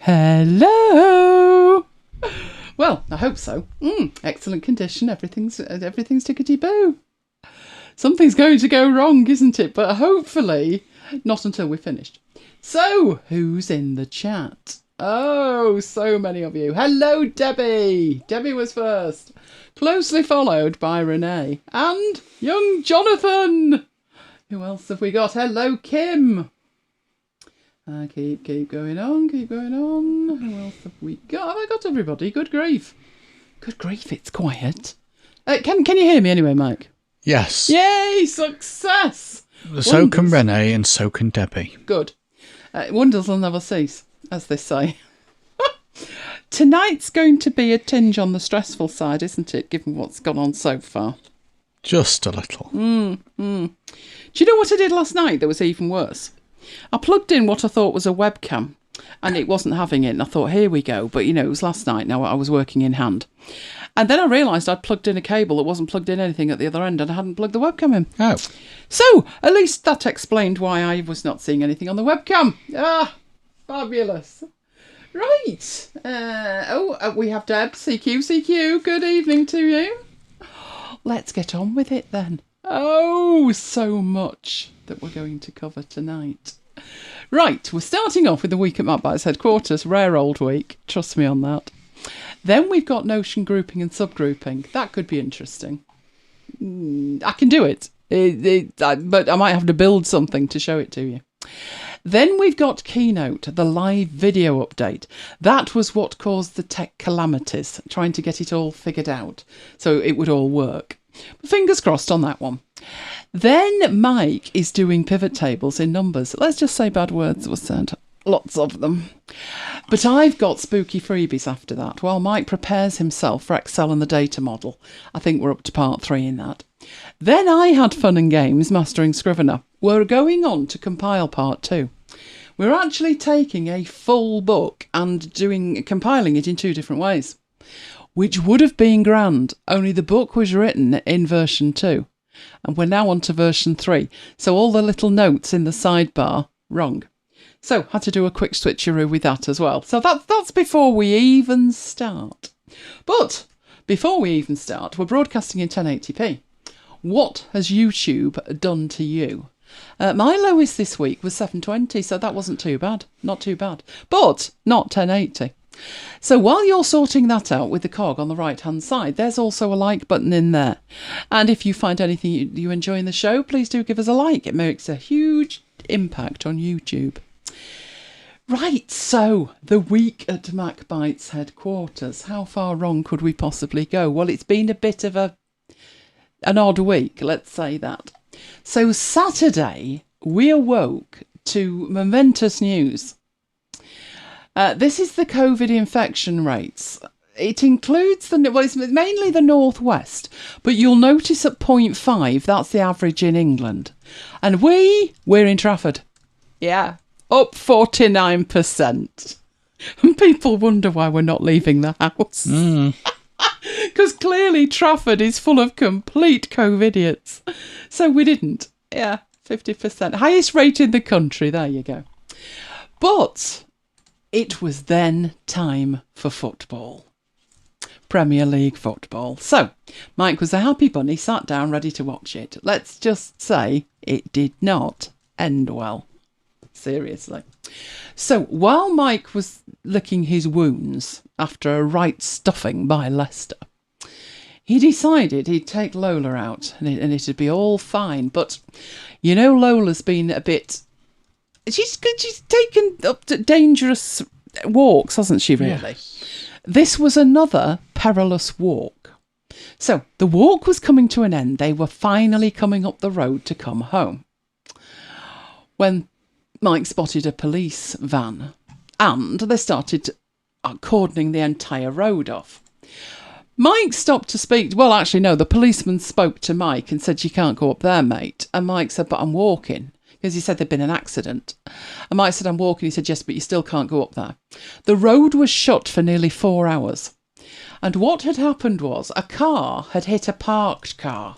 Hello. Well, I hope so. Excellent condition. Everything's tickety-boo. Something's going to go wrong, isn't it? But hopefully not until we're finished. So, who's in the chat? Oh, so many of you. Hello, Debbie. Debbie was first. Closely followed by Renee. And young Jonathan. Who else have we got? Hello, Kim. Keep going on. Who else have we got? Have I got everybody? Good grief. Good grief, it's quiet. Can you hear me anyway, Mike? Yes. Yay, success. So Wonders. Can Renee and so can Debbie. Good. Wonders will never cease, as they say. Tonight's going to be a tinge on the stressful side, isn't it, given what's gone on so far? Just a little. Do you know what I did last night that was even worse? I plugged in what I thought was a webcam and it wasn't having it. And I thought, here we go. But, it was last night. Now I was working in hand. And then I realised I'd plugged in a cable that wasn't plugged in anything at the other end and I hadn't plugged the webcam in. Oh. So, at least that explained why I was not seeing anything on the webcam. Ah, fabulous. Right. We have Deb. CQ. Good evening to you. Let's get on with it then. Oh, so much that we're going to cover tonight. Right, we're starting off with the week at MacBites headquarters. Rare old week, trust me on that. Then we've got notion grouping and subgrouping. That could be interesting. I can do it, but I might have to build something to show it to you. Then we've got Keynote, the live video update. That was what caused the tech calamities, trying to get it all figured out so it would all work. Fingers crossed on that one. Then Mike is doing pivot tables in numbers. Let's just say bad words were said. Lots of them. But I've got spooky freebies after that, while Mike prepares himself for Excel and the data model. I think we're up to part 3 in that. Then I had fun and games mastering Scrivener. We're going on to compile part 2. We're actually taking a full book and compiling it in 2 different ways, which would have been grand, only the book was written in version 2. And we're now on to version 3. So all the little notes in the sidebar, wrong. So had to do a quick switcheroo with that as well. So that's before we even start. But before we even start, we're broadcasting in 1080p. What has YouTube done to you? My lowest this week was 720, so that wasn't too bad. Not too bad. But not 1080. So while you're sorting that out with the cog on the right hand side, there's also a like button in there. And if you find anything you enjoy in the show, please do give us a like. It makes a huge impact on YouTube. Right, so the week at MacBites headquarters. How far wrong could we possibly go? Well, it's been a bit of an odd week, let's say that. So Saturday, we awoke to momentous news. This is the COVID infection rates. It includes it's mainly the northwest, but you'll notice at 0.5, that's the average in England. And we're in Trafford. Yeah, up 49%. And people wonder why we're not leaving the house. Because clearly Trafford is full of complete COVIDiots. So we didn't. Yeah, 50%. Highest rate in the country, there you go. But it was then time for football. Premier League football. So, Mike was a happy bunny, sat down, ready to watch it. Let's just say it did not end well. Seriously. So, while Mike was licking his wounds after a right stuffing by Leicester, he decided he'd take Lola out and it'd be all fine. But, Lola's been a bit... She's taken up to dangerous walks, hasn't she, really? Yes. This was another perilous walk. So the walk was coming to an end. They were finally coming up the road to come home when Mike spotted a police van and they started cordoning the entire road off. Mike stopped to speak. Well, actually, no, the policeman spoke to Mike and said, "You can't go up there, mate." And Mike said, "But I'm walking." Because he said there'd been an accident. And Mike said, "I'm walking." He said, "Yes, but you still can't go up there." The road was shut for nearly 4 hours. And what had happened was a car had hit a parked car.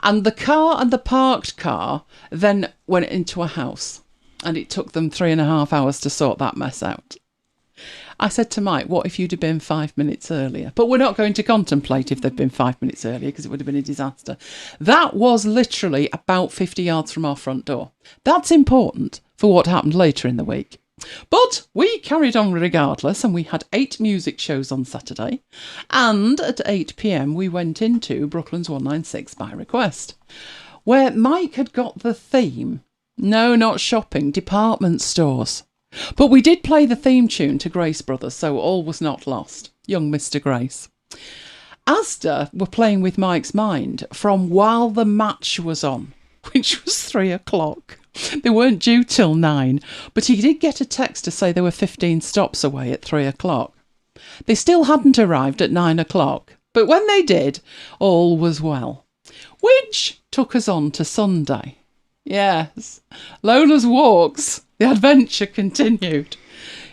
And the car and the parked car then went into a house, and it took them 3.5 hours to sort that mess out. I said to Mike, what if you'd have been 5 minutes earlier? But we're not going to contemplate if they'd been 5 minutes earlier, because it would have been a disaster. That was literally about 50 yards from our front door. That's important for what happened later in the week. But we carried on regardless, and we had 8 music shows on Saturday. And at 8 p.m, we went into Brooklyn's 196 by request, where Mike had got the theme. No, not shopping, department stores. But we did play the theme tune to Grace Brothers, so all was not lost. Young Mr. Grace. Asda were playing with Mike's mind from while the match was on, which was 3 o'clock. They weren't due till 9, but he did get a text to say they were 15 stops away at 3 o'clock. They still hadn't arrived at 9 o'clock, but when they did, all was well. Which took us on to Sunday. Yes, Lola's walks. The adventure continued.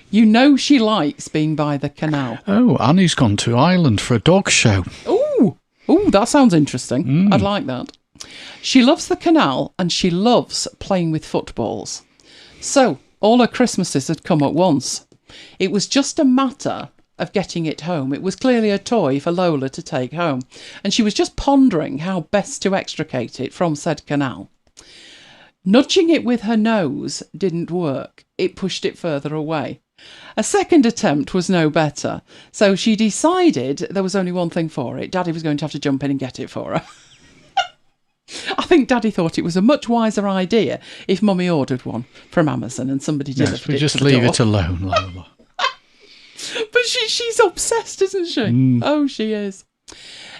You know she likes being by the canal. Oh, Annie's gone to Ireland for a dog show. Ooh, that sounds interesting. I'd like that. She loves the canal and she loves playing with footballs. So, all her Christmases had come at once. It was just a matter of getting it home. It was clearly a toy for Lola to take home, and she was just pondering how best to extricate it from said canal. Nudging it with her nose didn't work. It pushed it further away. A second attempt was no better, so she decided there was only one thing for it. Daddy was going to have to jump in and get it for her. I think Daddy thought it was a much wiser idea if Mummy ordered one from Amazon and somebody delivered it. We just to the leave door. it alone, Lola. But she's obsessed, isn't she? Oh, she is.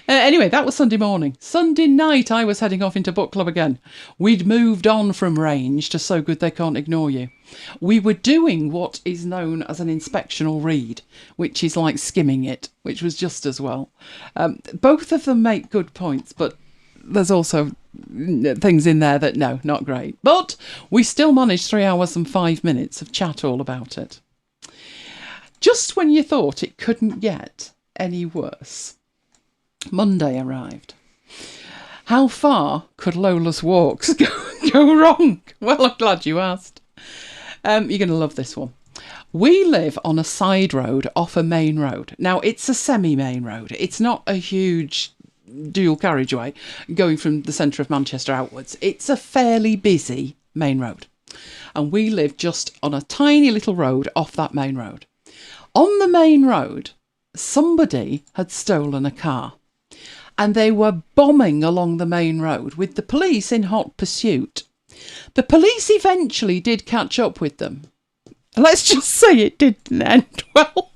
Anyway, that was Sunday morning. Sunday night, I was heading off into book club again. We'd moved on from Range to So Good They Can't Ignore You. We were doing what is known as an inspectional read, which is like skimming it, which was just as well. Both of them make good points, but there's also things in there that, no, not great. But we still managed 3 hours and 5 minutes of chat all about it. Just when you thought it couldn't get any worse, Monday arrived. How far could Lola's walks go wrong? Well, I'm glad you asked. You're going to love this one. We live on a side road off a main road. Now, it's a semi-main road. It's not a huge dual carriageway going from the centre of Manchester outwards. It's a fairly busy main road. And we live just on a tiny little road off that main road. On the main road, somebody had stolen a car. And they were bombing along the main road with the police in hot pursuit. The police eventually did catch up with them. Let's just say it didn't end well.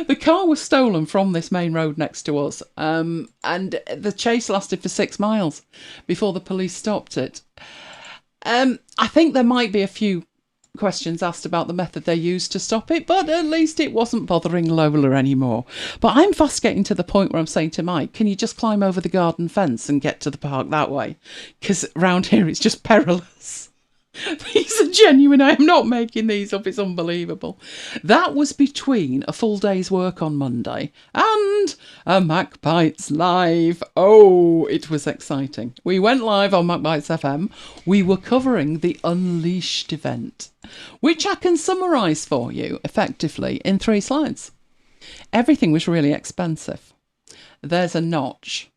The car was stolen from this main road next to us, and the chase lasted for 6 miles before the police stopped it. I think there might be a few questions asked about the method they used to stop it, but at least it wasn't bothering Lola anymore. But I'm fast getting to the point where I'm saying to Mike, can you just climb over the garden fence and get to the park that way? Because round here it's just perilous. These are genuine. I am not making these up. It's unbelievable. That was between a full day's work on Monday and a MacBites Live. Oh, it was exciting. We went live on MacBites FM. We were covering the Unleashed event, which I can summarise for you effectively in 3 slides. Everything was really expensive. There's a notch.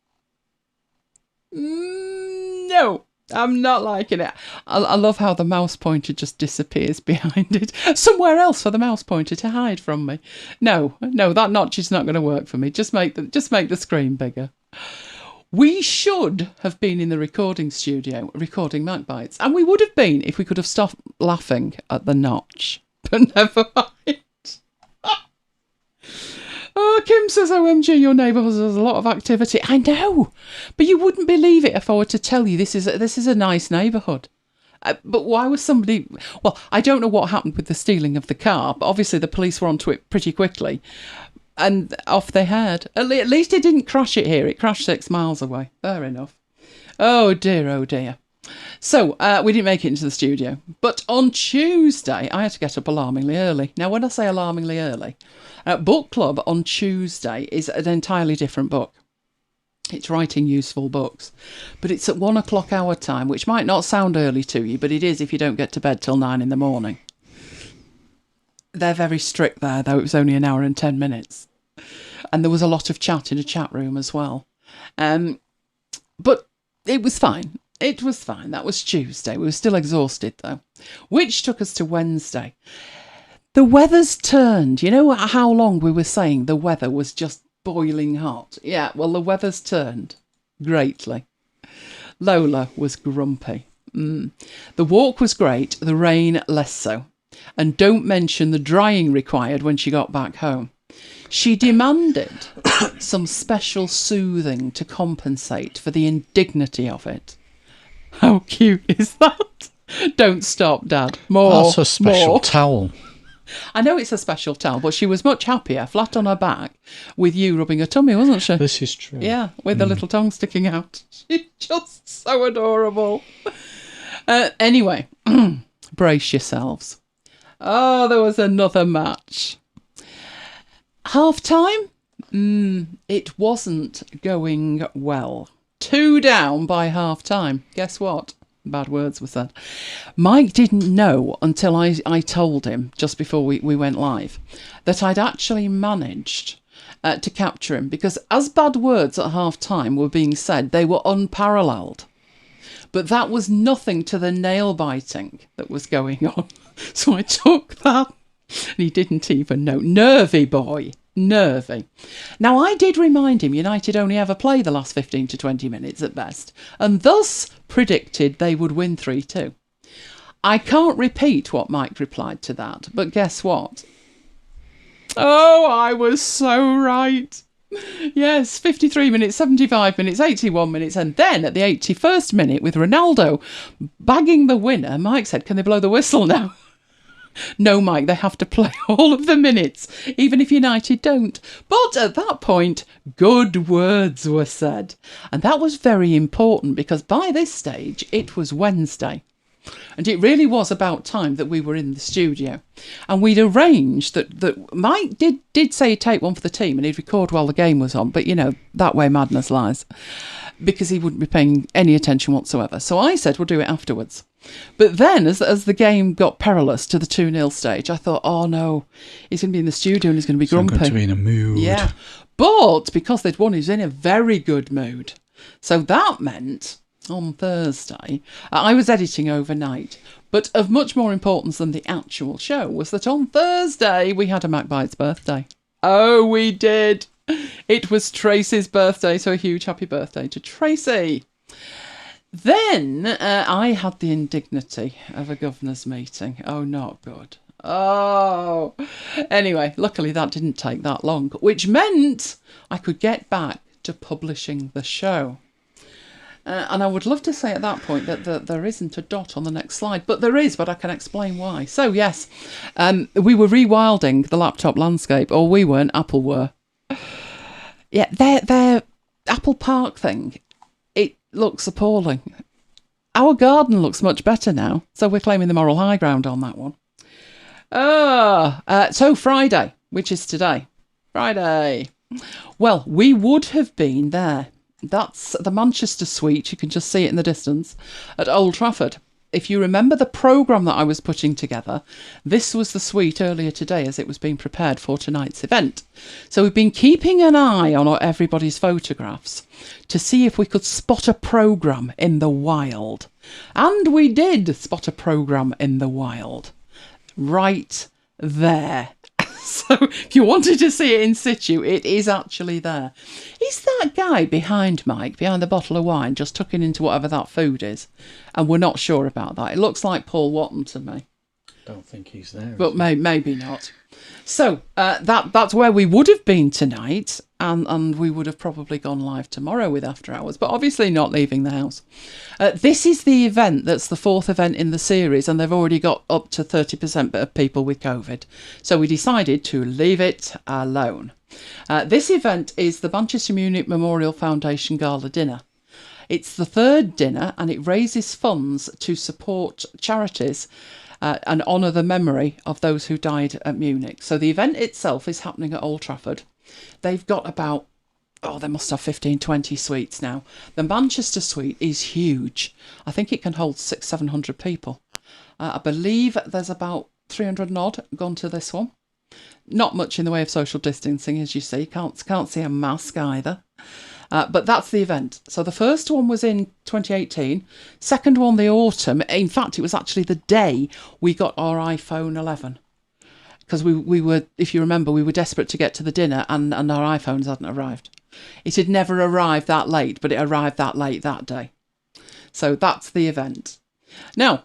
No. I'm not liking it. I love how the mouse pointer just disappears behind it. Somewhere else for the mouse pointer to hide from me. No, that notch is not going to work for me. Just make the screen bigger. We should have been in the recording studio recording MacBites, and we would have been if we could have stopped laughing at the notch. But never mind. Oh, Kim says, OMG, your neighbourhood has a lot of activity. I know, but you wouldn't believe it if I were to tell you this is a nice neighbourhood. But why was somebody... Well, I don't know what happened with the stealing of the car, but obviously the police were onto it pretty quickly. And off they had. At least it didn't crash it here. It crashed 6 miles away. Fair enough. Oh, dear, oh, dear. So, we didn't make it into the studio. But on Tuesday, I had to get up alarmingly early. Now, when I say alarmingly early... book club on Tuesday is an entirely different book. It's writing useful books. But it's at 1 o'clock our time, which might not sound early to you, but it is if you don't get to bed till 9 in the morning. They're very strict there, though it was only an hour and 10 minutes. And there was a lot of chat in a chat room as well. But it was fine. It was fine. That was Tuesday. We were still exhausted, though. Which took us to Wednesday. The weather's turned. You know how long we were saying the weather was just boiling hot? Yeah, well, the weather's turned greatly. Lola was grumpy. The walk was great, the rain less so. And don't mention the drying required when she got back home. She demanded some special soothing to compensate for the indignity of it. How cute is that? Don't stop, Dad. More. That's a special more. towel. I know it's a special towel, but she was much happier, flat on her back, with you rubbing her tummy, wasn't she? This is true. Yeah, with the little tongue sticking out. She's just so adorable. Anyway, brace yourselves. Oh, there was another match. Half time? It wasn't going well. 2 down by half time. Guess what? Bad words were said. Mike didn't know until I told him just before we went live that I'd actually managed to capture him, because as bad words at half time were being said, they were unparalleled. But that was nothing to the nail biting that was going on. So I took that, and he didn't even know. Nervy boy. Nervy. Now, I did remind him United only ever play the last 15 to 20 minutes at best, and thus predicted they would win 3-2. I can't repeat what Mike replied to that, but guess what? Oh, I was so right. Yes, 53 minutes, 75 minutes, 81 minutes, and then at the 81st minute, with Ronaldo bagging the winner, Mike said, "Can they blow the whistle now?" No, Mike, they have to play all of the minutes, even if United don't. But at that point, good words were said. And that was very important, because by this stage, it was Wednesday. And it really was about time that we were in the studio. And we'd arranged that Mike did say he'd take one for the team and he'd record while the game was on. But, you know, that way madness lies, because he wouldn't be paying any attention whatsoever. So I said, we'll do it afterwards. But then, as the game got perilous to the 2-0 stage, I thought, oh no, he's going to be in the studio and he's going to be grumpy. He's going to be in a mood. Yeah. But because they'd won, he was in a very good mood. So that meant on Thursday, I was editing overnight. But of much more importance than the actual show was that on Thursday we had a MacBites birthday. Oh, we did. It was Tracy's birthday, so a huge happy birthday to Tracy. Then I had the indignity of a governor's meeting. Oh, not good. Oh. Anyway, luckily that didn't take that long, which meant I could get back to publishing the show. And I would love to say at that point that there isn't a dot on the next slide, but there is, but I can explain why. So, yes, we were rewilding the laptop landscape, or we weren't, Apple were. Yeah, their Apple Park thing, it looks appalling. Our garden looks much better now, so we're claiming the moral high ground on that one. So Friday, which is today. Friday. Well, we would have been there. That's the Manchester suite. You can just see it in the distance at Old Trafford. If you remember the programme that I was putting together, this was the suite earlier today as it was being prepared for tonight's event. So we've been keeping an eye on everybody's photographs to see if we could spot a programme in the wild. And we did spot a programme in the wild. Right there. So if you wanted to see it in situ, it is actually there. Is that guy behind Mike, behind the bottle of wine, just tucking into whatever that food is? And we're not sure about that. It looks like Paul Watton to me. Don't think he's there. But maybe not. So that's where we would have been tonight, and we would have probably gone live tomorrow with After Hours, but obviously not leaving the house. This is the event that's the 4th event in the series, and they've already got up to 30% of people with COVID. So we decided to leave it alone. This event is the Manchester Munich Memorial Foundation Gala Dinner. It's the 3rd dinner, and it raises funds to support charities and honour the memory of those who died at Munich. So the event itself is happening at Old Trafford. They've got about they must have 15, 20 suites now. The Manchester suite is huge. I think it can hold 600-700 people. I believe there's about 300 and odd gone to this one. Not much in the way of social distancing, as you see. Can't see a mask either. But that's the event. So the first one was in 2018. Second one, the autumn. In fact, it was actually the day we got our iPhone 11. Because we were, if you remember, we were desperate to get to the dinner and our iPhones hadn't arrived. It had never arrived that late, but it arrived that late that day. So that's the event. Now,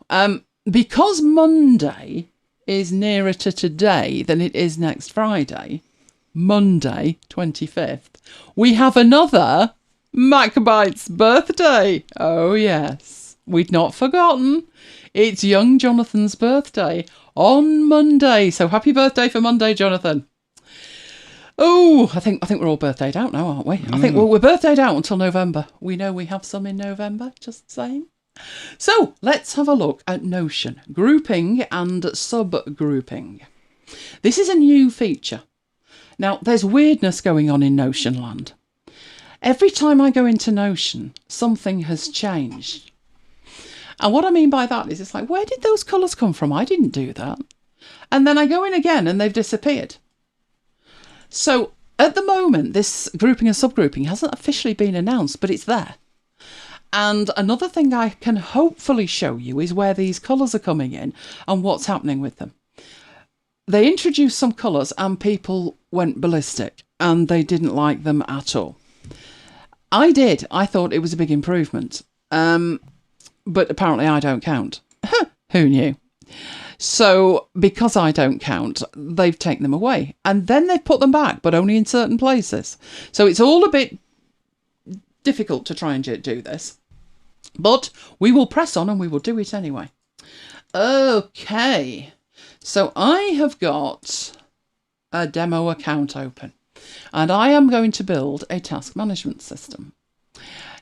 because Monday is nearer to today than it is next Friday, Monday, 25th, we have another MacBites birthday. Oh, yes. We'd not forgotten. It's young Jonathan's birthday on Monday. So happy birthday for Monday, Jonathan. Oh, I think we're all birthdayed out now, aren't we? I think we're birthdayed out until November. We know we have some in November, just saying. So let's have a look at Notion, grouping and subgrouping. This is a new feature. Now, there's weirdness going on in Notion land. Every time I go into Notion, something has changed. And what I mean by that is it's like, where did those colours come from? I didn't do that. And then I go in again and they've disappeared. So at the moment, this grouping and subgrouping hasn't officially been announced, but it's there. And another thing I can hopefully show you is where these colours are coming in and what's happening with them. They introduced some colours and people went ballistic and they didn't like them at all. I did. I thought it was a big improvement. But apparently I don't count. Who knew? So because I don't count, they've taken them away. And then they've put them back, but only in certain places. So it's all a bit difficult to try and do this. But we will press on and we will do it anyway. Okay. So I have got a demo account open. And I am going to build a task management system.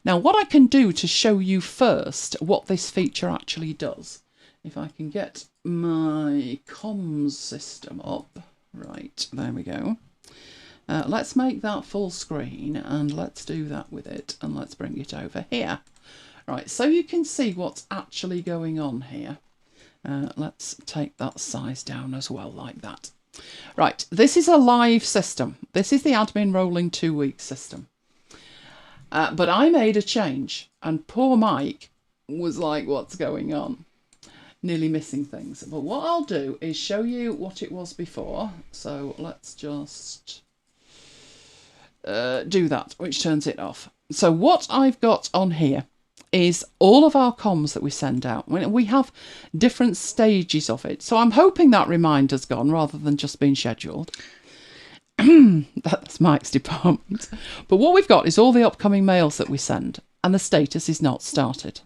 Now, what I can do to show you first what this feature actually does, if I can get my comms system up. Right, there we go. Let's make that full screen and let's do that with it. And let's bring it over here. Right, so you can see what's actually going on here. Let's take that size down as well, like that. Right, this is a live system. This is the admin rolling 2-week system. But I made a change and poor Mike was like, what's going on? Nearly missing things. But what I'll do is show you what it was before. So let's just do that, which turns it off. So what I've got on here is all of our comms that we send out. We have different stages of it. So I'm hoping that reminder's gone rather than just being scheduled. That's Mike's department. But what we've got is all the upcoming mails that we send and the status is not started.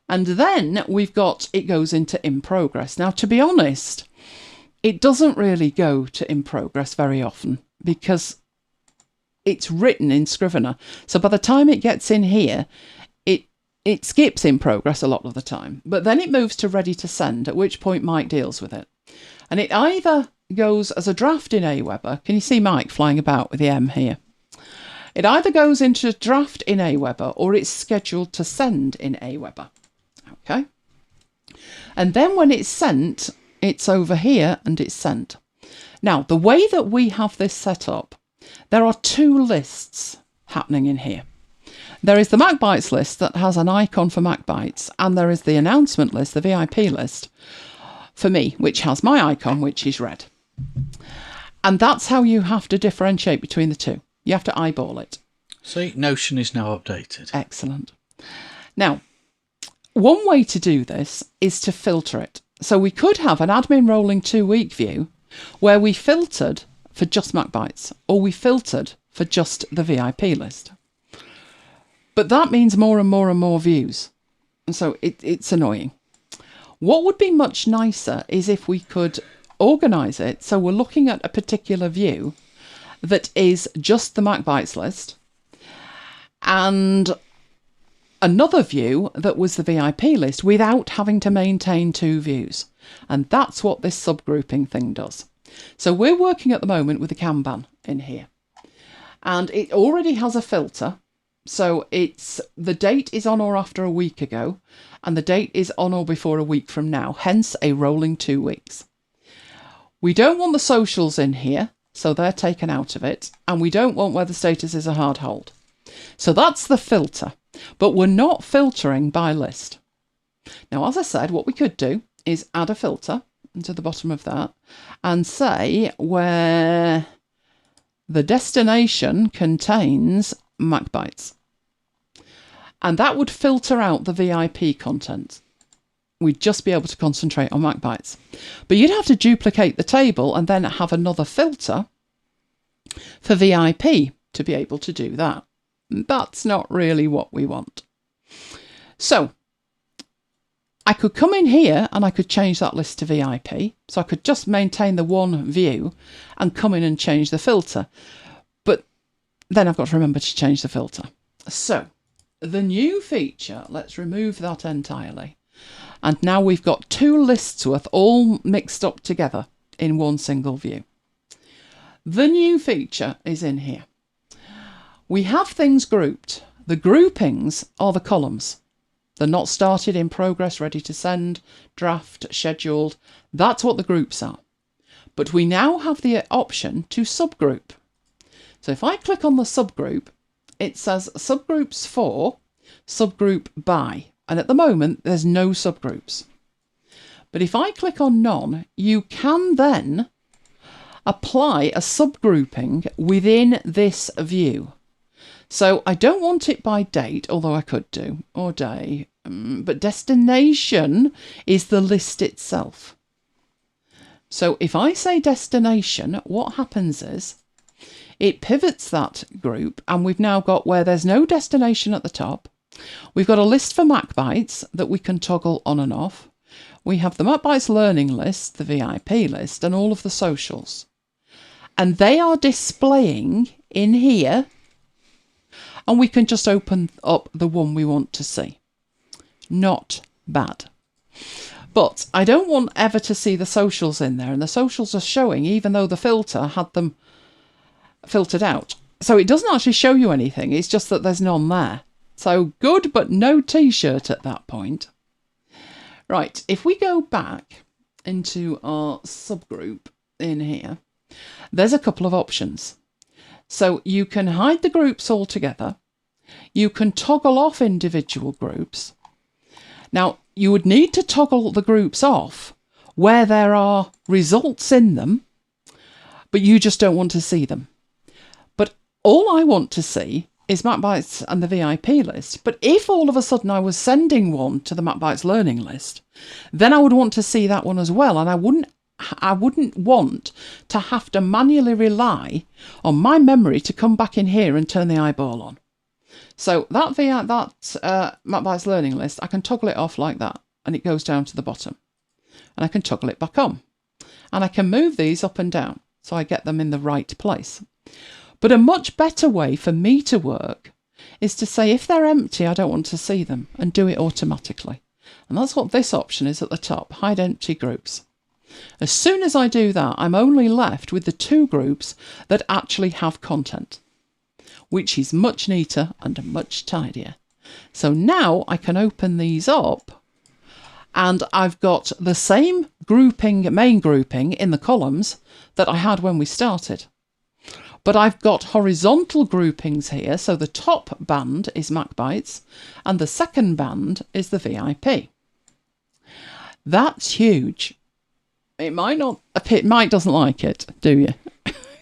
And then we've got, it goes into in progress. Now, to be honest, it doesn't really go to in progress very often because it's written in Scrivener. So by the time it gets in here, it skips in progress a lot of the time. But then it moves to ready to send, at which point Mike deals with it. And it either goes as a draft in Aweber. Can you see Mike flying about with the M here? It either goes into draft in Aweber or it's scheduled to send in Aweber. Okay. And then when it's sent, it's over here and it's sent. Now, the way that we have this set up, there are 2 lists happening in here. There is the MacBites list that has an icon for MacBites, and there is the announcement list, the VIP list, for me, which has my icon, which is red. And that's how you have to differentiate between the 2. You have to eyeball it. See, Notion is now updated. Excellent. Now, one way to do this is to filter it. So we could have an admin rolling 2-week view where we filtered for just MacBites, or we filtered for just the VIP list. But that means more and more and more views. And so it's annoying. What would be much nicer is if we could organise it so we're looking at a particular view that is just the MacBites list and another view that was the VIP list without having to maintain 2 views. And that's what this subgrouping thing does. So we're working at the moment with a Kanban in here. And it already has a filter. So the date is on or after a week ago, and the date is on or before a week from now, hence a rolling 2 weeks. We don't want the socials in here, so they're taken out of it, and we don't want where the status is a hard hold. So that's the filter, but we're not filtering by list. Now, as I said, what we could do is add a filter to the bottom of that and say where the destination contains MacBites. And that would filter out the VIP content. We'd just be able to concentrate on MacBites. But you'd have to duplicate the table and then have another filter for VIP to be able to do that. That's not really what we want. So I could come in here and I could change that list to VIP. So I could just maintain the one view and come in and change the filter. But then I've got to remember to change the filter. So the new feature, let's remove that entirely. And now we've got 2 lists worth all mixed up together in one single view. The new feature is in here. We have things grouped. The groupings are the columns. They're not started, in progress, ready to send, draft, scheduled. That's what the groups are. But we now have the option to subgroup. So if I click on the subgroup, it says subgroups for, subgroup by. And at the moment, there's no subgroups. But if I click on none, you can then apply a subgrouping within this view. So I don't want it by date, although I could do, or day, but destination is the list itself. So if I say destination, what happens is it pivots that group, and we've now got where there's no destination at the top. We've got a list for MacBites that we can toggle on and off. We have the MacBites learning list, the VIP list, and all of the socials. And they are displaying in here, and we can just open up the one we want to see. Not bad. But I don't want ever to see the socials in there, and the socials are showing even though the filter had them filtered out. So it doesn't actually show you anything, it's just that there's none there. So good, but no t-shirt at that point. Right, if we go back into our subgroup in here, there's a couple of options. So you can hide the groups altogether. You can toggle off individual groups. Now, you would need to toggle the groups off where there are results in them, but you just don't want to see them. But all I want to see is MacBites and the VIP list. But if all of a sudden I was sending one to the MacBites learning list, then I would want to see that one as well. And I wouldn't want to have to manually rely on my memory to come back in here and turn the eyeball on. So that MacBites learning list, I can toggle it off like that, and it goes down to the bottom. And I can toggle it back on. And I can move these up and down, so I get them in the right place. But a much better way for me to work is to say if they're empty, I don't want to see them, and do it automatically. And that's what this option is at the top, hide empty groups. As soon as I do that, I'm only left with the 2 groups that actually have content, which is much neater and much tidier. So now I can open these up, and I've got the same grouping, main grouping in the columns that I had when we started. But I've got horizontal groupings here, so the top band is MacBites, and the second band is the VIP. That's huge. It might not, Mike doesn't like it, do you?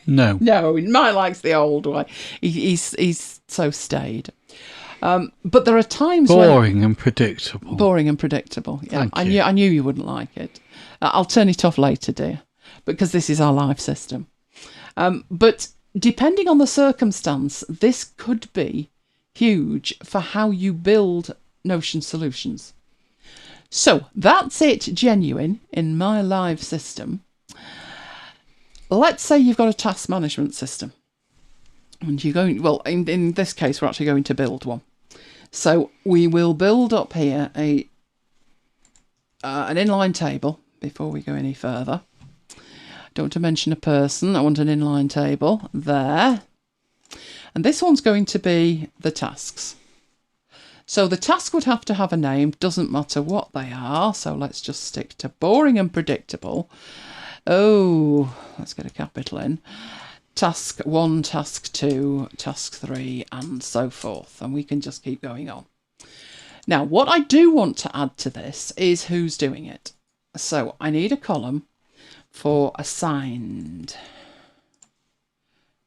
No. No, Mike likes the old way. He's so staid. But there are times boring and predictable. Boring and predictable. Yeah, I knew you wouldn't like it. I'll turn it off later, dear, because this is our live system. But depending on the circumstance, this could be huge for how you build Notion solutions. So that's it, genuine, in my live system. Let's say you've got a task management system. And you're going, well, in this case, we're actually going to build one. So we will build up here an inline table before we go any further. Don't want to mention a person. I want an inline table there. And this one's going to be the tasks. So the task would have to have a name, doesn't matter what they are. So let's just stick to boring and predictable. Oh, let's get a capital in. Task 1, task 2, task 3, and so forth. And we can just keep going on. Now, what I do want to add to this is who's doing it. So I need a column for assigned.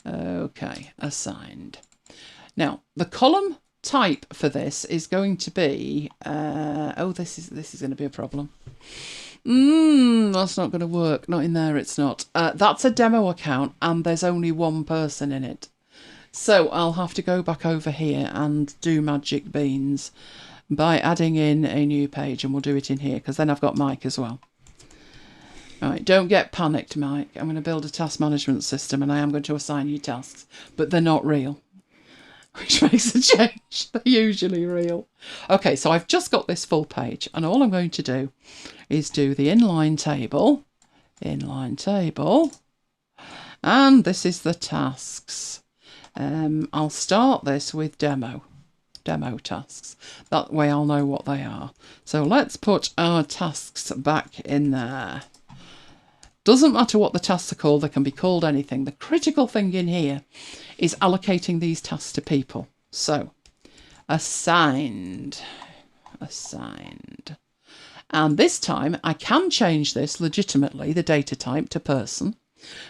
Okay, assigned. Now, the column type for this is going to be this is going to be a problem. That's not going to work. Not in there, it's not. That's a demo account and there's only one person in it. So I'll have to go back over here and do magic beans by adding in a new page, and we'll do it in here because then I've got Mike as well. All right, don't get panicked, Mike. I'm going to build a task management system and I am going to assign you tasks, but they're not real. Which makes a change. They're usually real. Okay, so I've just got this full page and all I'm going to do is do the inline table, and this is the tasks. I'll start this with demo tasks. That way I'll know what they are. So let's put our tasks back in there. Doesn't matter what the tasks are called, they can be called anything. The critical thing in here is allocating these tasks to people. So, assigned. And this time I can change this legitimately, the data type, to person.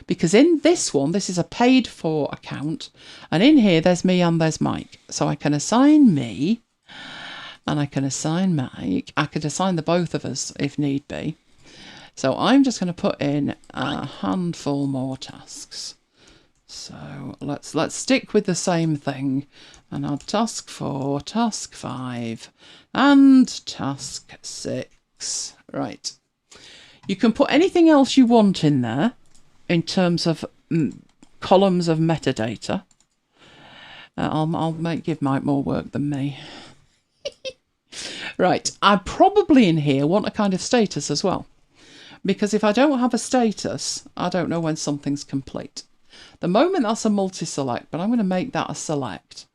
Because in this one, this is a paid for account. And in here, there's me and there's Mike. So I can assign me and I can assign Mike. I could assign the both of us if need be. So I'm just going to put in a handful more tasks. So let's stick with the same thing and add task 4, task 5 and task 6. Right. You can put anything else you want in there in terms of columns of metadata. I'll give Mike more work than me. Right. I probably in here want a kind of status as well. Because if I don't have a status, I don't know when something's complete. The moment that's a multi-select, but I'm going to make that a select.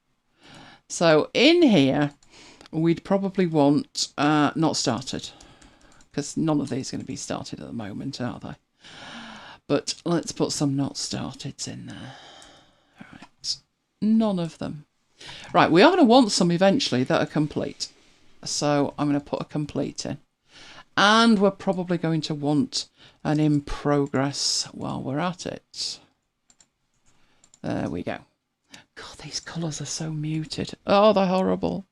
So in here, we'd probably want not started. Because none of these are going to be started at the moment, are they? But let's put some not starteds in there. All right. None of them. Right, we are going to want some eventually that are complete. So I'm going to put a complete in. And we're probably going to want an in progress while we're at it. There we go. God, these colours are so muted. Oh, they're horrible.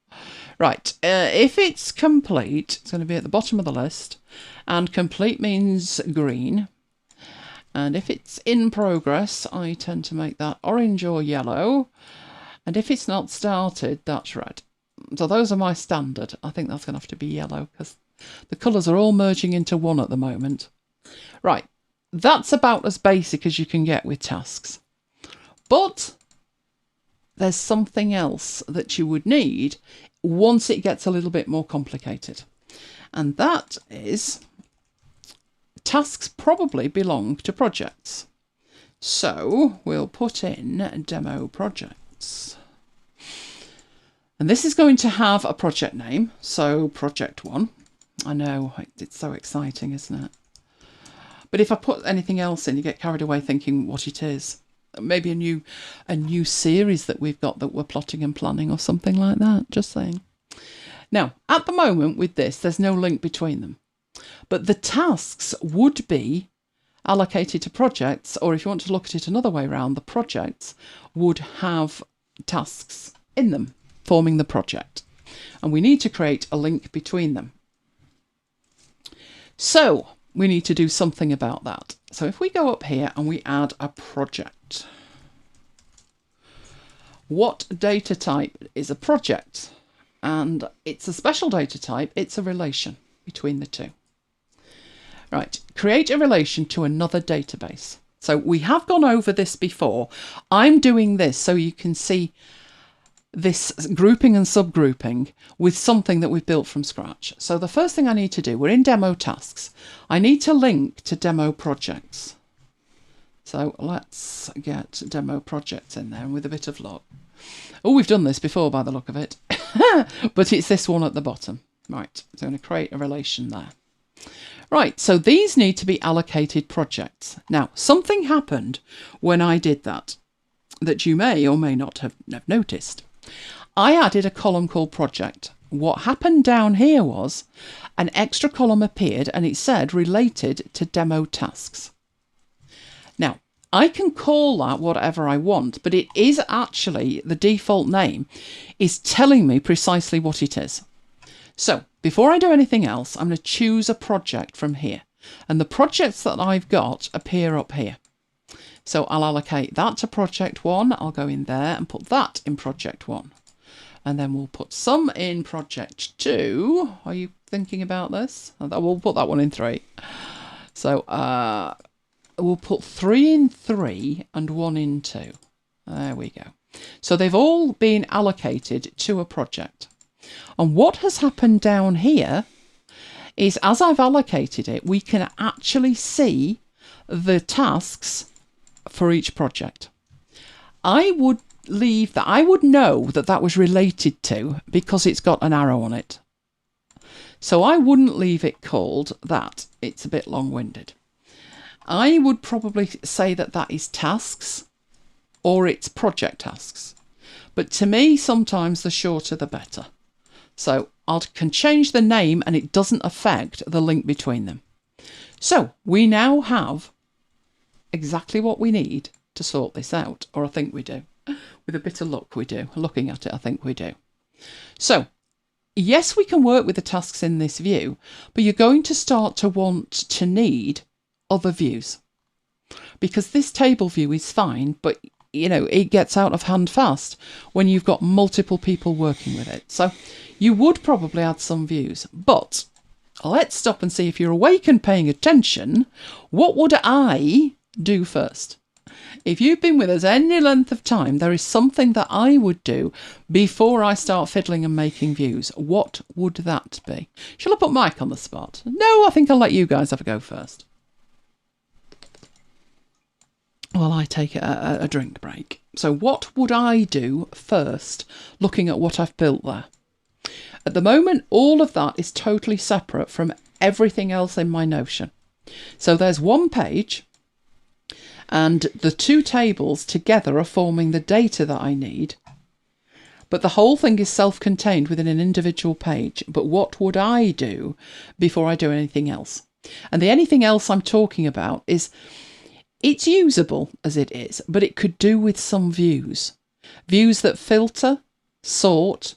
Right, if it's complete, it's going to be at the bottom of the list. And complete means green. And if it's in progress, I tend to make that orange or yellow. And if it's not started, that's red. So those are my standard. I think that's going to have to be yellow because the colours are all merging into one at the moment. Right, that's about as basic as you can get with tasks. But there's something else that you would need once it gets a little bit more complicated. And that is tasks probably belong to projects. So we'll put in demo projects. And this is going to have a project name. So project 1. I know, it's so exciting, isn't it? But if I put anything else in, you get carried away thinking what it is. Maybe a new series that we've got that we're plotting and planning or something like that. Just saying. Now, at the moment with this, there's no link between them. But the tasks would be allocated to projects, or if you want to look at it another way around, the projects would have tasks in them, forming the project. And we need to create a link between them. So we need to do something about that. So if we go up here and we add a project, what data type is a project? And it's a special data type. It's a relation between the two. Right, create a relation to another database. So we have gone over this before. I'm doing this so you can see this grouping and subgrouping with something that we've built from scratch. So the first thing I need to do, we're in demo tasks. I need to link to demo projects. So let's get demo projects in there, and with a bit of luck. Oh, we've done this before by the look of it. But it's this one at the bottom. Right, so I'm going to create a relation there. Right, so these need to be allocated projects. Now, something happened when I did that you may or may not have noticed. I added a column called project. What happened down here was an extra column appeared and it said related to demo tasks. Now, I can call that whatever I want, but it is actually, the default name is telling me precisely what it is. So before I do anything else, I'm going to choose a project from here. And the projects that I've got appear up here. So I'll allocate that to project 1. I'll go in there and put that in project 1. And then we'll put some in project 2. Are you thinking about this? We'll put that one in 3. So we'll put 3 in 3 and 1 in 2. There we go. So they've all been allocated to a project. And what has happened down here is as I've allocated it, we can actually see the tasks for each project. I would leave that. I would know that that was related to because it's got an arrow on it. So I wouldn't leave it called that. It's a bit long-winded. I would probably say that that is tasks or it's project tasks. But to me, sometimes the shorter the better. So I can change the name and it doesn't affect the link between them. So we now have exactly what we need to sort this out, or I think we do. With a bit of luck we do. Looking at it, I think we do. So yes, we can work with the tasks in this view, but you're going to start to want to need other views. Because this table view is fine, but you know, it gets out of hand fast when you've got multiple people working with it. So you would probably add some views, but let's stop and see if you're awake and paying attention. What would I do first? If you've been with us any length of time, there is something that I would do before I start fiddling and making views. What would that be? Shall I put Mike on the spot? No, I think I'll let you guys have a go first. While I take a drink break. So what would I do first, looking at what I've built there? At the moment, all of that is totally separate from everything else in my Notion. So there's one page, and the two tables together are forming the data that I need. But the whole thing is self-contained within an individual page. But what would I do before I do anything else? And the anything else I'm talking about is, it's usable as it is, but it could do with some views. Views that filter, sort,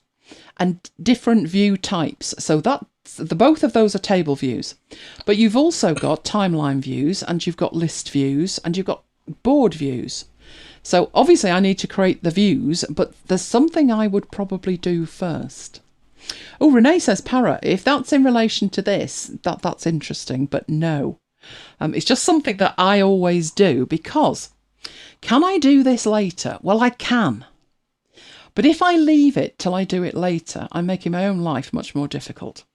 and different view types. So both of those are table views. But you've also got timeline views, and you've got list views, and you've got board views. So obviously I need to create the views, but there's something I would probably do first. Oh, Renee says, Para, if that's in relation to this, that's interesting, but no. It's just something that I always do, because can I do this later? Well, I can. But if I leave it till I do it later, I'm making my own life much more difficult.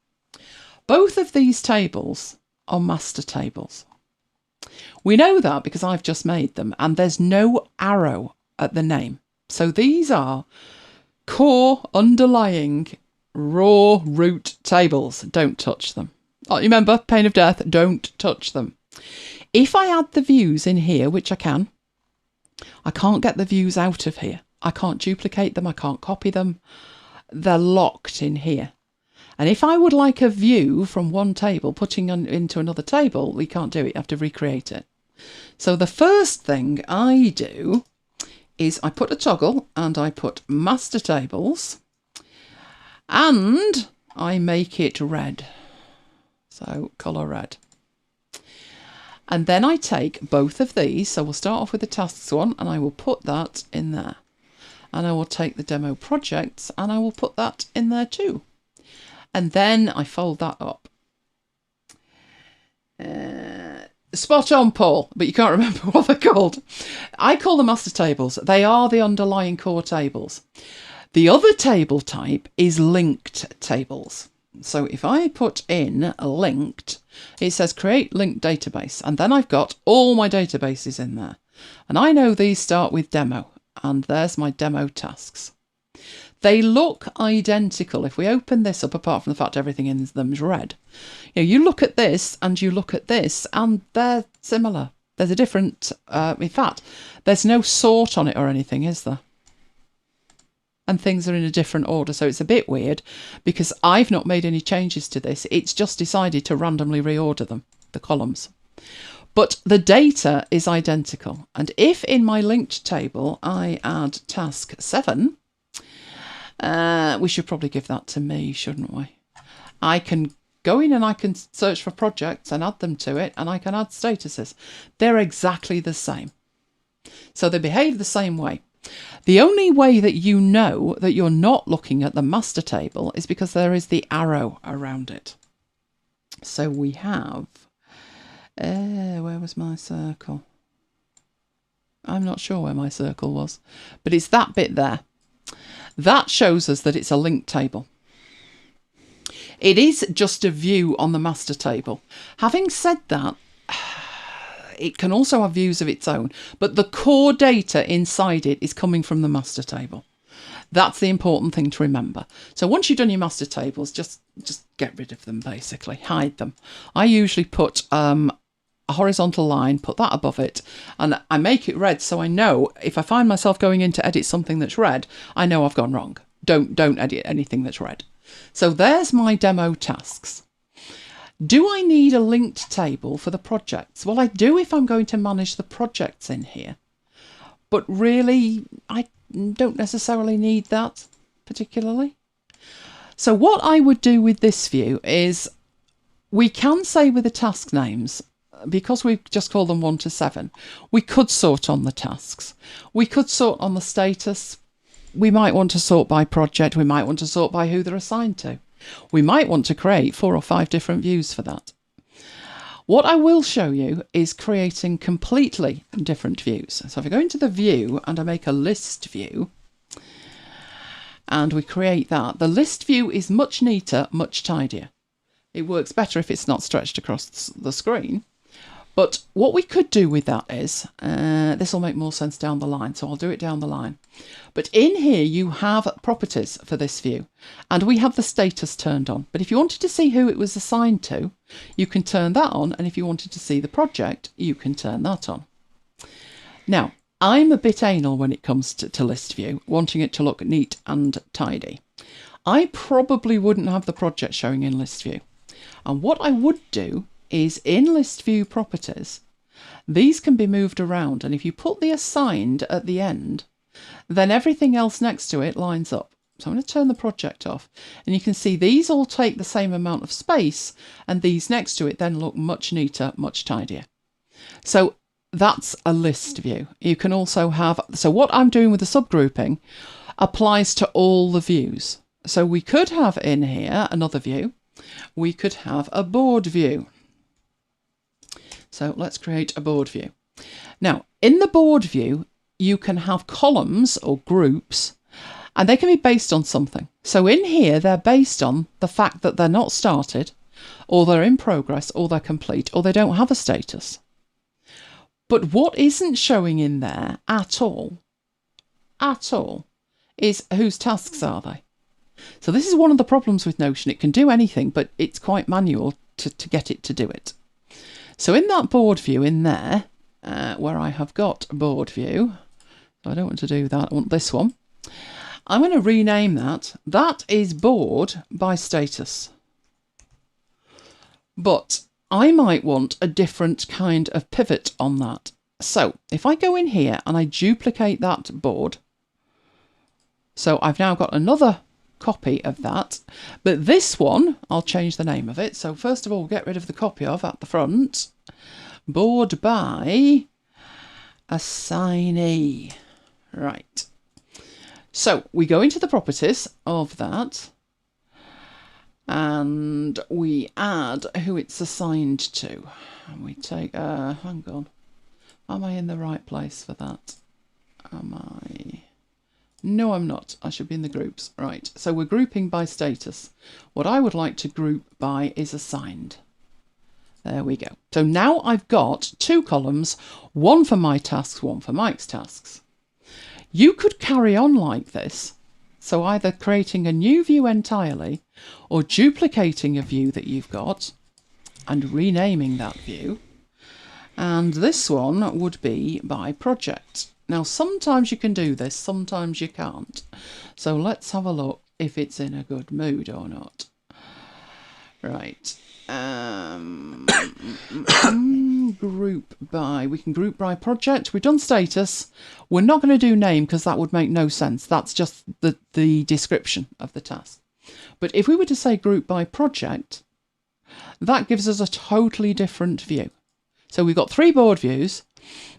Both of these tables are master tables. We know that because I've just made them, and there's no arrow at the name. So these are core, underlying, raw root tables. Don't touch them. Oh, remember, pain of death, don't touch them. If I add the views in here, which I can't get the views out of here. I can't duplicate them, I can't copy them. They're locked in here. And if I would like a view from one table, putting into another table, we can't do it, you have to recreate it. So the first thing I do is I put a toggle and I put master tables and I make it red. So colour red. And then I take both of these. So we'll start off with the tasks one and I will put that in there. And I will take the demo projects and I will put that in there too. And then I fold that up. Spot on, Paul, but you can't remember what they're called. I call them master tables. They are the underlying core tables. The other table type is linked tables. So if I put in linked, it says create linked database, and then I've got all my databases in there. And I know these start with demo, and there's my demo tasks. They look identical. If we open this up, apart from the fact everything in them's red, you look at this and you look at this, and they're similar. There's a different, in fact, there's no sort on it or anything, is there? And things are in a different order, so it's a bit weird because I've not made any changes to this. It's just decided to randomly reorder them, the columns. But the data is identical. And if in my linked table I add task 7, we should probably give that to me, shouldn't we? I can go in and I can search for projects and add them to it, and I can add statuses. They're exactly the same. So they behave the same way. The only way that you know that you're not looking at the master table is because there is the arrow around it. So we have, where was my circle? I'm not sure where my circle was, but it's that bit there. That shows us that it's a linked table. It is just a view on the master table. Having said that, it can also have views of its own, but the core data inside it is coming from the master table. That's the important thing to remember. So once you've done your master tables, just get rid of them, basically. Hide them. I usually put a horizontal line, put that above it, and I make it red so I know if I find myself going in to edit something that's red, I know I've gone wrong. Don't edit anything that's red. So there's my demo tasks. Do I need a linked table for the projects? Well, I do if I'm going to manage the projects in here. But really, I don't necessarily need that particularly. So what I would do with this view is we can say with the task names, because we've just called them 1 to 7, we could sort on the tasks. We could sort on the status. We might want to sort by project. We might want to sort by who they're assigned to. We might want to create 4 or 5 different views for that. What I will show you is creating completely different views. So if I go into the view and I make a list view and we create that, the list view is much neater, much tidier. It works better if it's not stretched across the screen. But what we could do with that is, this will make more sense down the line, so I'll do it down the line. But in here you have properties for this view, and we have the status turned on. But if you wanted to see who it was assigned to, you can turn that on, and if you wanted to see the project, you can turn that on. Now, I'm a bit anal when it comes to list view, wanting it to look neat and tidy. I probably wouldn't have the project showing in list view. And what I would do is in list view properties, these can be moved around, and if you put the assigned at the end, then everything else next to it lines up. So I'm going to turn the project off, and you can see these all take the same amount of space, and these next to it then look much neater, much tidier. So that's a list view. You can also have, so what I'm doing with the subgrouping applies to all the views. So we could have in here another view. We could have a board view. So let's create a board view. Now, in the board view, you can have columns or groups, and they can be based on something. So in here, they're based on the fact that they're not started, or they're in progress, or they're complete, or they don't have a status. But what isn't showing in there at all, is whose tasks are they? So this is one of the problems with Notion. It can do anything, but it's quite manual to get it to do it. So in that board view in there, where I have got board view, I don't want to do that, I want this one. I'm going to rename that. That is board by status. But I might want a different kind of pivot on that. So if I go in here and I duplicate that board, so I've now got another copy of that, but this one, I'll change the name of it. So first of all, get rid of the copy of at the front. Board by assignee. Right. So we go into the properties of that and we add who it's assigned to. And we take, hang on, am I in the right place for that? Am I? No, I'm not. I should be in the groups. Right, so we're grouping by status. What I would like to group by is assigned. There we go. So now I've got 2 columns, one for my tasks, one for Mike's tasks. You could carry on like this. So either creating a new view entirely or duplicating a view that you've got and renaming that view. And this one would be by project. Now, sometimes you can do this, sometimes you can't. So let's have a look if it's in a good mood or not. Right. Group by. We can group by project. We've done status. We're not going to do name because that would make no sense. That's just the description of the task. But if we were to say group by project, that gives us a totally different view. So we've got 3 board views,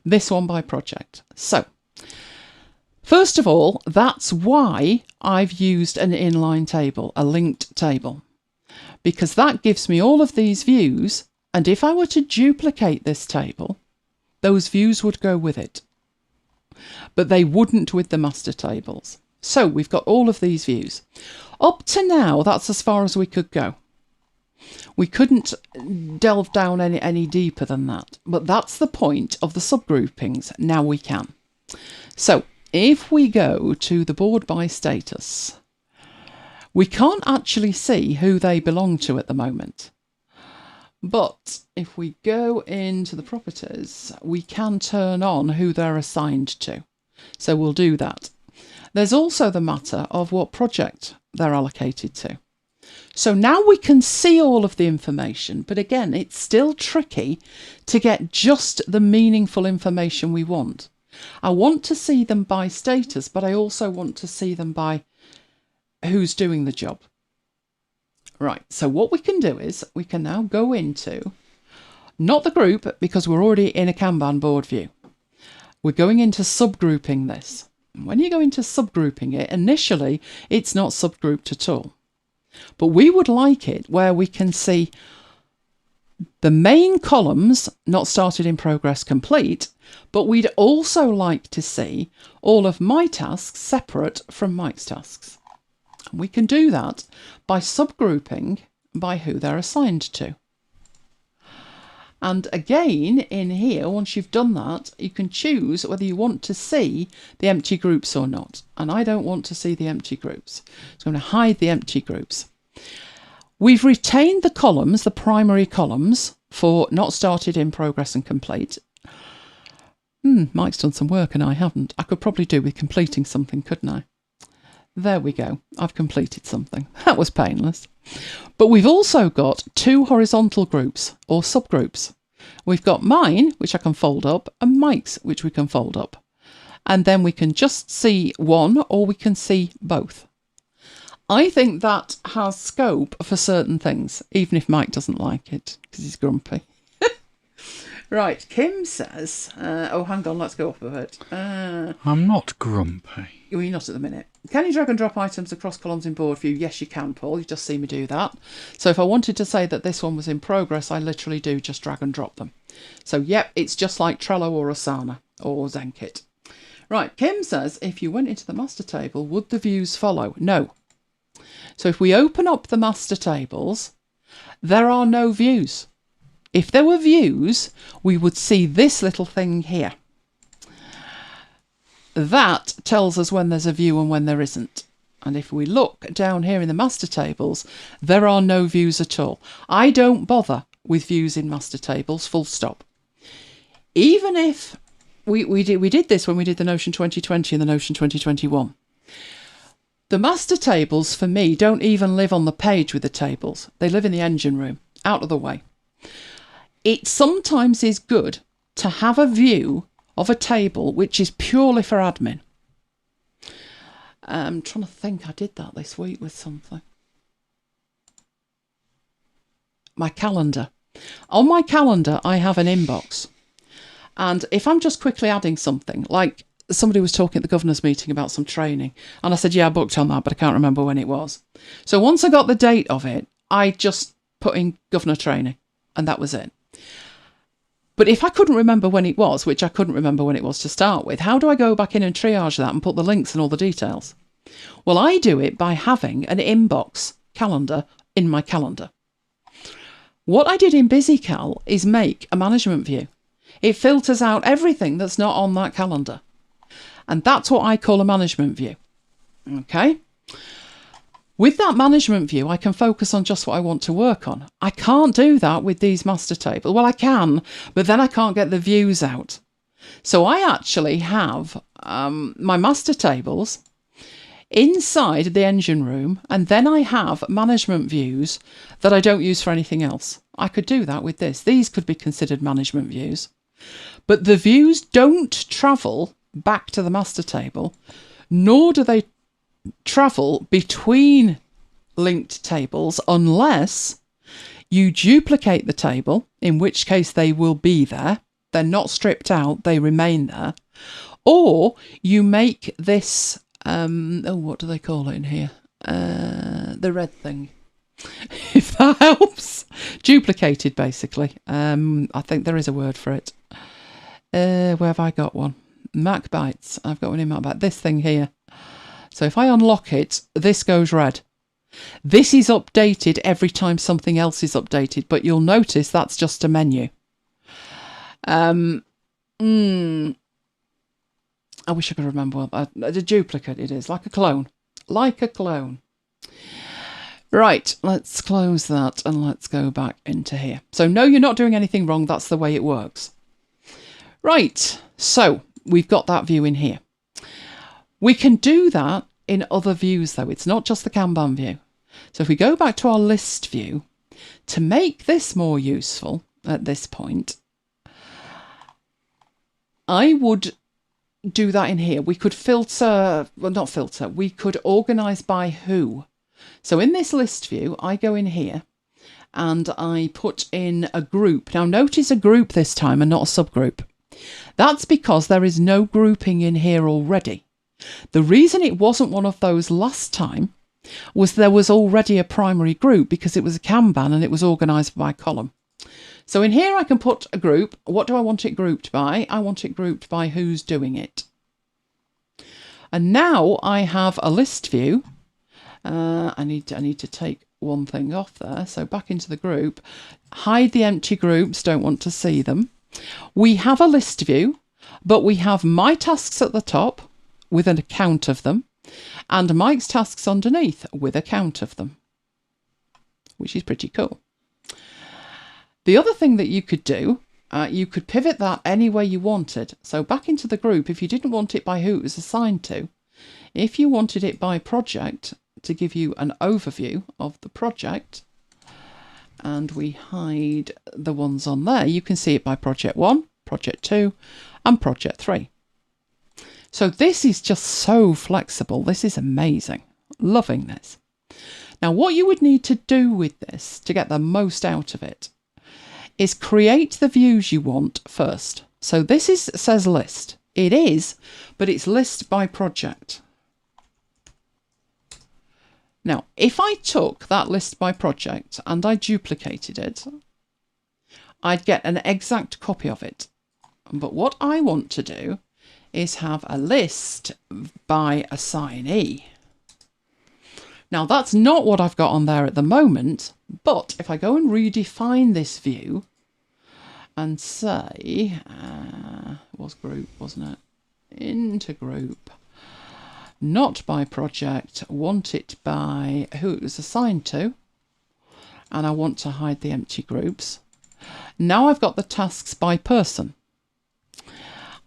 this one by project. So, first of all, that's why I've used an inline table, a linked table, because that gives me all of these views, and if I were to duplicate this table, those views would go with it, but they wouldn't with the master tables. So we've got all of these views. Up to now, that's as far as we could go. We couldn't delve down any deeper than that, but that's the point of the subgroupings. Now we can. So if we go to the board by status, we can't actually see who they belong to at the moment. But if we go into the properties, we can turn on who they're assigned to. So we'll do that. There's also the matter of what project they're allocated to. So now we can see all of the information, but again, it's still tricky to get just the meaningful information we want. I want to see them by status, but I also want to see them by who's doing the job. Right, so what we can do is we can now go into, not the group, because we're already in a Kanban board view. We're going into subgrouping this. When you go into subgrouping it, initially, it's not subgrouped at all. But we would like it where we can see the main columns, not started, in progress, complete, but we'd also like to see all of my tasks separate from Mike's tasks. We can do that by subgrouping by who they're assigned to. And again, in here, once you've done that, you can choose whether you want to see the empty groups or not. And I don't want to see the empty groups. So I'm going to hide the empty groups. We've retained the columns, the primary columns, for not started, in progress and complete. Mike's done some work and I haven't. I could probably do with completing something, couldn't I? There we go. I've completed something. That was painless. But we've also got 2 horizontal groups or subgroups. We've got mine, which I can fold up, and Mike's, which we can fold up. And then we can just see one or we can see both. I think that has scope for certain things, even if Mike doesn't like it because he's grumpy. Right, Kim says, oh, hang on, let's go off of it. I'm not grumpy. Well, you're not at the minute. Can you drag and drop items across columns in board view? Yes, you can, Paul. You just see me do that. So if I wanted to say that this one was in progress, I literally do just drag and drop them. So, yep, it's just like Trello or Asana or Zenkit. Right, Kim says, if you went into the master table, would the views follow? No. So if we open up the master tables, there are no views. If there were views, we would see this little thing here. That tells us when there's a view and when there isn't. And if we look down here in the master tables, there are no views at all. I don't bother with views in master tables, full stop. Even if we did this when we did the Notion 2020 and the Notion 2021. The master tables, for me, don't even live on the page with the tables. They live in the engine room, out of the way. It sometimes is good to have a view of a table which is purely for admin. I'm trying to think, I did that this week with something. My calendar. On my calendar, I have an inbox. And if I'm just quickly adding something, like somebody was talking at the governor's meeting about some training, and I said, yeah, I booked on that, but I can't remember when it was. So once I got the date of it, I just put in governor training, and that was it. But if I couldn't remember when it was, which I couldn't remember when it was to start with, how do I go back in and triage that and put the links and all the details? Well, I do it by having an inbox calendar in my calendar. What I did in BusyCal is make a management view. It filters out everything that's not on that calendar. And that's what I call a management view. Okay? With that management view, I can focus on just what I want to work on. I can't do that with these master tables. Well, I can, but then I can't get the views out. So I actually have my master tables inside the engine room, and then I have management views that I don't use for anything else. I could do that with this. These could be considered management views. But the views don't travel back to the master table, nor do they travel between linked tables unless you duplicate the table, in which case they will be there. They're not stripped out, they remain there. Or you make this, what do they call it in here? The red thing. If that helps. Duplicated, basically. I think there is a word for it. Where have I got one? MacBites. I've got one in MacBites. This thing here. So if I unlock it, this goes red. This is updated every time something else is updated, but you'll notice that's just a menu. I wish I could remember what a duplicate it is, like a clone. Like a clone. Right, let's close that and let's go back into here. So no, you're not doing anything wrong. That's the way it works. Right, so we've got that view in here. We can do that in other views though. It's not just the Kanban view. So if we go back to our list view, to make this more useful at this point, I would do that in here. We could filter, well, not filter, we could organise by who. So in this list view, I go in here and I put in a group. Now notice a group this time and not a subgroup. That's because there is no grouping in here already. The reason it wasn't one of those last time was there was already a primary group because it was a Kanban and it was organised by column. So in here I can put a group. What do I want it grouped by? I want it grouped by who's doing it. And now I have a list view. I need to take one thing off there. So back into the group. Hide the empty groups, don't want to see them. We have a list view, but we have my tasks at the top with an account of them, and Mike's tasks underneath with a count of them, which is pretty cool. The other thing that you could do, you could pivot that any way you wanted. So back into the group, if you didn't want it by who it was assigned to, if you wanted it by project to give you an overview of the project, and we hide the ones on there, you can see it by project 1, project 2, and project 3. So this is just so flexible. This is amazing. Loving this. Now, what you would need to do with this to get the most out of it is create the views you want first. So this says list. It is, but it's list by project. Now, if I took that list by project and I duplicated it, I'd get an exact copy of it. But what I want to do is have a list by assignee. Now that's not what I've got on there at the moment, but if I go and redefine this view and say, it was group, wasn't it? Into group, not by project, want it by who it was assigned to, and I want to hide the empty groups. Now I've got the tasks by person.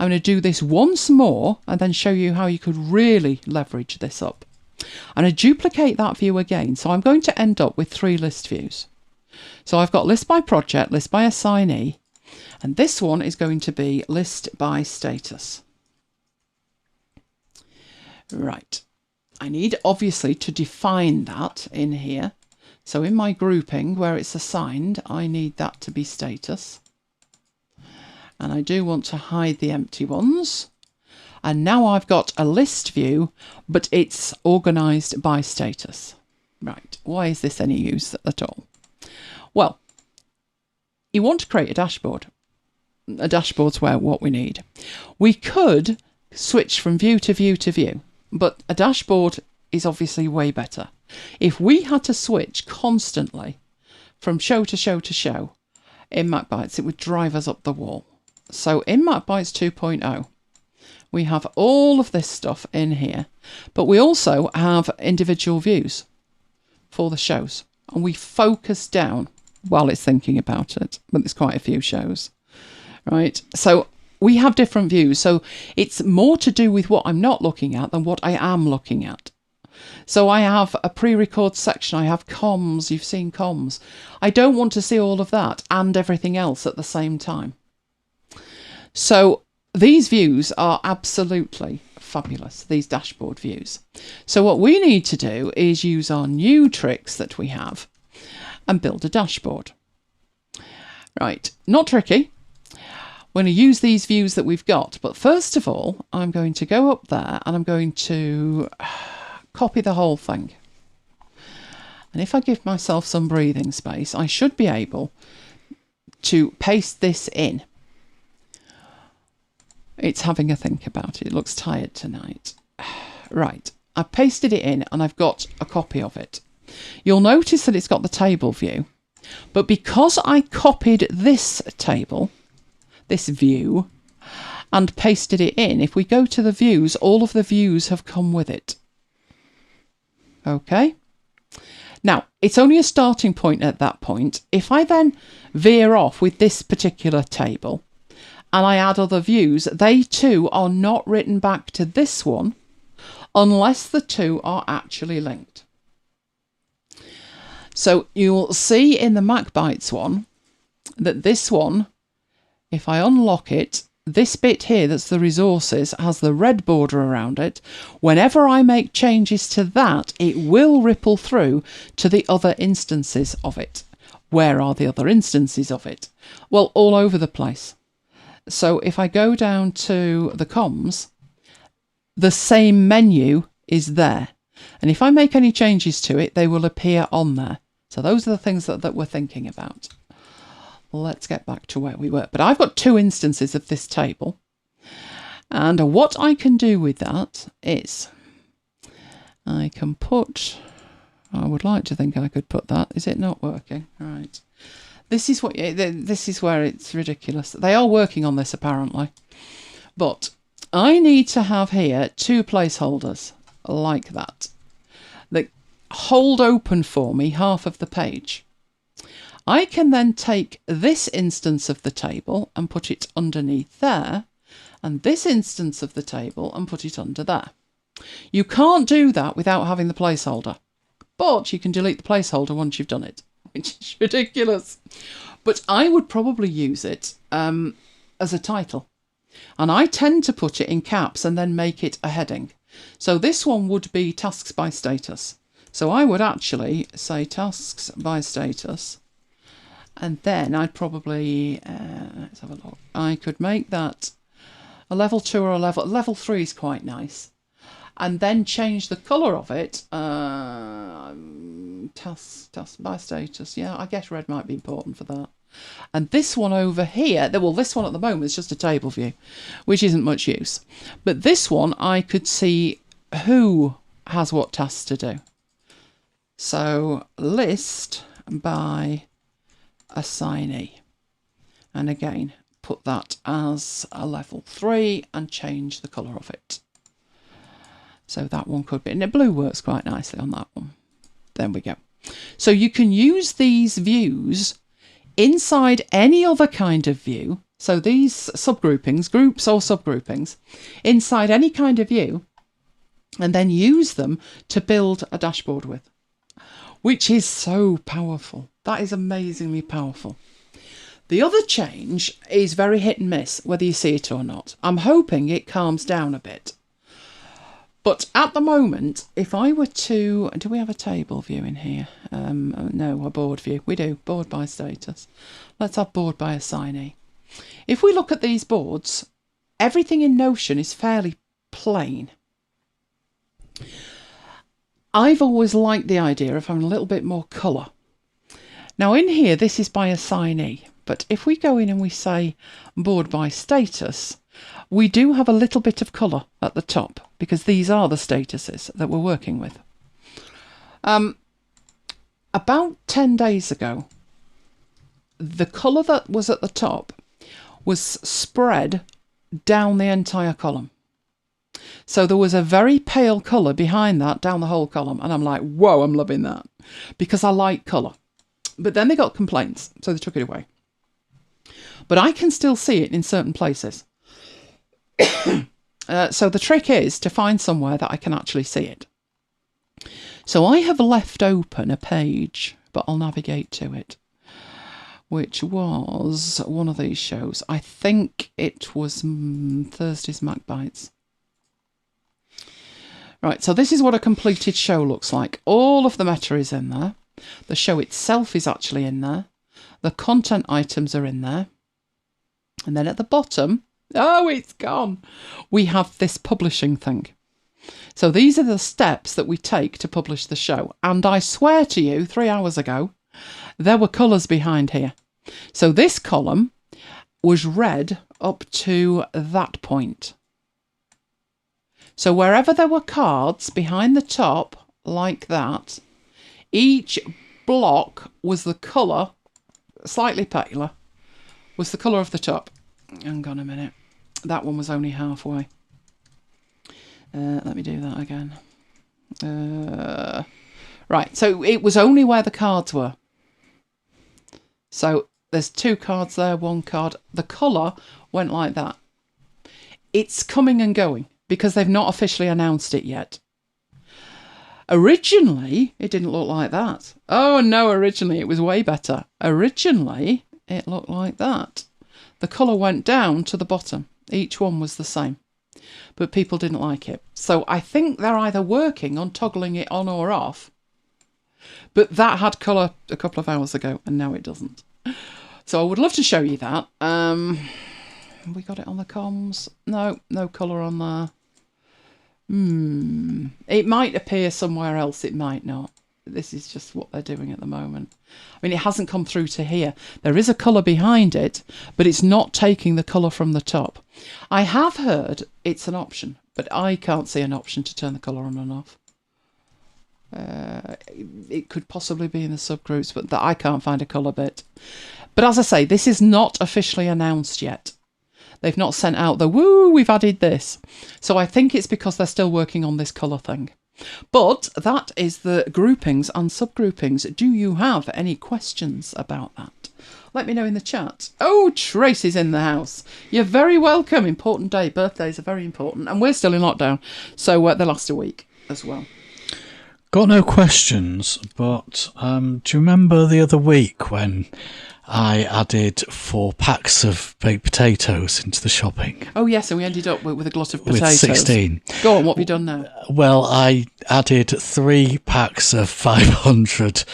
I'm going to do this once more and then show you how you could really leverage this up. I'm going to duplicate that view again. So I'm going to end up with 3 list views. So I've got list by project, list by assignee, and this one is going to be list by status. Right. I need obviously to define that in here. So in my grouping where it's assigned, I need that to be status. And I do want to hide the empty ones. And now I've got a list view, but it's organised by status. Right, why is this any use at all? Well, you want to create a dashboard. A dashboard's what we need. We could switch from view to view to view, but a dashboard is obviously way better. If we had to switch constantly from show to show to show in MacBites, it would drive us up the wall. So in MacBites 2.0, we have all of this stuff in here, but we also have individual views for the shows, and we focus down while it's thinking about it, but there's quite a few shows, right? So we have different views, so it's more to do with what I'm not looking at than what I am looking at. So I have a pre-record section, I have comms, you've seen comms. I don't want to see all of that and everything else at the same time. So these views are absolutely fabulous, these dashboard views. So what we need to do is use our new tricks that we have and build a dashboard. Right, not tricky. We're going to use these views that we've got, but first of all, I'm going to go up there and I'm going to copy the whole thing. And if I give myself some breathing space, I should be able to paste this in. It's having a think about it. It looks tired tonight. Right, I've pasted it in and I've got a copy of it. You'll notice that it's got the table view, but because I copied this table, this view, and pasted it in, if we go to the views, all of the views have come with it. Okay? Now, it's only a starting point at that point. If I then veer off with this particular table, and I add other views, they too are not written back to this one unless the two are actually linked. So you'll see in the MacBites one that this one, if I unlock it, this bit here that's the resources has the red border around it. Whenever I make changes to that, it will ripple through to the other instances of it. Where are the other instances of it? Well, all over the place. So if I go down to the comms, the same menu is there. And if I make any changes to it, they will appear on there. So those are the things that we're thinking about. Let's get back to where we were. But I've got two instances of this table. And what I can do with that is I can put, I would like to think I could put that. Is it not working? Right. This is where it's ridiculous. They are working on this apparently. But I need to have here two placeholders like that hold open for me half of the page. I can then take this instance of the table and put it underneath there, and this instance of the table and put it under there. You can't do that without having the placeholder, but you can delete the placeholder once you've done it, which is ridiculous. But I would probably use it as a title, and I tend to put it in caps and then make it a heading. So this one would be tasks by status. So I would actually say tasks by status, and then I'd probably, let's have a look. I could make that a level 2 or a level 3 is quite nice. And then change the colour of it. Task by status. Yeah, I guess red might be important for that. And this one over here, well, this one at the moment is just a table view, which isn't much use. But this one, I could see who has what tasks to do. So list by assignee. And again, put that as a level 3 and change the colour of it. So that one could be, and the blue works quite nicely on that one. There we go. So you can use these views inside any other kind of view. So these subgroupings, groups or subgroupings, inside any kind of view, and then use them to build a dashboard with, which is so powerful. That is amazingly powerful. The other change is very hit and miss, whether you see it or not. I'm hoping it calms down a bit. But at the moment, if I were to... Do we have a table view in here? No, a board view. We do. Board by status. Let's have board by assignee. If we look at these boards, everything in Notion is fairly plain. I've always liked the idea of having a little bit more colour. Now in here, this is by assignee. But if we go in and we say board by status, we do have a little bit of colour at the top because these are the statuses that we're working with. About 10 days ago, the colour that was at the top was spread down the entire column. So there was a very pale colour behind that down the whole column. And I'm like, whoa, I'm loving that. Because I like colour. But then they got complaints, so they took it away. But I can still see it in certain places. So the trick is to find somewhere that I can actually see it. So I have left open a page, but I'll navigate to it, which was one of these shows. I think it was Thursday's MacBites. Right, so this is what a completed show looks like. All of the meta is in there. The show itself is actually in there. The content items are in there. And then at the bottom, oh, it's gone. We have this publishing thing. So these are the steps that we take to publish the show. And I swear to you, 3 hours ago, there were colours behind here. So this column was red up to that point. So wherever there were cards behind the top, like that, each block was the colour, slightly paler, was the colour of the top. Hang on a minute. That one was only halfway. Let me do that again. Right, so it was only where the cards were. So there's 2 cards there, 1 card. The colour went like that. It's coming and going because they've not officially announced it yet. Originally, it didn't look like that. Oh no, originally it was way better. Originally, it looked like that. The colour went down to the bottom. Each one was the same. But people didn't like it. So I think they're either working on toggling it on or off. But that had colour a couple of hours ago and now it doesn't. So I would love to show you that. We got it on the comms. No colour on there. It might appear somewhere else. It might not. This is just what they're doing at the moment. I mean, it hasn't come through to here. There is a colour behind it, but it's not taking the colour from the top. I have heard it's an option, but I can't see an option to turn the colour on and off. It could possibly be in the subgroups, but I can't find a colour bit. But as I say, this is not officially announced yet. They've not sent out the, woo, we've added this. So I think it's because they're still working on this colour thing. But that is the groupings and subgroupings. Do you have any questions about that? Let me know in the chat. Oh, Tracy's in the house. You're very welcome. Important day. Birthdays are very important. And we're still in lockdown. So they last a week as well. Got no questions, but do you remember the other week when I added 4 packs of baked potatoes into the shopping? Oh, yes, and we ended up with a glut of potatoes. With 16. Go on, what have you done now? Well, I added 3 packs of 500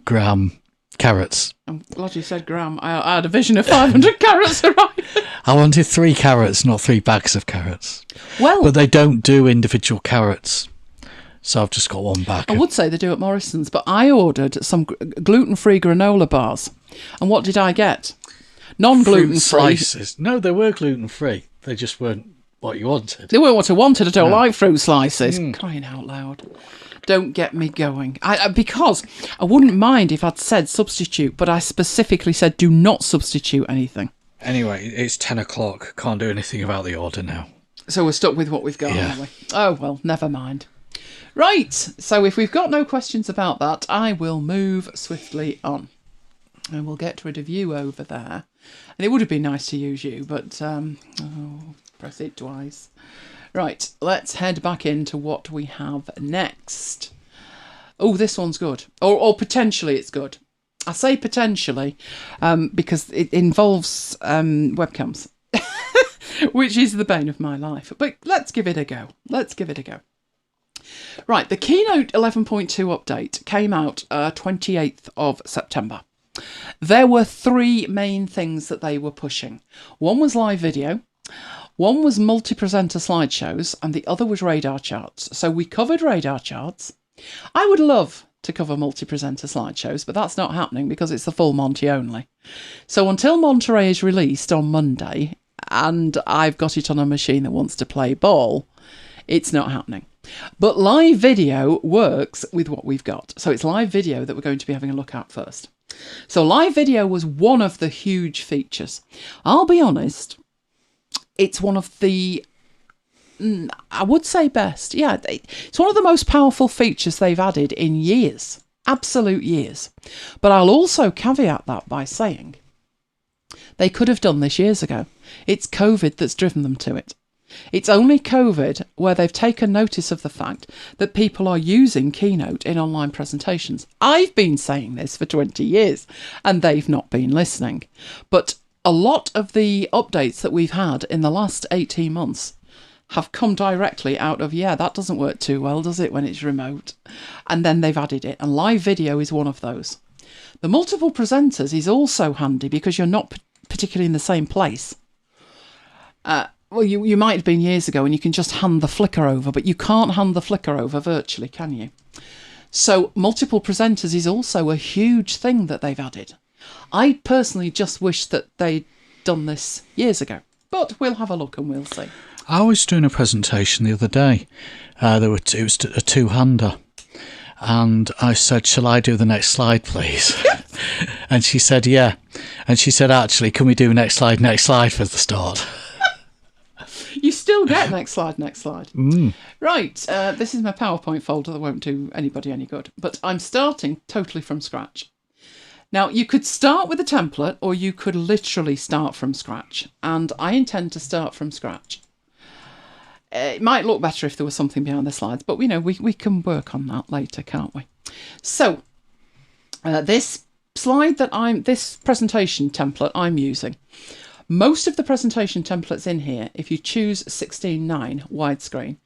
gram carrots. I'm glad you said gram. I had a vision of 500 carrots arriving. I wanted 3 carrots, not 3 bags of carrots. Well, but they don't do individual carrots. So I've just got 1 bag. I would say they do at Morrison's, but I ordered some gluten-free granola bars. And what did I get? Non-gluten-free. Slices. No, they were gluten-free. They just weren't what you wanted. They weren't what I wanted. I don't like fruit slices. Crying out loud. Don't get me going. Because I wouldn't mind if I'd said substitute, but I specifically said do not substitute anything. Anyway, it's 10 o'clock. Can't do anything about the order now. So we're stuck with what we've got, aren't we? Oh, well, never mind. Right, so if we've got no questions about that, I will move swiftly on. And we'll get rid of you over there. And it would have been nice to use you, but press it twice. Right, let's head back into what we have next. Oh, this one's good. Or potentially it's good. I say potentially because it involves webcams, which is the bane of my life. But let's give it a go. Right, the Keynote 11.2 update came out 28th of September. There were 3 main things that they were pushing. One was live video, one was multi-presenter slideshows, and the other was radar charts. So we covered radar charts. I would love to cover multi-presenter slideshows, but that's not happening because it's the full Monty only. So until Monterey is released on Monday, and I've got it on a machine that wants to play ball, it's not happening. But live video works with what we've got. So it's live video that we're going to be having a look at first. So live video was one of the huge features. I'll be honest, it's one of the, I would say best. Yeah, it's one of the most powerful features they've added in years. Absolute years. But I'll also caveat that by saying they could have done this years ago. It's COVID that's driven them to it. It's only COVID where they've taken notice of the fact that people are using Keynote in online presentations. I've been saying this for 20 years and they've not been listening. But a lot of the updates that we've had in the last 18 months have come directly out of, that doesn't work too well, does it, when it's remote? And then they've added it. And live video is one of those. The multiple presenters is also handy because you're not particularly in the same place. Well, you might have been years ago and you can just hand the flicker over, but you can't hand the flicker over virtually, can you? So multiple presenters is also a huge thing that they've added. I personally just wish that they'd done this years ago, but we'll have a look and we'll see. I was doing a presentation the other day. It was a two-hander. And I said, shall I do the next slide, please? And she said, yeah. And she said, actually, can we do next slide for the start? You still get next slide. Right, this is my PowerPoint folder that won't do anybody any good. But I'm starting totally from scratch. Now, you could start with a template or you could literally start from scratch. And I intend to start from scratch. It might look better if there was something behind the slides, but we can work on that later, can't we? So, this presentation template I'm using, most of the presentation templates in here, if you choose 16:9 widescreen,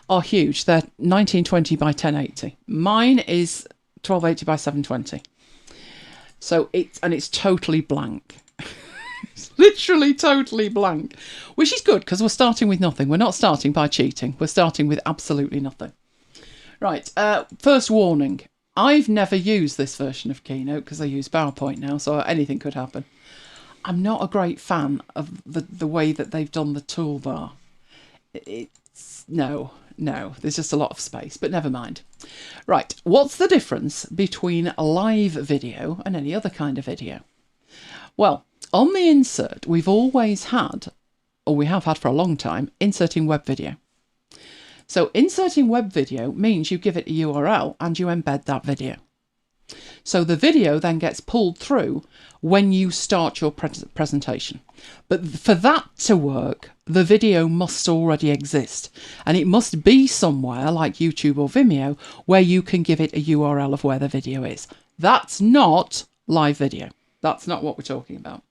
are huge. They're 1920 by 1080. Mine is 1280 by 720. So it's totally blank. It's literally totally blank, which is good because we're starting with nothing. We're not starting by cheating. We're starting with absolutely nothing. Right, first warning. I've never used this version of Keynote because I use PowerPoint now, so anything could happen. I'm not a great fan of the way that they've done the toolbar. No, there's just a lot of space, but never mind. Right, what's the difference between live video and any other kind of video? Well, on the insert, we've always had, or we have had for a long time, inserting web video. So inserting web video means you give it a URL and you embed that video. So the video then gets pulled through when you start your presentation. But for that to work, the video must already exist. And it must be somewhere like YouTube or Vimeo where you can give it a URL of where the video is. That's not live video. That's not what we're talking about.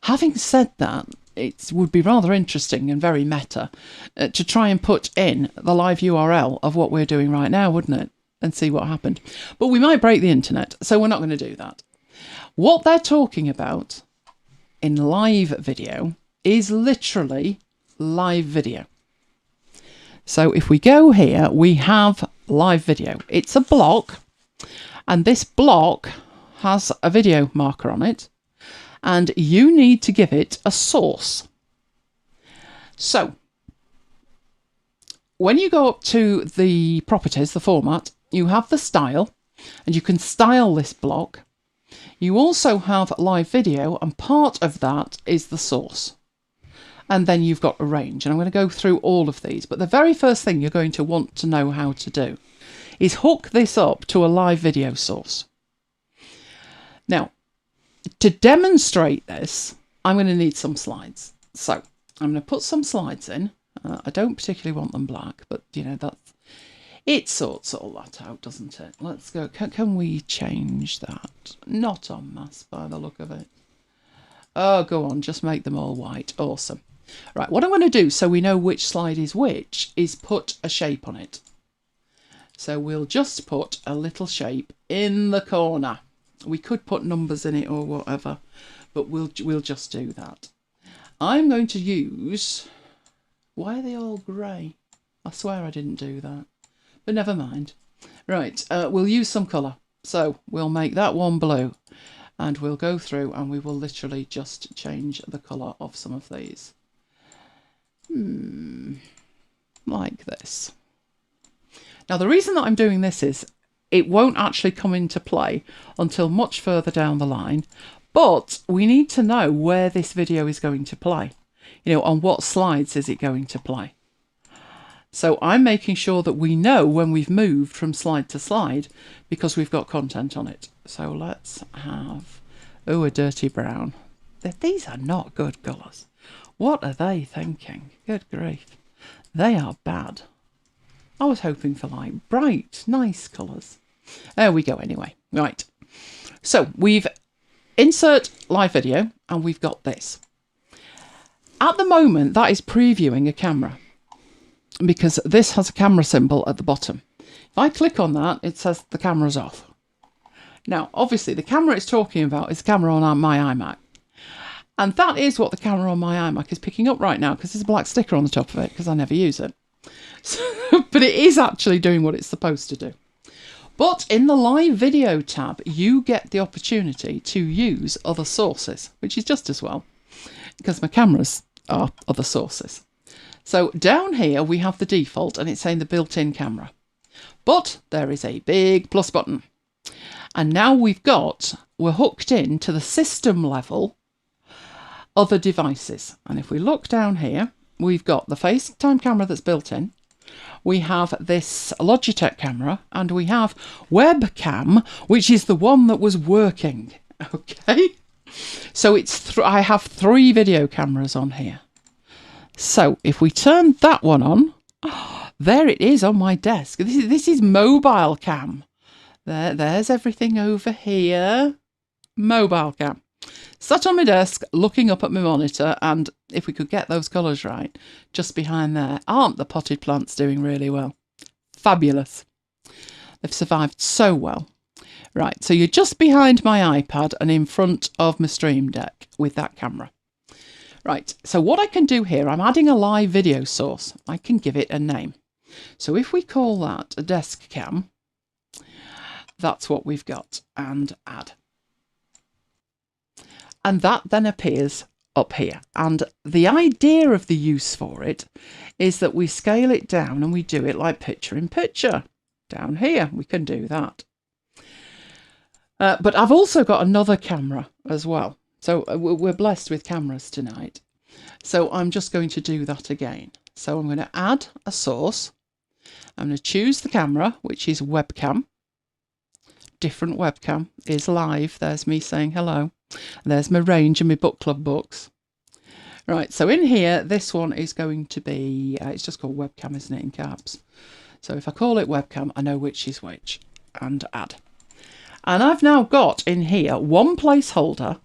Having said that, it would be rather interesting and very meta to try and put in the live URL of what we're doing right now, wouldn't it? And see what happened. But we might break the internet, so we're not going to do that. What they're talking about in live video is literally live video. So if we go here, we have live video. It's a block, and this block has a video marker on it, and you need to give it a source. So when you go up to the properties, the format, you have the style, and you can style this block. You also have live video, and part of that is the source. And then you've got a range, and I'm going to go through all of these. But the very first thing you're going to want to know how to do is hook this up to a live video source. Now, to demonstrate this, I'm going to need some slides. So I'm going to put some slides in. I don't particularly want them black, but it sorts all that out, doesn't it? Let's go. Can we change that? Not en masse by the look of it. Oh, go on, just make them all white. Awesome. Right, what I'm going to do so we know which slide is which is put a shape on it. So we'll just put a little shape in the corner. We could put numbers in it or whatever, but we'll just do that. I'm going to use... Why are they all grey? I swear I didn't do that. But never mind. Right, we'll use some colour. So we'll make that one blue. And we'll go through and we will literally just change the colour of some of these. Like this. Now, the reason that I'm doing this is it won't actually come into play until much further down the line, but we need to know where this video is going to play. You know, on what slides is it going to play? So I'm making sure that we know when we've moved from slide to slide because we've got content on it. So let's have, a dirty brown. These are not good colours. What are they thinking? Good grief. They are bad. I was hoping for like bright, nice colours. There we go anyway. Right. So we've insert live video and we've got this. At the moment, that is previewing a camera because this has a camera symbol at the bottom. If I click on that, it says the camera's off. Now, obviously, the camera it's talking about is the camera on my iMac. And that is what the camera on my iMac is picking up right now because there's a black sticker on the top of it because I never use it. So, but it is actually doing what it's supposed to do. But in the live video tab, you get the opportunity to use other sources, which is just as well because my cameras are other sources. So down here, we have the default and it's saying the built-in camera. But there is a big plus button. And now we're hooked in to the system level other devices. And if we look down here, we've got the FaceTime camera that's built in. We have this Logitech camera and we have webcam, which is the one that was working. Okay. So I have 3 video cameras on here. So if we turn that one on, there it is on my desk. This is mobile cam. There's everything over here. Mobile cam. Sat on my desk, looking up at my monitor, and if we could get those colours right, just behind there, aren't the potted plants doing really well? Fabulous. They've survived so well. Right, so you're just behind my iPad and in front of my Stream Deck with that camera. Right, so what I can do here, I'm adding a live video source. I can give it a name. So if we call that a desk cam, that's what we've got, and add. And that then appears up here. And the idea of the use for it is that we scale it down and we do it like picture in picture. Down here, we can do that. But I've also got another camera as well. So we're blessed with cameras tonight. So I'm just going to do that again. So I'm going to add a source. I'm going to choose the camera, which is webcam. Different webcam is live. There's me saying hello. There's my range and my book club books. Right, so in here, this one is going to be, it's just called webcam, isn't it, in caps? So if I call it webcam, I know which is which, and add. And I've now got in here one placeholder,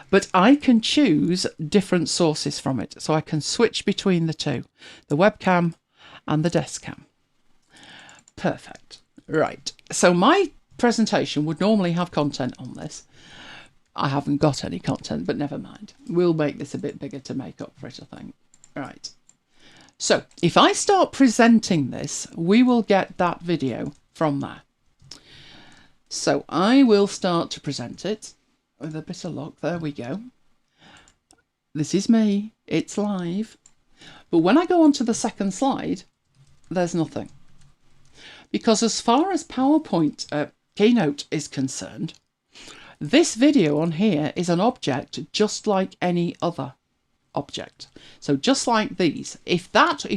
but I can choose different sources from it. So I can switch between the two, the webcam and the desk cam. Perfect. Right, so my presentation would normally have content on this. I haven't got any content, but never mind. We'll make this a bit bigger to make up for it, I think. Right. So if I start presenting this, we will get that video from there. So I will start to present it with a bit of luck. There we go. This is me. It's live. But when I go on to the second slide, there's nothing. Because as far as PowerPoint Keynote is concerned, this video on here is an object just like any other object. So just like these, if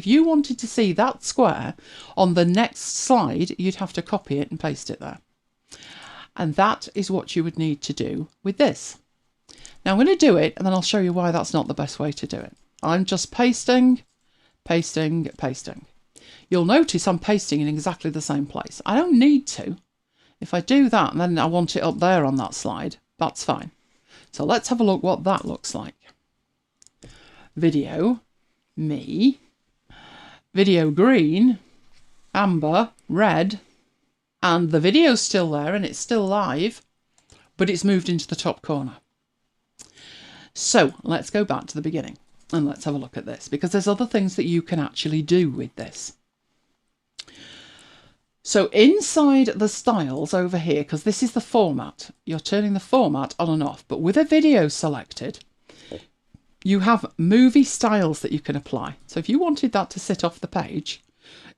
you wanted to see that square on the next slide, you'd have to copy it and paste it there. And that is what you would need to do with this. Now I'm going to do it and then I'll show you why that's not the best way to do it. I'm just pasting, pasting, pasting. You'll notice I'm pasting in exactly the same place. I don't need to. If I do that and then I want it up there on that slide, that's fine. So let's have a look what that looks like. Video, me, video green, amber, red, and the video's still there and it's still live, but it's moved into the top corner. So let's go back to the beginning and let's have a look at this because there's other things that you can actually do with this. So inside the styles over here, because this is the format, you're turning the format on and off, but with a video selected, you have movie styles that you can apply. So if you wanted that to sit off the page,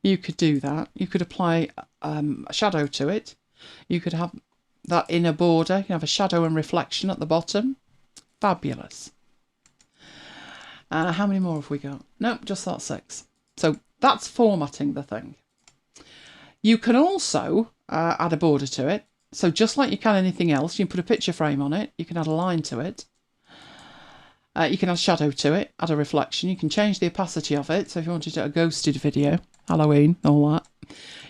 you could do that. You could apply a shadow to it. You could have that inner border. You can have a shadow and reflection at the bottom. Fabulous. How many more have we got? Nope, just that 6. So that's formatting the thing. You can also add a border to it. So just like you can anything else, you can put a picture frame on it. You can add a line to it. You can add shadow to it, add a reflection. You can change the opacity of it. So if you wanted a ghosted video, Halloween, all that.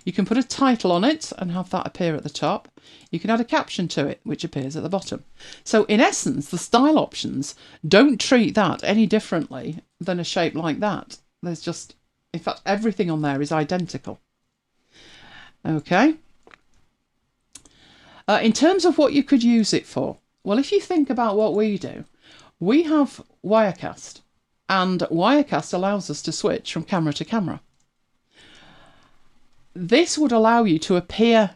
You can put a title on it and have that appear at the top. You can add a caption to it, which appears at the bottom. So in essence, the style options don't treat that any differently than a shape like that. There's just, in fact, everything on there is identical. Okay. In terms of what you could use it for, well, if you think about what we do, we have Wirecast, and Wirecast allows us to switch from camera to camera. This would allow you to appear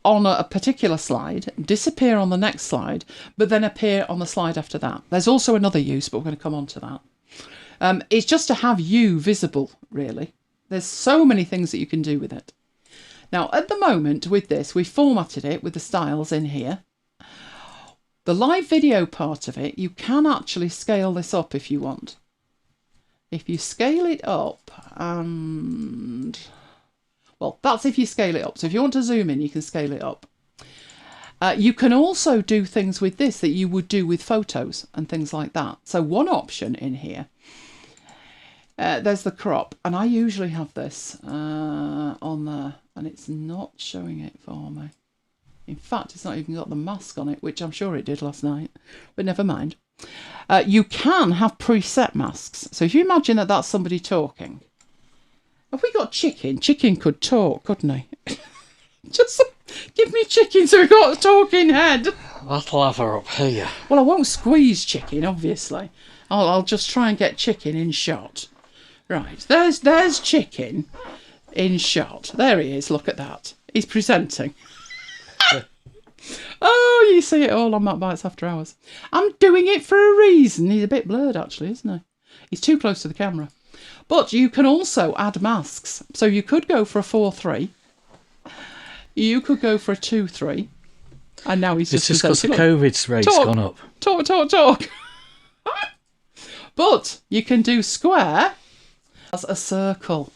on a particular slide, disappear on the next slide, but then appear on the slide after that. There's also another use, but we're going to come on to that. It's just to have you visible, really. There's so many things that you can do with it. Now, at the moment with this, we formatted it with the styles in here. The live video part of it, you can actually scale this up if you want. If you scale it up, and well, that's if you scale it up. So if you want to zoom in, you can scale it up. You can also do things with this that you would do with photos and things like that. So one option in here, there's the crop, and I usually have this on there, and it's not showing it for me. In fact, it's not even got the mask on it, which I'm sure it did last night, but never mind. You can have preset masks. So if you imagine that that's somebody talking. Have we got Chicken? Chicken could talk, couldn't he? Just give me Chicken so we've got a talking head. That'll have her up here. Well, I won't squeeze Chicken, obviously. I'll just try and get Chicken in shot. Right, there's Chicken in shot. There he is, look at that. He's presenting. Oh, you see it all on MacBites After Hours. I'm doing it for a reason. He's a bit blurred, actually, isn't he? He's too close to the camera. But you can also add masks. So you could go for a 4-3. You could go for a 2-3. And now he's just... It's just because the COVID rate's gone up. Talk. But you can do square as a circle.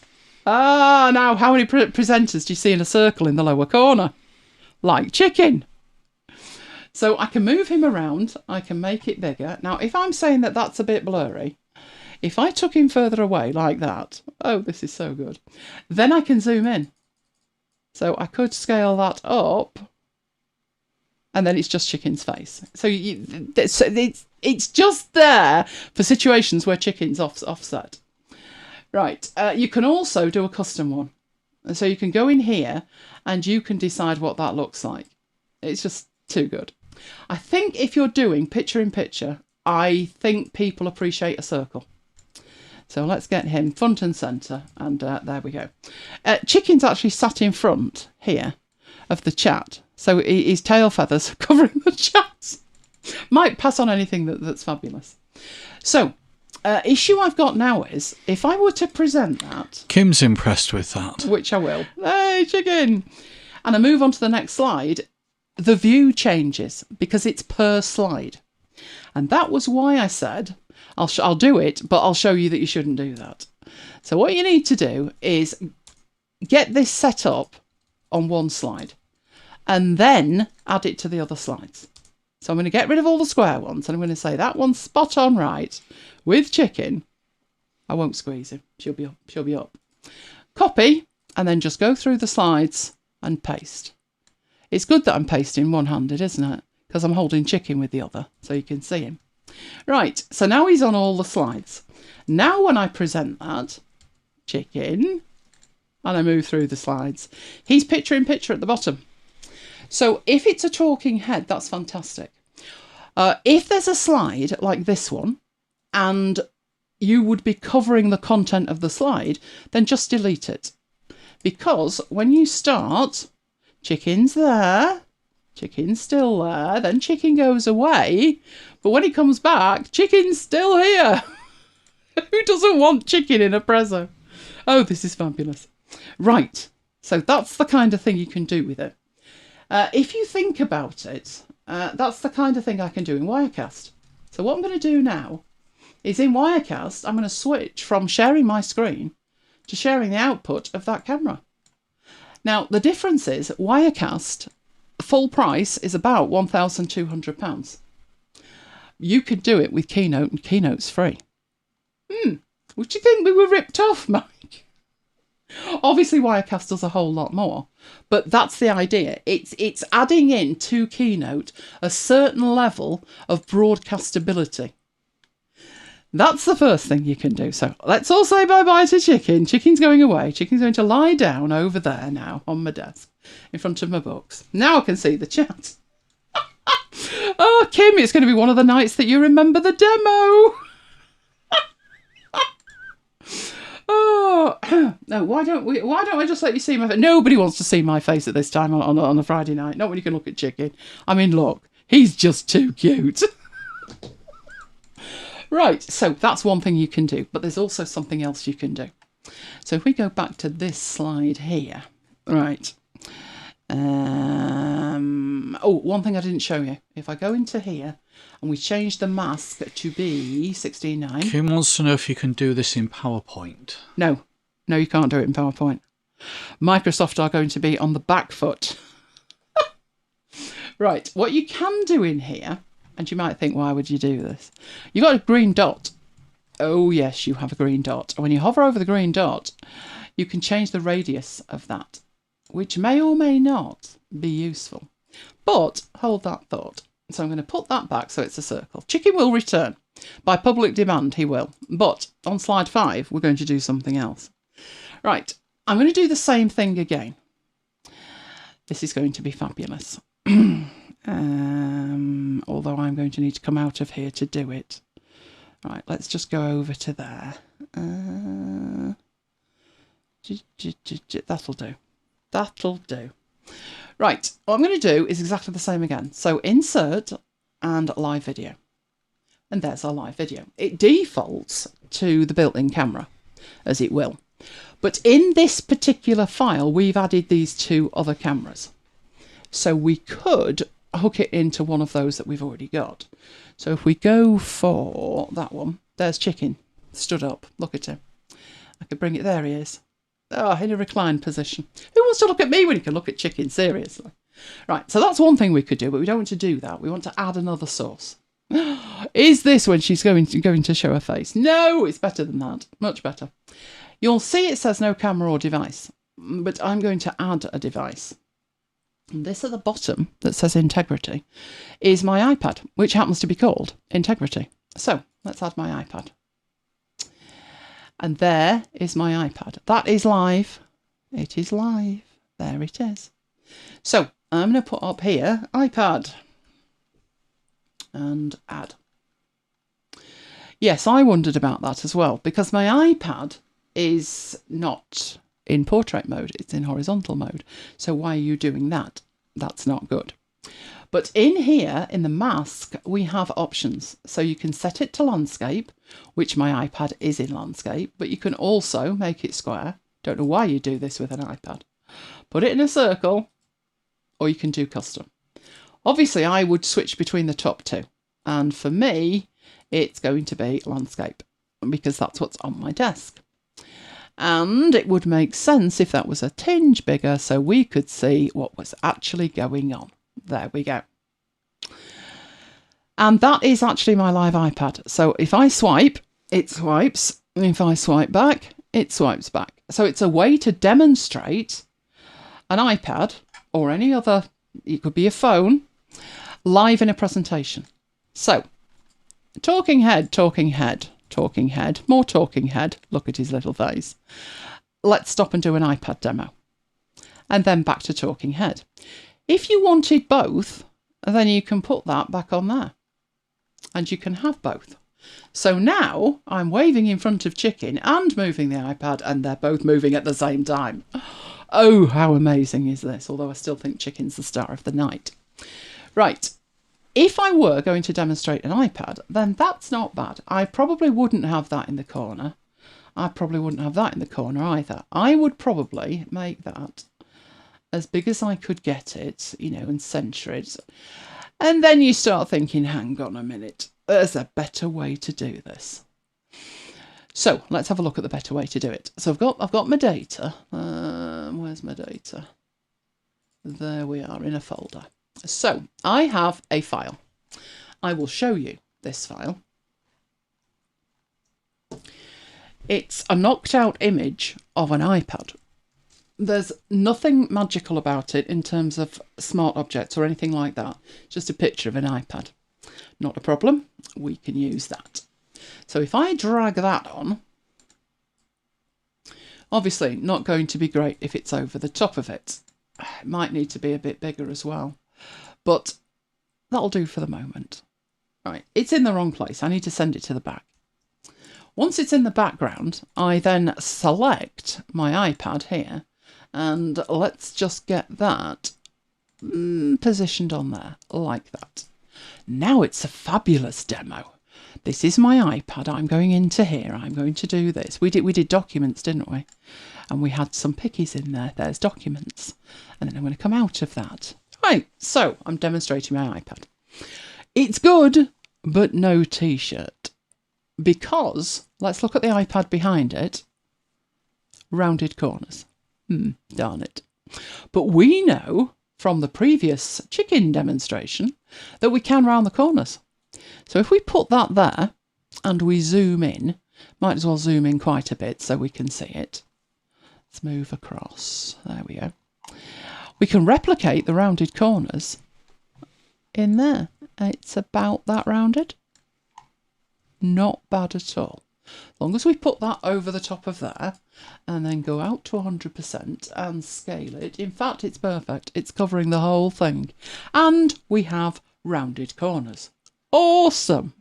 Now how many presenters do you see in a circle in the lower corner? Like Chicken. So I can move him around. I can make it bigger. Now, if I'm saying that that's a bit blurry, if I took him further away like that, oh, this is so good, then I can zoom in. So I could scale that up, and then it's just Chicken's face. So it's just there for situations where Chicken's offset. Right, you can also do a custom one. So you can go in here and you can decide what that looks like. It's just too good. I think if you're doing picture in picture, I think people appreciate a circle. So let's get him front and centre, and there we go. Chicken's actually sat in front here of the chat, so his tail feathers are covering the chat. Might pass on anything that's fabulous. So, issue I've got now is, if I were to present that... Kim's impressed with that. Which I will. Hey, Chicken! And I move on to the next slide, the view changes because it's per slide. And that was why I said, I'll do it, but I'll show you that you shouldn't do that. So what you need to do is get this set up on one slide and then add it to the other slides. So I'm going to get rid of all the square ones and I'm going to say that one's spot on right with Chicken. I won't squeeze him. She'll be up. Copy and then just go through the slides and paste. It's good that I'm pasting one-handed, isn't it? Because I'm holding Chicken with the other so you can see him. Right, so now he's on all the slides. Now when I present that, Chicken, and I move through the slides, he's picture in picture at the bottom. So if it's a talking head, that's fantastic. If there's a slide like this one, and you would be covering the content of the slide, then just delete it. Because when you start, Chicken's there, Chicken's still there, then Chicken goes away, but when he comes back, Chicken's still here. Who doesn't want Chicken in a prezzo? Oh, this is fabulous. Right, so that's the kind of thing you can do with it. If you think about it, that's the kind of thing I can do in Wirecast. So what I'm going to do now is in Wirecast, I'm going to switch from sharing my screen to sharing the output of that camera. Now, the difference is Wirecast, full price is about £1,200. You could do it with Keynote, and Keynote's free. Would you think we were ripped off, Mike? Obviously, Wirecast does a whole lot more, but that's the idea. It's adding in to Keynote a certain level of broadcastability. That's the first thing you can do. So let's all say bye-bye to Chicken. Chicken's going away. Chicken's going to lie down over there now on my desk in front of my books. Now I can see the chat. Oh, Kim, it's going to be one of the nights that you remember the demo. Oh, no, why don't I just let you see my face? Nobody wants to see my face at this time on a Friday night. Not when you can look at Chicken. I mean, look, he's just too cute. Right, so that's one thing you can do, but there's also something else you can do. So if we go back to this slide here, right. One thing I didn't show you. If I go into here and we change the mask to be 16:9. Kim wants to know if you can do this in PowerPoint. No, you can't do it in PowerPoint. Microsoft are going to be on the back foot. Right, what you can do in here, and you might think, why would you do this? You've got a green dot. Oh, yes, you have a green dot. When you hover over the green dot, you can change the radius of that, which may or may not be useful. But hold that thought. So I'm going to put that back so it's a circle. Chicken will return. By public demand, he will. But on slide 5, we're going to do something else. Right, I'm going to do the same thing again. This is going to be fabulous. Although I'm going to need to come out of here to do it. Right, let's just go over to there. That'll do. That'll do. Right, what I'm going to do is exactly the same again. So insert and live video. And there's our live video. It defaults to the built-in camera, as it will. But in this particular file, we've added these two other cameras. So we could hook it into one of those that we've already got. So if we go for that one, there's Chicken, stood up. Look at him. I could bring it, there he is. Oh, in a reclined position. Who wants to look at me when you can look at Chicken? Seriously. Right, so that's one thing we could do, but we don't want to do that. We want to add another source. Is this when she's going to show her face? No, it's better than that. Much better. You'll see it says no camera or device, but I'm going to add a device. And this at the bottom that says Integrity is my iPad, which happens to be called Integrity. So let's add my iPad. And there is my iPad. That is live. It is live. There it is. So I'm going to put up here iPad and add. Yes, I wondered about that as well, because my iPad is not in portrait mode, it's in horizontal mode. So why are you doing that? That's not good. But in here, in the mask, we have options. So you can set it to landscape, which my iPad is in landscape, but you can also make it square. Don't know why you do this with an iPad. Put it in a circle, or you can do custom. Obviously, I would switch between the top two. And for me, it's going to be landscape, because that's what's on my desk. And it would make sense if that was a tinge bigger so we could see what was actually going on. There we go. And that is actually my live iPad. So if I swipe, it swipes. And if I swipe back, it swipes back. So it's a way to demonstrate an iPad or any other, it could be a phone, live in a presentation. So, talking head, more talking head. Look at his little face. Let's stop and do an iPad demo. And then back to talking head. If you wanted both, then you can put that back on there. And you can have both. So now I'm waving in front of Chicken and moving the iPad, and they're both moving at the same time. Oh, how amazing is this? Although I still think Chicken's the star of the night. Right. If I were going to demonstrate an iPad, then that's not bad. I probably wouldn't have that in the corner. I probably wouldn't have that in the corner either. I would probably make that as big as I could get it, and centre it. And then you start thinking, hang on a minute, there's a better way to do this. So let's have a look at the better way to do it. So I've got my data. Where's my data? There we are, in a folder. So I have a file. I will show you this file. It's a knocked out image of an iPad. There's nothing magical about it in terms of smart objects or anything like that. Just a picture of an iPad. Not a problem. We can use that. So if I drag that on, obviously not going to be great if it's over the top of it. It might need to be a bit bigger as well, but that'll do for the moment. Right, it's in the wrong place. I need to send it to the back. Once it's in the background, I then select my iPad here, and let's just get that positioned on there like that. Now it's a fabulous demo. This is my iPad. I'm going into here. I'm going to do this. We did documents, didn't we? And we had some pickies in there. There's documents. And then I'm going to come out of that. Right, so I'm demonstrating my iPad. It's good, but no T-shirt. Because, let's look at the iPad behind it. Rounded corners. Darn it. But we know from the previous chicken demonstration that we can round the corners. So if we put that there and we zoom in, might as well zoom in quite a bit so we can see it. Let's move across. There we go. We can replicate the rounded corners in there. It's about that rounded. Not bad at all. As long as we put that over the top of there and then go out to 100% and scale it. In fact, it's perfect. It's covering the whole thing. And we have rounded corners. Awesome.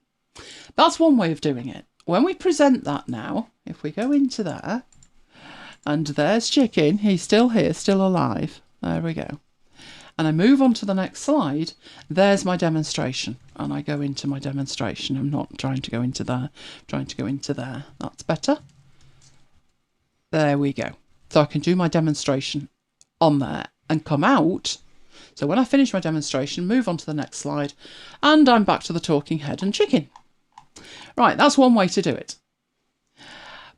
That's one way of doing it. When we present that now, if we go into there, and there's Chicken, he's still here, still alive. There we go. And I move on to the next slide, there's my demonstration. And I go into my demonstration. I'm not trying to go into there, I'm trying to go into there. That's better. There we go. So I can do my demonstration on there and come out. So when I finish my demonstration, move on to the next slide, and I'm back to the talking head and chicken. Right, that's one way to do it.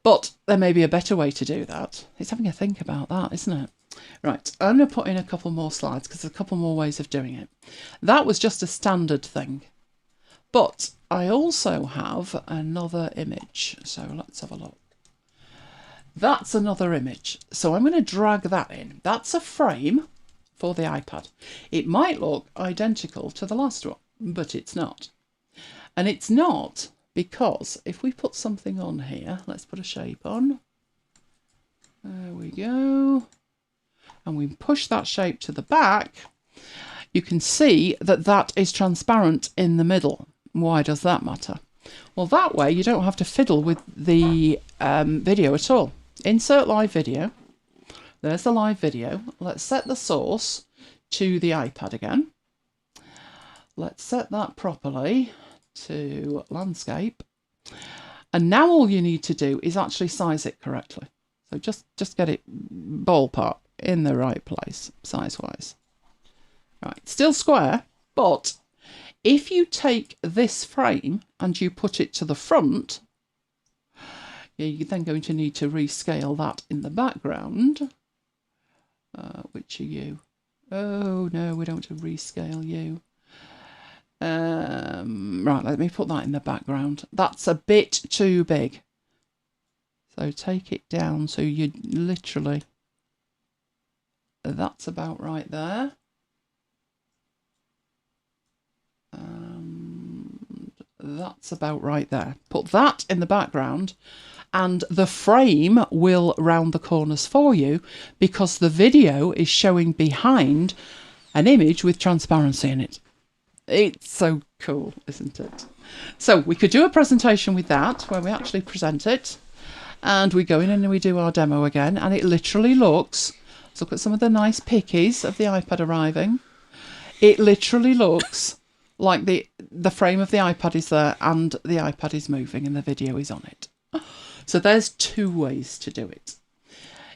But there may be a better way to do that. It's having a think about that, isn't it? Right, I'm going to put in a couple more slides because there's a couple more ways of doing it. That was just a standard thing. But I also have another image. So let's have a look. That's another image. So I'm going to drag that in. That's a frame for the iPad. It might look identical to the last one, but it's not. And it's not because if we put something on here, let's put a shape on. There we go. And we push that shape to the back, you can see that that is transparent in the middle. Why does that matter? Well, that way you don't have to fiddle with the video at all. Insert live video. There's the live video. Let's set the source to the iPad again. Let's set that properly to landscape. And now all you need to do is actually size it correctly. So just get it ballpark in the right place, size-wise. Right, still square, but if you take this frame and you put it to the front, you're then going to need to rescale that in the background. Which are you? Oh no, we don't want to rescale you. Right, let me put that in the background. That's a bit too big. So take it down so you literally... That's about right there. That's about right there. Put that in the background and the frame will round the corners for you because the video is showing behind an image with transparency in it. It's so cool, isn't it? So we could do a presentation with that where we actually present it and we go in and we do our demo again and it literally looks, let's look at some of the nice pickies of the iPad arriving. It literally looks like the frame of the iPad is there and the iPad is moving and the video is on it. So there's 2 ways to do it.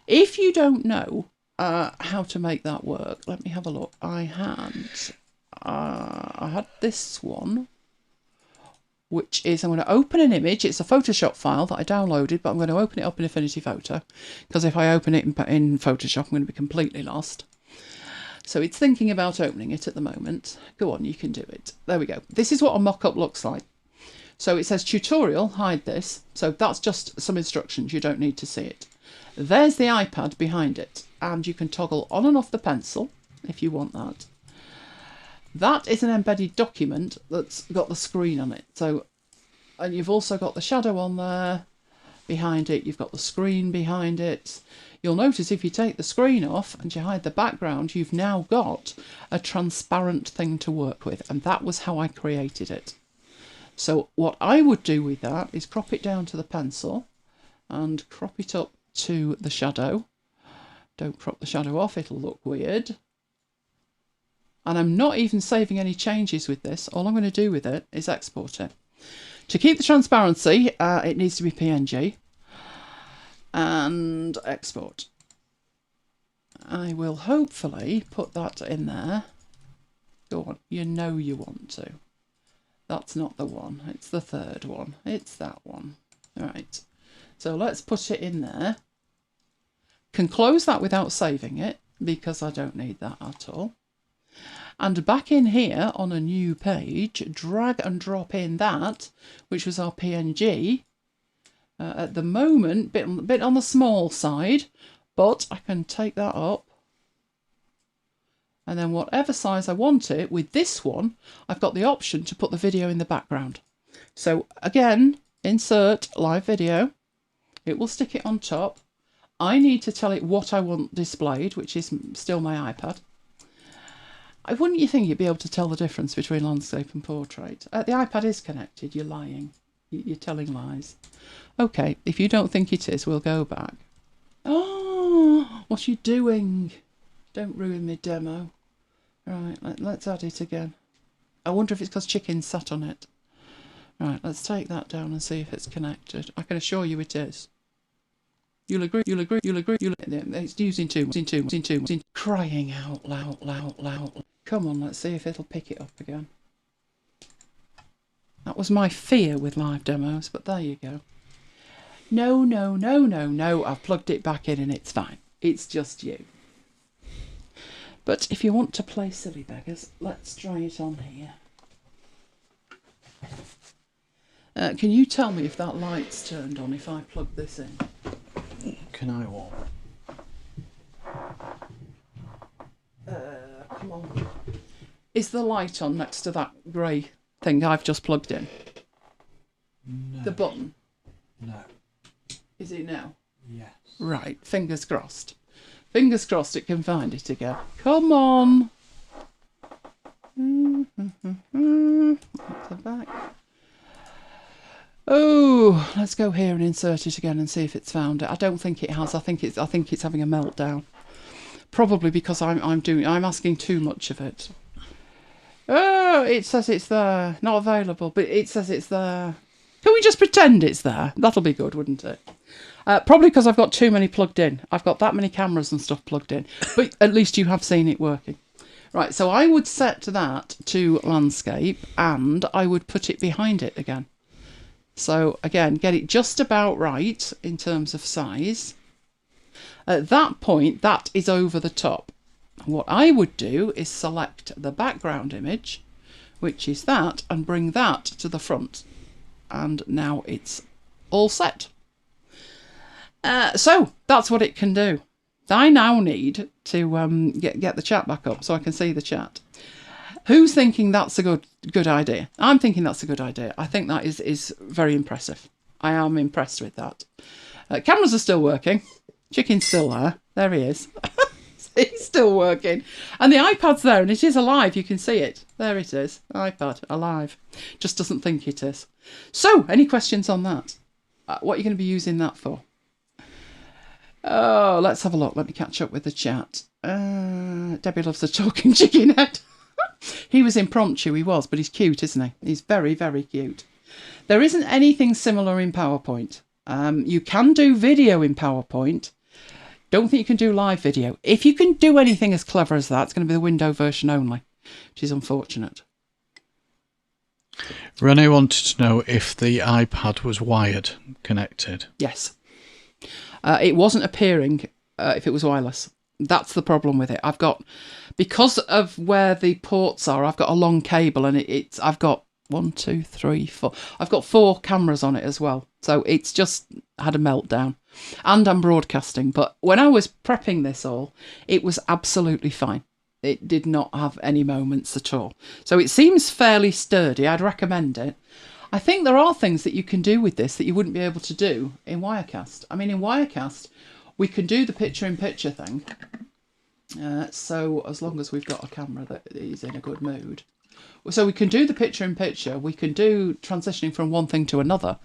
If you don't know how to make that work, let me have a look. I had this one, which is, I'm going to open an image. It's a Photoshop file that I downloaded, but I'm going to open it up in Affinity Photo, because if I open it in Photoshop, I'm going to be completely lost. So it's thinking about opening it at the moment. Go on, you can do it. There we go. This is what a mock-up looks like. So it says tutorial, hide this. So that's just some instructions. You don't need to see it. There's the iPad behind it, and you can toggle on and off the pencil if you want that. That is an embedded document that's got the screen on it. So, and you've also got the shadow on there behind it. You've got the screen behind it. You'll notice if you take the screen off and you hide the background, you've now got a transparent thing to work with. And that was how I created it. So what I would do with that is crop it down to the pencil and crop it up to the shadow. Don't crop the shadow off, it'll look weird. And I'm not even saving any changes with this. All I'm going to do with it is export it. To keep the transparency, it needs to be PNG. And export. I will hopefully put that in there. Go on, you know you want to. That's not the one, it's the third one. It's that one. All right, so let's put it in there. Can close that without saving it, because I don't need that at all. And back in here on a new page, drag and drop in that, which was our PNG. At the moment, bit on the small side, but I can take that up. And then whatever size I want it, with this one, I've got the option to put the video in the background. So again, insert live video. It will stick it on top. I need to tell it what I want displayed, which is still my iPad. Wouldn't you think you'd be able to tell the difference between landscape and portrait? The iPad is connected, you're lying. You're telling lies. Okay, if you don't think it is, we'll go back. Oh, what are you doing? Don't ruin my demo. Right, let's add it again. I wonder if it's because chicken sat on it. Right, let's take that down and see if it's connected. I can assure you it is. You'll agree. It's using too much. Crying out loud. Come on, let's see if it'll pick it up again. That was my fear with live demos, but there you go. No. I've plugged it back in and it's fine. It's just you. But if you want to play silly beggars, let's try it on here. Can you tell me if that light's turned on if I plug this in? Can I what? Come on. Is the light on next to that grey thing I've just plugged in? No. The button? No. Is it now? Yes. Right, fingers crossed. Fingers crossed it can find it again. Come on! That's the back. Oh, let's go here and insert it again and see if it's found it. I don't think it has. I think it's having a meltdown. Probably because I'm asking too much of it. Oh, it says it's there. Not available, but it says it's there. Can we just pretend it's there? That'll be good, wouldn't it? Probably because I've got too many plugged in. I've got that many cameras and stuff plugged in. But at least you have seen it working. Right, so I would set that to landscape and I would put it behind it again. So again, get it just about right in terms of size. At that point, that is over the top. What I would do is select the background image, which is that, and bring that to the front. And now it's all set. So that's what it can do. I now need to get the chat back up so I can see the chat. Who's thinking that's a good idea? I'm thinking that's a good idea. I think that is very impressive. I am impressed with that. Cameras are still working. Chicken's still there. There he is. He's still working. And the iPad's there and it is alive. You can see it. There it is. iPad, alive. Just doesn't think it is. So, any questions on that? What are you going to be using that for? Oh, let's have a look. Let me catch up with the chat. Debbie loves a talking chicken head. He was impromptu, he was, but he's cute, isn't he? He's very, very cute. There isn't anything similar in PowerPoint. You can do video in PowerPoint. Don't think you can do live video. If you can do anything as clever as that, it's going to be the window version only, which is unfortunate. Renee wanted to know if the iPad was wired, connected. Yes. It wasn't appearing if it was wireless. That's the problem with it. Because of where the ports are, I've got a long cable, and I've got 1, 2, 3, 4. I've got 4 cameras on it as well. So it's just had a meltdown. And I'm broadcasting. But when I was prepping this all, it was absolutely fine. It did not have any moments at all. So it seems fairly sturdy. I'd recommend it. I think there are things that you can do with this that you wouldn't be able to do in Wirecast. I mean, in Wirecast, we can do the picture-in-picture thing. So as long as we've got a camera that is in a good mood. So we can do the picture-in-picture. We can do transitioning from one thing to another.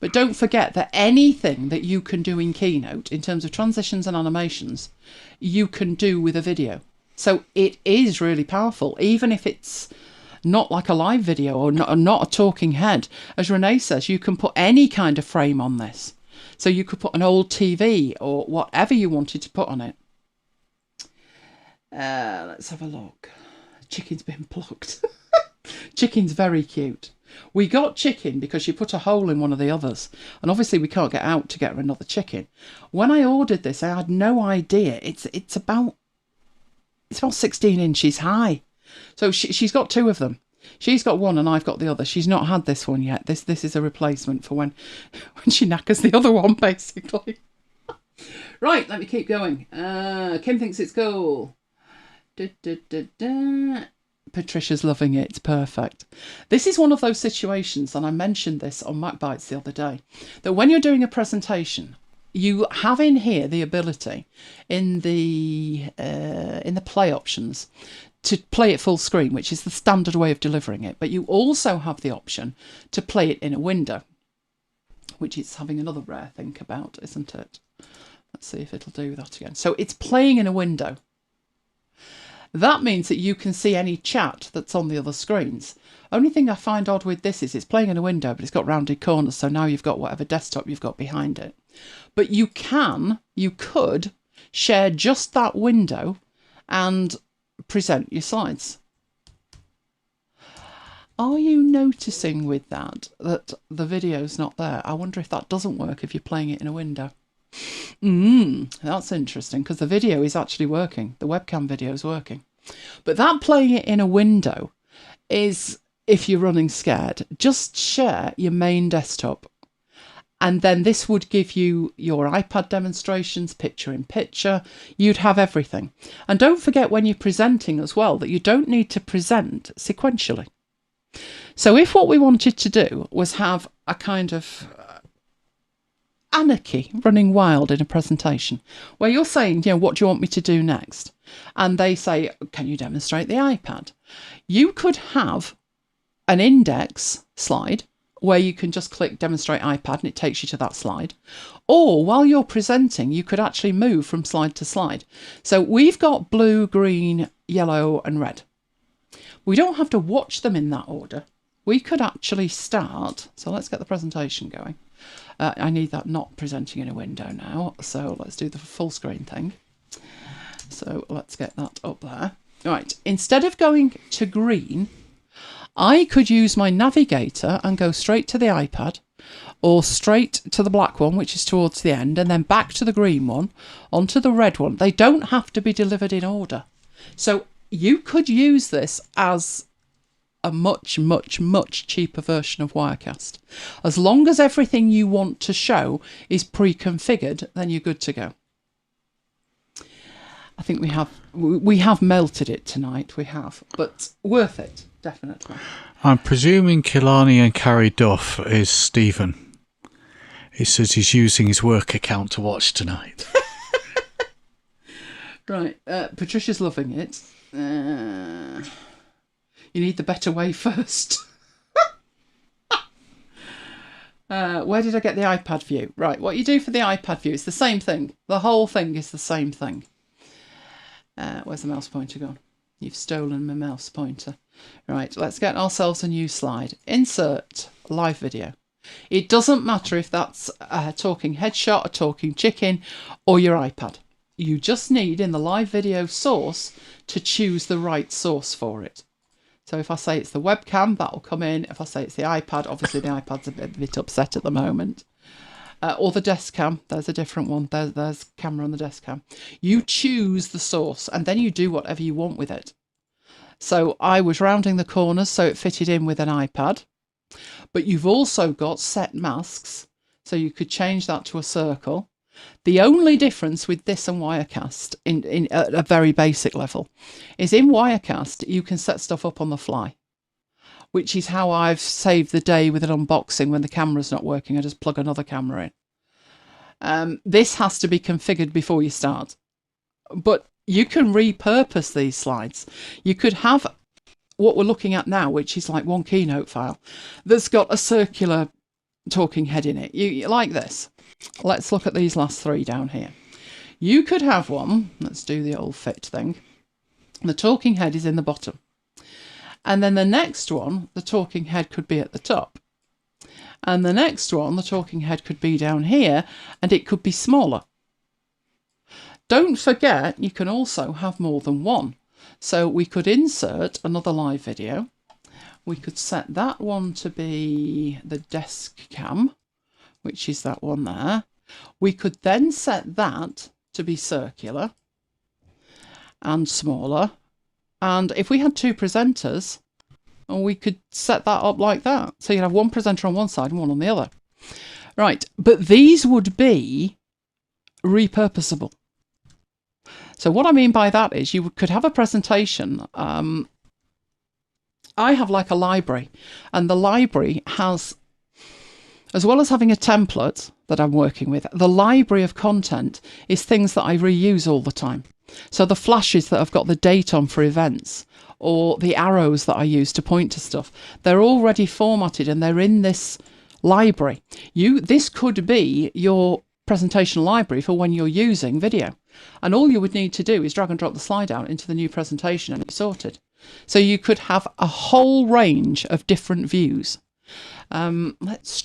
But don't forget that anything that you can do in Keynote, in terms of transitions and animations, you can do with a video. So it is really powerful, even if it's not like a live video or not a talking head. As Renee says, you can put any kind of frame on this. So you could put an old TV or whatever you wanted to put on it. Let's have a look. Chicken's been plucked. Chicken's very cute. We got Chicken because she put a hole in one of the others. And obviously we can't get out to get her another chicken. When I ordered this, I had no idea. It's about 16 inches high. So she's got 2 of them. She's got one and I've got the other. She's not had this one yet. This is a replacement for when she knackers the other one, basically. Right, let me keep going. Kim thinks it's cool. Patricia's loving it. It's perfect. This is one of those situations, and I mentioned this on MacBites the other day, that when you're doing a presentation, you have in here the ability in the play options to play it full screen, which is the standard way of delivering it. But you also have the option to play it in a window, which is having another rare think about, isn't it? Let's see if it'll do that again. So it's playing in a window. That means that you can see any chat that's on the other screens. Only thing I find odd with this is it's playing in a window, but it's got rounded corners, so now you've got whatever desktop you've got behind it. But you could share just that window and present your slides. Are you noticing with that the video's not there? I wonder if that doesn't work if you're playing it in a window. That's interesting, because the video is actually working. The webcam video is working. But that playing it in a window is, if you're running scared, just share your main desktop. And then this would give you your iPad demonstrations, picture in picture. You'd have everything. And don't forget when you're presenting as well, that you don't need to present sequentially. So if what we wanted to do was have a kind of anarchy running wild in a presentation where you're saying, what do you want me to do next? And they say, can you demonstrate the iPad? You could have an index slide where you can just click demonstrate iPad and it takes you to that slide. Or while you're presenting, you could actually move from slide to slide. So we've got blue, green, yellow and red. We don't have to watch them in that order. We could actually start. So let's get the presentation going. I need that not presenting in a window now. So let's do the full screen thing. So let's get that up there. Right, instead of going to green, I could use my navigator and go straight to the iPad or straight to the black one, which is towards the end, and then back to the green one, onto the red one. They don't have to be delivered in order. So you could use this as a much, much, much cheaper version of Wirecast. As long as everything you want to show is pre-configured, then you're good to go. I think we have melted it tonight, we have, but worth it, definitely. I'm presuming Killarney and Carrie Duff is Stephen. He says he's using his work account to watch tonight. Right, Patricia's loving it. You need the better way first. Where did I get the iPad view? Right, what you do for the iPad view is the same thing. The whole thing is the same thing. Where's the mouse pointer gone? You've stolen my mouse pointer. Right, let's get ourselves a new slide. Insert live video. It doesn't matter if that's a talking headshot, a talking chicken, or your iPad. You just need, in the live video source, to choose the right source for it. So if I say it's the webcam, that'll come in. If I say it's the iPad, obviously the iPad's a bit upset at the moment. Or the desk cam, there's a different one. There's camera on the desk cam. You choose the source and then you do whatever you want with it. So I was rounding the corners so it fitted in with an iPad. But you've also got set masks, so you could change that to a circle. The only difference with this and Wirecast, in at a very basic level, is in Wirecast you can set stuff up on the fly, which is how I've saved the day with an unboxing when the camera's not working. I just plug another camera in. This has to be configured before you start. But you can repurpose these slides. You could have what we're looking at now, which is like one Keynote file that's got a circular talking head in it. You like this. Let's look at these last three down here. You could have one. Let's do the old fit thing. The talking head is in the bottom. And then the next one, the talking head could be at the top. And the next one, the talking head could be down here, and it could be smaller. Don't forget, you can also have more than one. So we could insert another live video. We could set that one to be the desk cam, which is that one there. We could then set that to be circular and smaller. And if we had two presenters, we could set that up like that. So you'd have one presenter on one side and one on the other. Right, but these would be repurposable. So what I mean by that is you could have a presentation. I have like a library, and the library has, as well as having a template that I'm working with, the library of content is things that I reuse all the time. So the flashes that I've got the date on for events, or the arrows that I use to point to stuff, they're already formatted and they're in this library. This could be your presentation library for when you're using video. And all you would need to do is drag and drop the slide out into the new presentation and it's sorted. So you could have a whole range of different views. Let's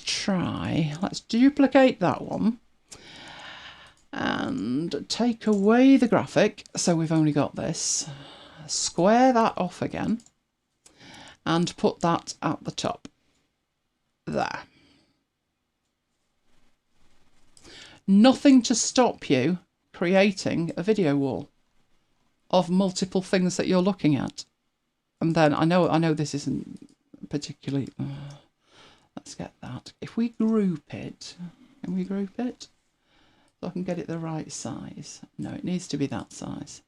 duplicate that one and take away the graphic. So we've only got this. Square that off again and put that at the top. There. Nothing to stop you creating a video wall of multiple things that you're looking at. And then I know this isn't particularly... let's get that. If we group it, can we group it? So I can get it the right size. No, it needs to be that size.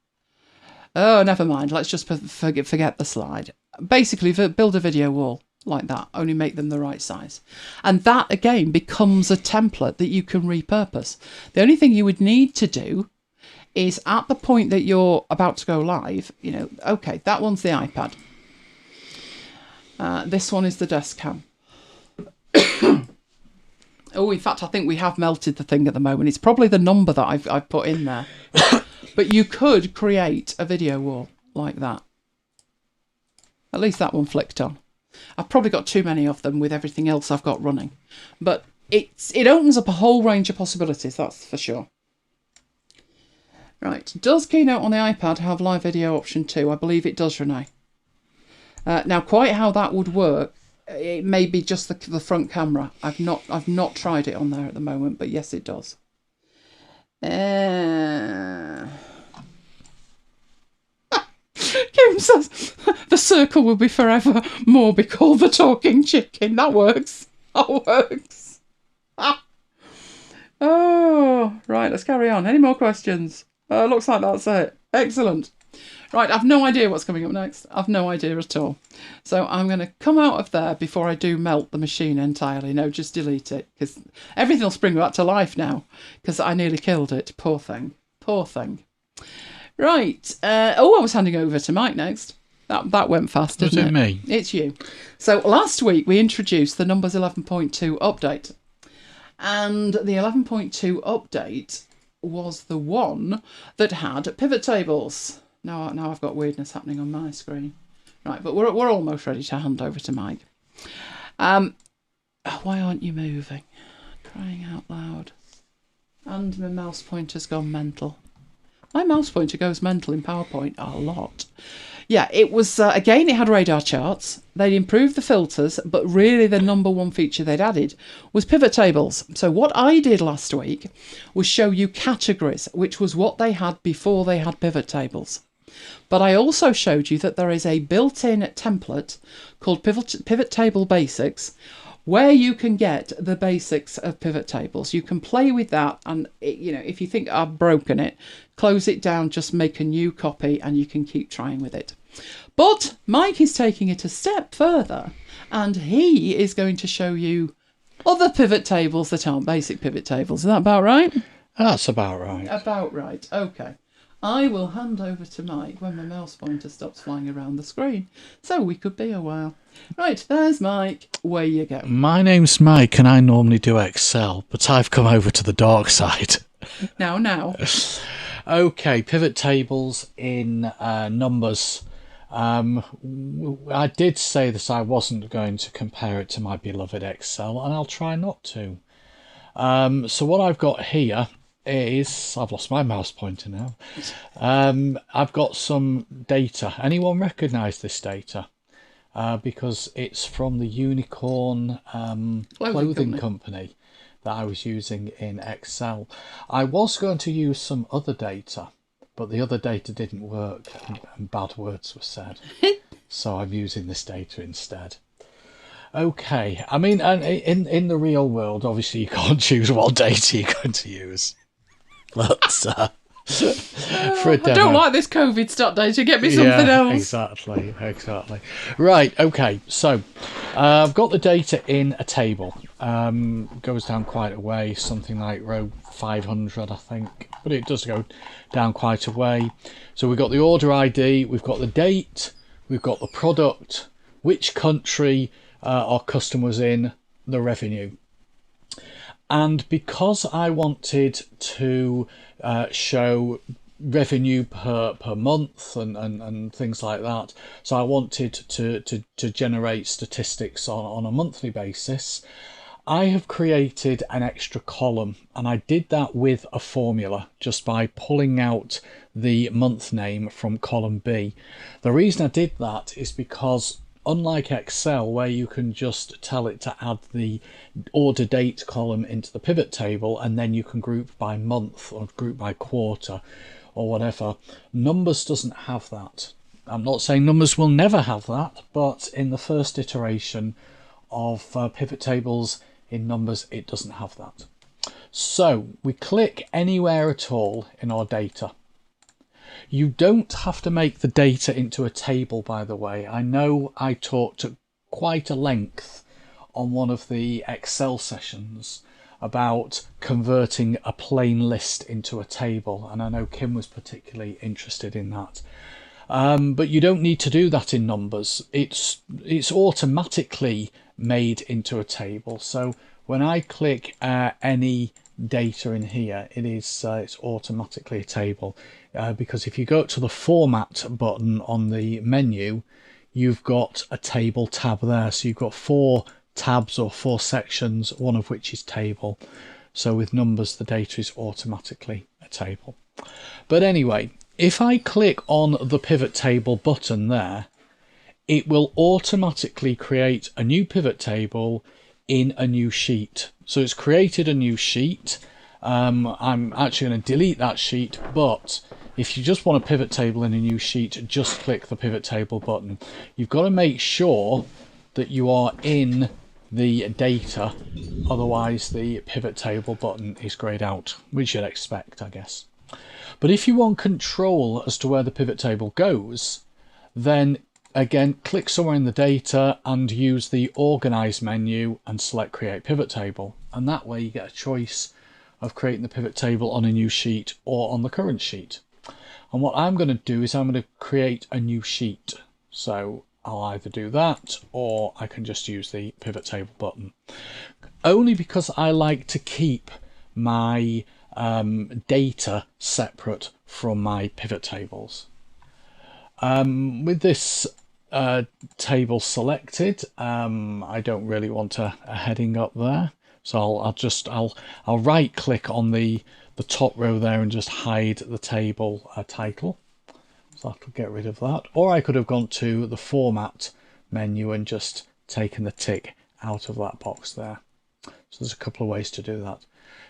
Oh, never mind. Let's just forget the slide. Basically, build a video wall like that. Only make them the right size. And that, again, becomes a template that you can repurpose. The only thing you would need to do is at the point that you're about to go live, okay, that one's the iPad. This one is the desk cam. Oh, in fact, I think we have melted the thing at the moment. It's probably the number that I've put in there. But you could create a video wall like that. At least that one flicked on. I've probably got too many of them with everything else I've got running. But it opens up a whole range of possibilities, that's for sure. Right, does Keynote on the iPad have live video option 2? I believe it does, Renee. Now, quite how that would work, it may be just the front camera. I've not tried it on there at the moment, but yes, it does. Kim says the circle will be forever more be called the talking chicken. That works. That works. Oh, right, let's carry on. Any more questions? Looks like that's it. Excellent. Right, I've no idea what's coming up next. I've no idea at all. So I'm going to come out of there before I do melt the machine entirely. No, just delete it, because everything will spring back to life now, because I nearly killed it. Poor thing. Poor thing. Right. I was handing over to Mike next. That went fast, didn't it? Was it me? It's you. So last week we introduced the Numbers 11.2 update. And the 11.2 update was the one that had pivot tables. Now I've got weirdness happening on my screen. Right, but we're almost ready to hand over to Mike. Oh, why aren't you moving? Crying out loud. And my mouse pointer's gone mental. My mouse pointer goes mental in PowerPoint a lot. Yeah, it was, again, it had radar charts. They'd improved the filters, but really the number one feature they'd added was pivot tables. So what I did last week was show you categories, which was what they had before they had pivot tables. But I also showed you that there is a built-in template called Pivot Table Basics, where you can get the basics of pivot tables. You can play with that, and if you think I've broken it, close it down, just make a new copy, and you can keep trying with it. But Mike is taking it a step further, and he is going to show you other pivot tables that aren't basic pivot tables. Is that about right? That's about right. About right. Okay. I will hand over to Mike when my mouse pointer stops flying around the screen, so we could be a while. Right, there's Mike. Where you go. My name's Mike, and I normally do Excel, but I've come over to the dark side. Now. Okay, pivot tables in Numbers. I did say that I wasn't going to compare it to my beloved Excel, and I'll try not to. So what I've got here is, I've lost my mouse pointer now. I've got some data. Anyone recognise this data? Because it's from the Unicorn clothing company that I was using in Excel. I was going to use some other data, but the other data didn't work and bad words were said. So I'm using this data instead. Okay, I mean, in the real world, obviously you can't choose what data you're going to use. But for a demo, I don't like this COVID start data. Get me something else. Exactly. Right, okay, so I've got the data in a table. Goes down quite a way, something like row 500, I think, but it does go down quite a way. So we've got the order ID, we've got the date, we've got the product, which country our customer's in, the revenue. And because I wanted to show revenue per month and things like that, so I wanted to generate statistics on a monthly basis, I have created an extra column, and I did that with a formula just by pulling out the month name from column B. The reason I did that is because unlike Excel, where you can just tell it to add the order date column into the pivot table and then you can group by month or group by quarter or whatever, Numbers doesn't have that. I'm not saying Numbers will never have that, but in the first iteration of pivot tables in Numbers, it doesn't have that. So we click anywhere at all in our data. You don't have to make the data into a table, by the way. I know I talked at quite a length on one of the Excel sessions about converting a plain list into a table, and I know Kim was particularly interested in that. But you don't need to do that in Numbers. It's automatically made into a table. So when I click any data in here, it's automatically a table. Because if you go to the Format button on the menu, you've got a table tab there. So you've got 4 tabs or 4 sections, one of which is table. So with Numbers, the data is automatically a table. But anyway, if I click on the pivot table button there, it will automatically create a new pivot table in a new sheet. So it's created a new sheet. I'm actually going to delete that sheet, but if you just want a pivot table in a new sheet, just click the pivot table button. You've got to make sure that you are in the data, otherwise the pivot table button is grayed out, which you'd expect, I guess. But if you want control as to where the pivot table goes, then again, click somewhere in the data and use the Organize menu and select Create Pivot Table. And that way you get a choice of creating the pivot table on a new sheet or on the current sheet. And what I'm going to do is I'm going to create a new sheet. So I'll either do that or I can just use the pivot table button. Only because I like to keep my data separate from my pivot tables. With this table selected. I don't really want a heading up there, so I'll right click on the top row there and just hide the table title. So that'll get rid of that. Or I could have gone to the format menu and just taken the tick out of that box there. So there's a couple of ways to do that.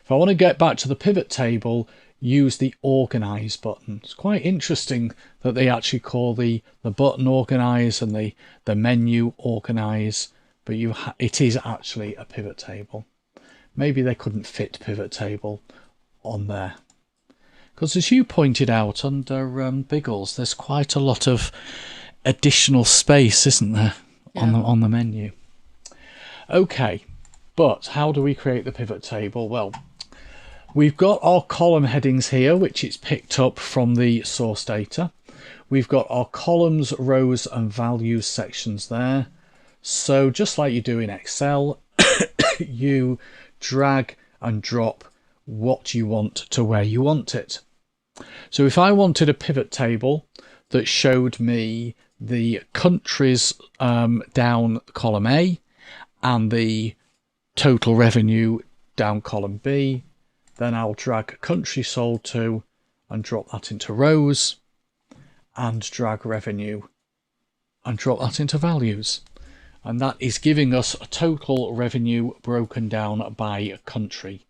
If I want to get back to the pivot table, use the organize button. It's quite interesting that they actually call the button organize and the menu organize, but it is actually a pivot table. Maybe they couldn't fit pivot table on there. Because as you pointed out under Biggles, there's quite a lot of additional space, isn't there, on the menu. Okay, but how do we create the pivot table? Well, we've got our column headings here, which it's picked up from the source data. We've got our columns, rows and values sections there. So just like you do in Excel, you drag and drop what you want to where you want it. So if I wanted a pivot table that showed me the countries down column A and the total revenue down column B, then I'll drag country sold to and drop that into rows, and drag revenue and drop that into values. And that is giving us a total revenue broken down by country.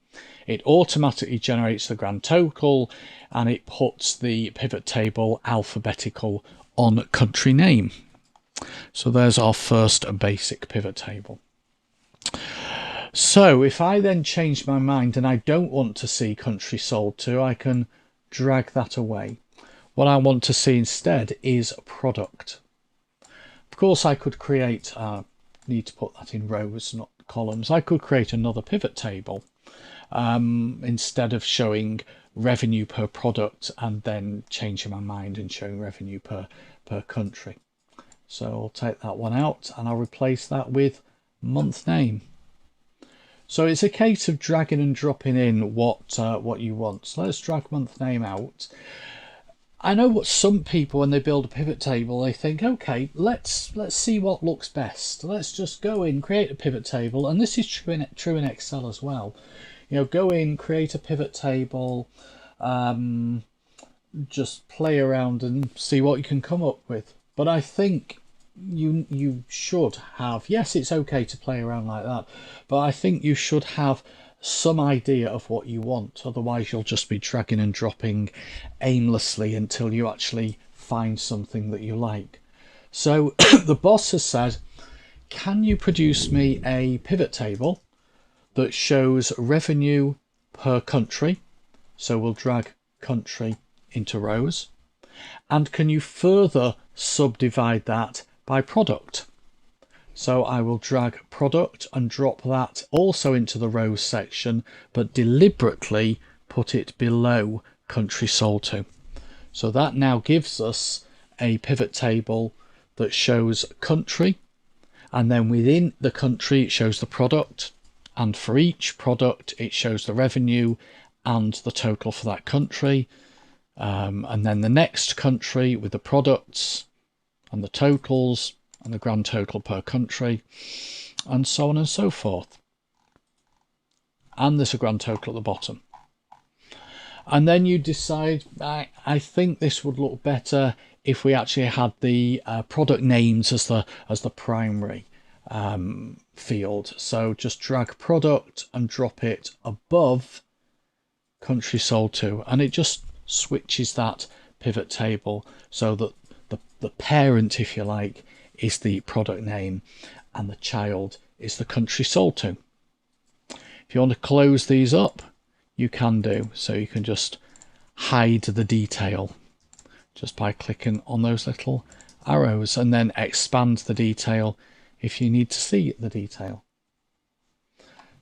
It automatically generates the grand total and it puts the pivot table alphabetical on country name. So there's our first basic pivot table. So if I then change my mind and I don't want to see country sold to, I can drag that away. What I want to see instead is product. Of course, I could create, need to put that in rows, not columns. I could create another pivot table instead of showing revenue per product and then changing my mind and showing revenue per country. So I'll take that one out and I'll replace that with month name. So it's a case of dragging and dropping in what you want. So let's drag month name out. I know what some people, when they build a pivot table, they think, okay, let's see what looks best. Let's just go in, create a pivot table, and this is true in Excel as well. You know, go in, create a pivot table, just play around and see what you can come up with. But I think you should have, yes, it's okay to play around like that, but I think you should have some idea of what you want. Otherwise you'll just be dragging and dropping aimlessly until you actually find something that you like. So the boss has said, can you produce me a pivot table that shows revenue per country? So we'll drag country into rows. And can you further subdivide that by product? So I will drag product and drop that also into the rows section, but deliberately put it below country sold to. So that now gives us a pivot table that shows country, and then within the country it shows the product, and for each product it shows the revenue and the total for that country, and then the next country with the products and the totals and the grand total per country, and so on and so forth. And there's a grand total at the bottom. And then you decide, I think this would look better if we actually had the product names as the primary field. So just drag product and drop it above country sold to, and it just switches that pivot table so that the parent, if you like, is the product name and the child is the country sold to. If you want to close these up, you can do. So you can just hide the detail just by clicking on those little arrows, and then expand the detail if you need to see the detail.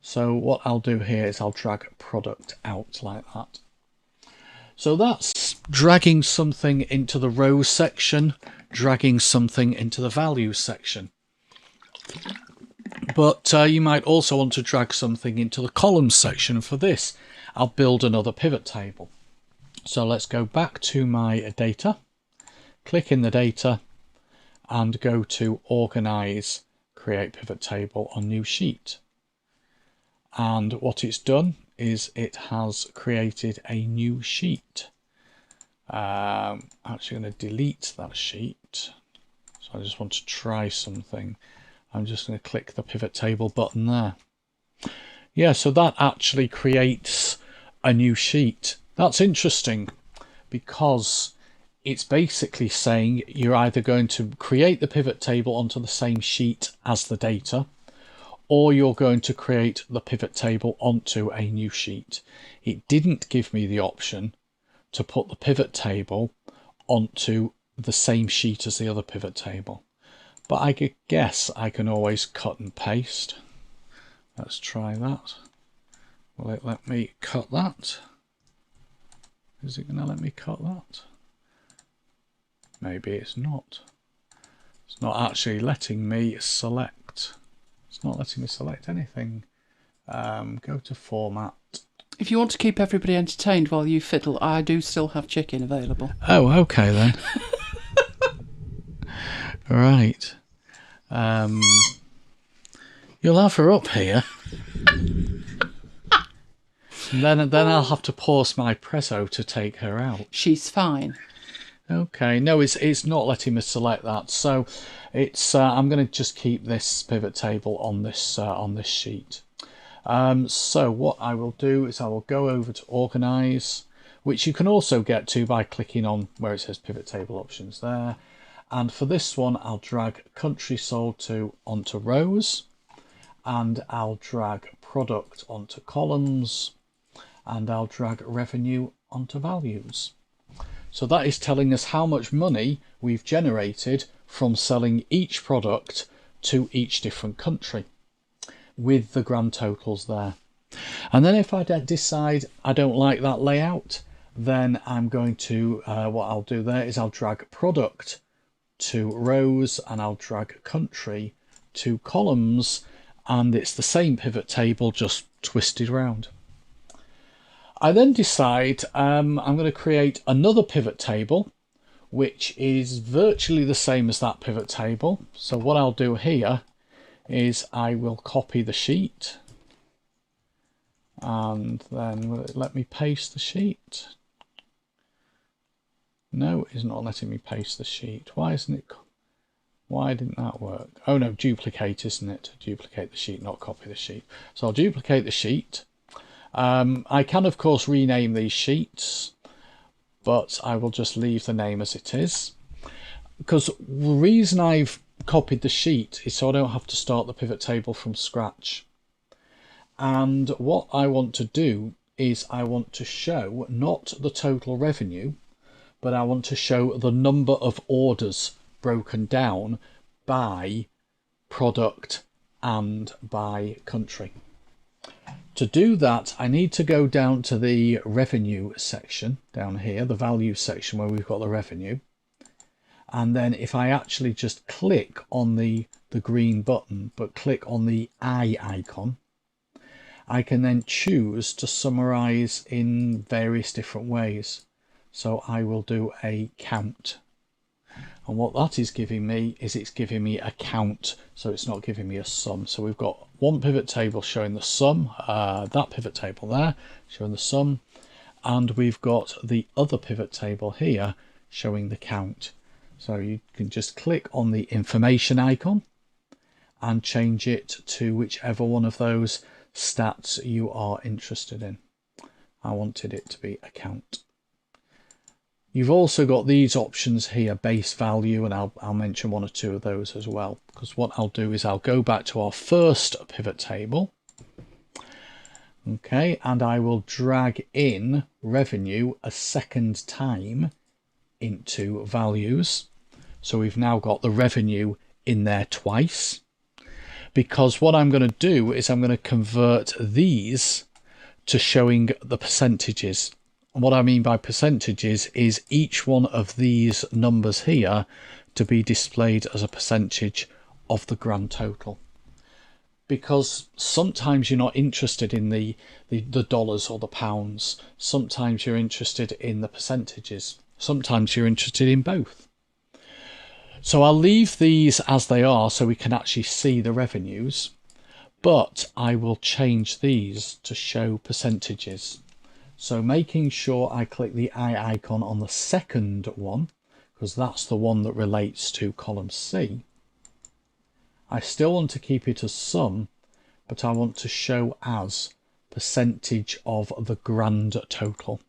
So what I'll do here is I'll drag product out like that. So that's dragging something into the rows section, dragging something into the values section. But you might also want to drag something into the columns section. For this, I'll build another pivot table. So let's go back to my data, click in the data, and go to Organize, Create Pivot Table on New Sheet. And what it's done is it has created a new sheet. Actually going to delete that sheet. So I just want to try something. I'm just going to click the pivot table button there. Yeah, so that actually creates a new sheet. That's interesting because it's basically saying you're either going to create the pivot table onto the same sheet as the data, or you're going to create the pivot table onto a new sheet. It didn't give me the option to put the pivot table onto the same sheet as the other pivot table. But I could guess I can always cut and paste. Let's try that. Will it let me cut that? Is it going to let me cut that? Maybe it's not. It's not actually letting me select. It's not letting me select anything. Go to Format. If you want to keep everybody entertained while you fiddle, I do still have chicken available. Oh, okay then. Right. You'll have her up here. And then I'll have to pause my Prezzo to take her out. She's fine. Okay, no, it's not letting me select that. So it's I'm going to just keep this pivot table on this sheet. So what I will do is I will go over to Organize, which you can also get to by clicking on where it says Pivot Table Options there. And for this one, I'll drag Country Sold To onto Rows, and I'll drag Product onto Columns, and I'll drag Revenue onto Values. So that is telling us how much money we've generated from selling each product to each different country, with the grand totals there. And then if I decide I don't like that layout, then I'm going to, what I'll do there is I'll drag Product to Rows, and I'll drag Country to Columns, and it's the same pivot table, just twisted around. I then decide I'm going to create another pivot table, which is virtually the same as that pivot table. So what I'll do here is I will copy the sheet, and then will it let me paste the sheet? No, it's not letting me paste the sheet. Why didn't that work? Oh no, duplicate, isn't it? Duplicate the sheet, not copy the sheet. So I'll duplicate the sheet. I can of course rename these sheets, but I will just leave the name as it is, because the reason I've copied the sheet is so I don't have to start the pivot table from scratch. And what I want to do is I want to show not the total revenue, but I want to show the number of orders broken down by product and by country. To do that, I need to go down to the revenue section down here, the value section where we've got the revenue. And then if I actually just click on the green button, but click on the eye icon, I can then choose to summarize in various different ways. So I will do a count. And what that is giving me is it's giving me a count, so it's not giving me a sum. So we've got one pivot table showing the sum, that pivot table there showing the sum, and we've got the other pivot table here showing the count. So you can just click on the information icon and change it to whichever one of those stats you are interested in. I wanted it to be a count. You've also got these options here, base value, and I'll mention one or two of those as well, because what I'll do is I'll go back to our first pivot table. Okay, and I will drag in revenue a second time into values. So we've now got the revenue in there twice, because what I'm going to do is I'm going to convert these to showing the percentages. And what I mean by percentages is each one of these numbers here to be displayed as a percentage of the grand total. Because sometimes you're not interested in the dollars or the pounds. Sometimes you're interested in the percentages. Sometimes you're interested in both. So I'll leave these as they are so we can actually see the revenues, but I will change these to show percentages. So making sure I click the eye icon on the second one, because that's the one that relates to column C. I still want to keep it as sum, but I want to show as percentage of the grand total.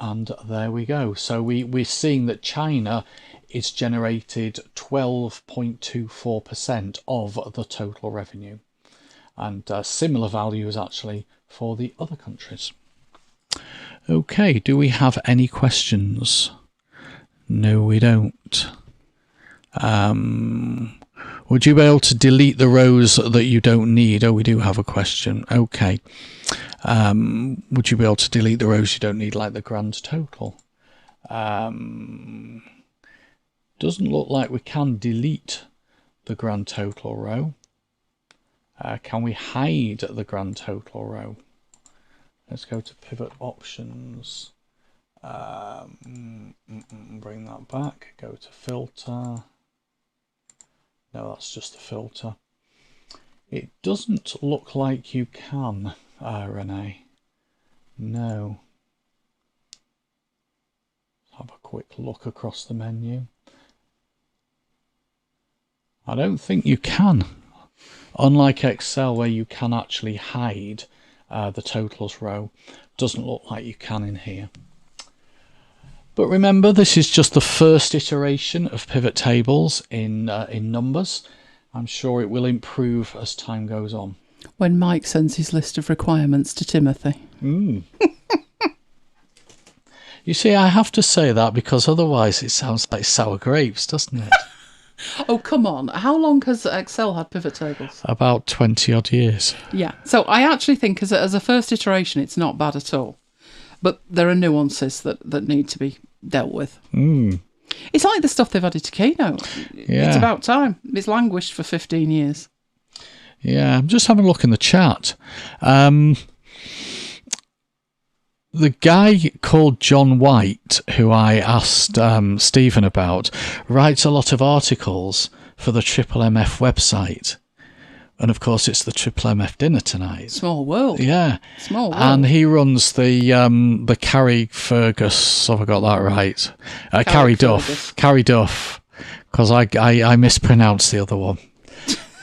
And there we go. So we're seeing that China is generated 12.24% of the total revenue. And similar values actually for the other countries. Okay, do we have any questions? No, we don't. Would you be able to delete the rows that you don't need? Oh, we do have a question. Okay. Would you be able to delete the rows you don't need, like the grand total? Doesn't look like we can delete the grand total row. Can we hide the grand total row? Let's go to pivot options. Bring that back. Go to filter. No, that's just the filter. It doesn't look like you can, Renee. No. Let's have a quick look across the menu. I don't think you can. Unlike Excel, where you can actually hide the totals row, doesn't look like you can in here. But remember, this is just the first iteration of pivot tables in numbers. I'm sure it will improve as time goes on. When Mike sends his list of requirements to Timothy. You see, I have to say that because otherwise it sounds like sour grapes, doesn't it? Oh, come on. How long has Excel had pivot tables? About 20 odd years. Yeah. So I actually think as a first iteration, it's not bad at all. But there are nuances that need to be dealt with. It's like the stuff they've added to Keynote. Yeah. It's about time. It's languished for 15 years. Yeah, I'm just having a look in the chat. The guy called John White, who I asked Stephen about, writes a lot of articles for the Triple MF website. And of course, it's the Triple MF dinner tonight. Small world. Yeah. Small world. And he runs the Carrie Fergus, have I got that right? Carrie Duff. Carrie Duff. Because I mispronounced the other one.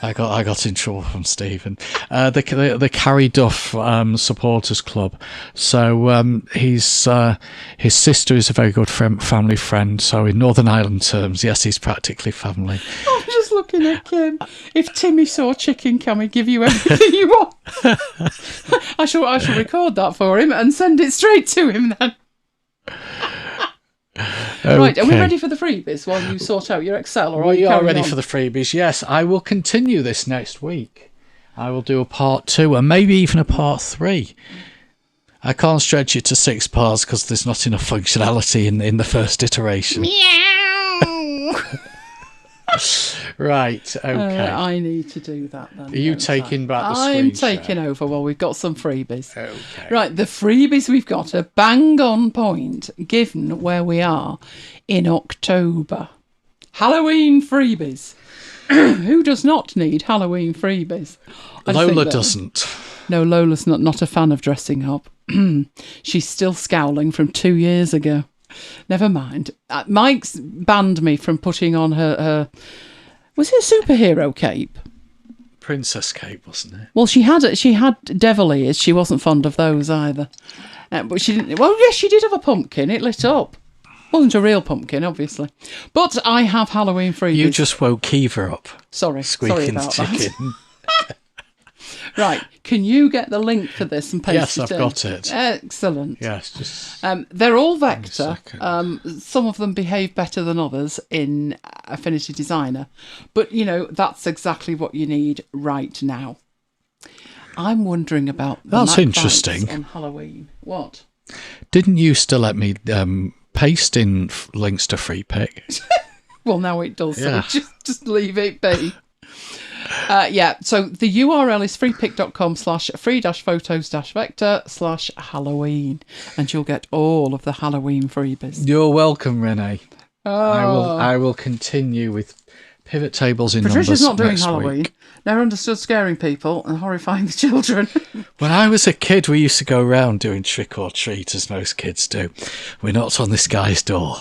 I got in trouble from Stephen. The Carrie Duff supporters club. So his sister is a very good family friend. So in Northern Ireland terms, yes, he's practically family. I'm just looking at Kim. If Timmy saw chicken, can we give you everything you want? I shall record that for him and send it straight to him then. Okay. Right, are we ready for the freebies while you sort out your Excel? Or we are ready for the freebies, yes. I will continue this next week. I will do a part 2 and maybe even a part 3. I can't stretch it to 6 parts because there's not enough functionality in the first iteration. Meow! Right, okay. I need to do that then. Are you taking back the screen I'm taking over while we've got some freebies. Okay. Right, the freebies we've got are bang on point given where we are in October. Halloween freebies. Who does not need Halloween freebies? Lola doesn't. No, Lola's not a fan of dressing up. She's still scowling from 2 years ago. Never mind. Mike's banned me from putting on her was it a superhero cape? Princess cape, wasn't it? Well, she had devil ears. She wasn't fond of those either. But she didn't. Well, yes, she did have a pumpkin. It lit up. Wasn't a real pumpkin, obviously. But I have Halloween freebies. You just woke Kiva up. Sorry Squeaking's about chicken. That. Right, can you get the link for this and paste yes, it I've in? got it. Excellent. Yes, just... they're all vector. Some of them behave better than others in Affinity Designer. But, that's exactly what you need right now. I'm wondering about the That's MacBites interesting. On Halloween. What? Didn't you still let me paste in links to FreePic? Well, now it does. Yeah. So just leave it be. So the URL is freepik.com/free-photos-vector/Halloween, and you'll get all of the Halloween freebies. You're welcome, Renee. I will continue with pivot tables in Patricia's numbers not doing next Halloween. week. Never understood scaring people and horrifying the children. When I was a kid, we used to go around doing trick or treat, as most kids do. We knocked on this guy's door,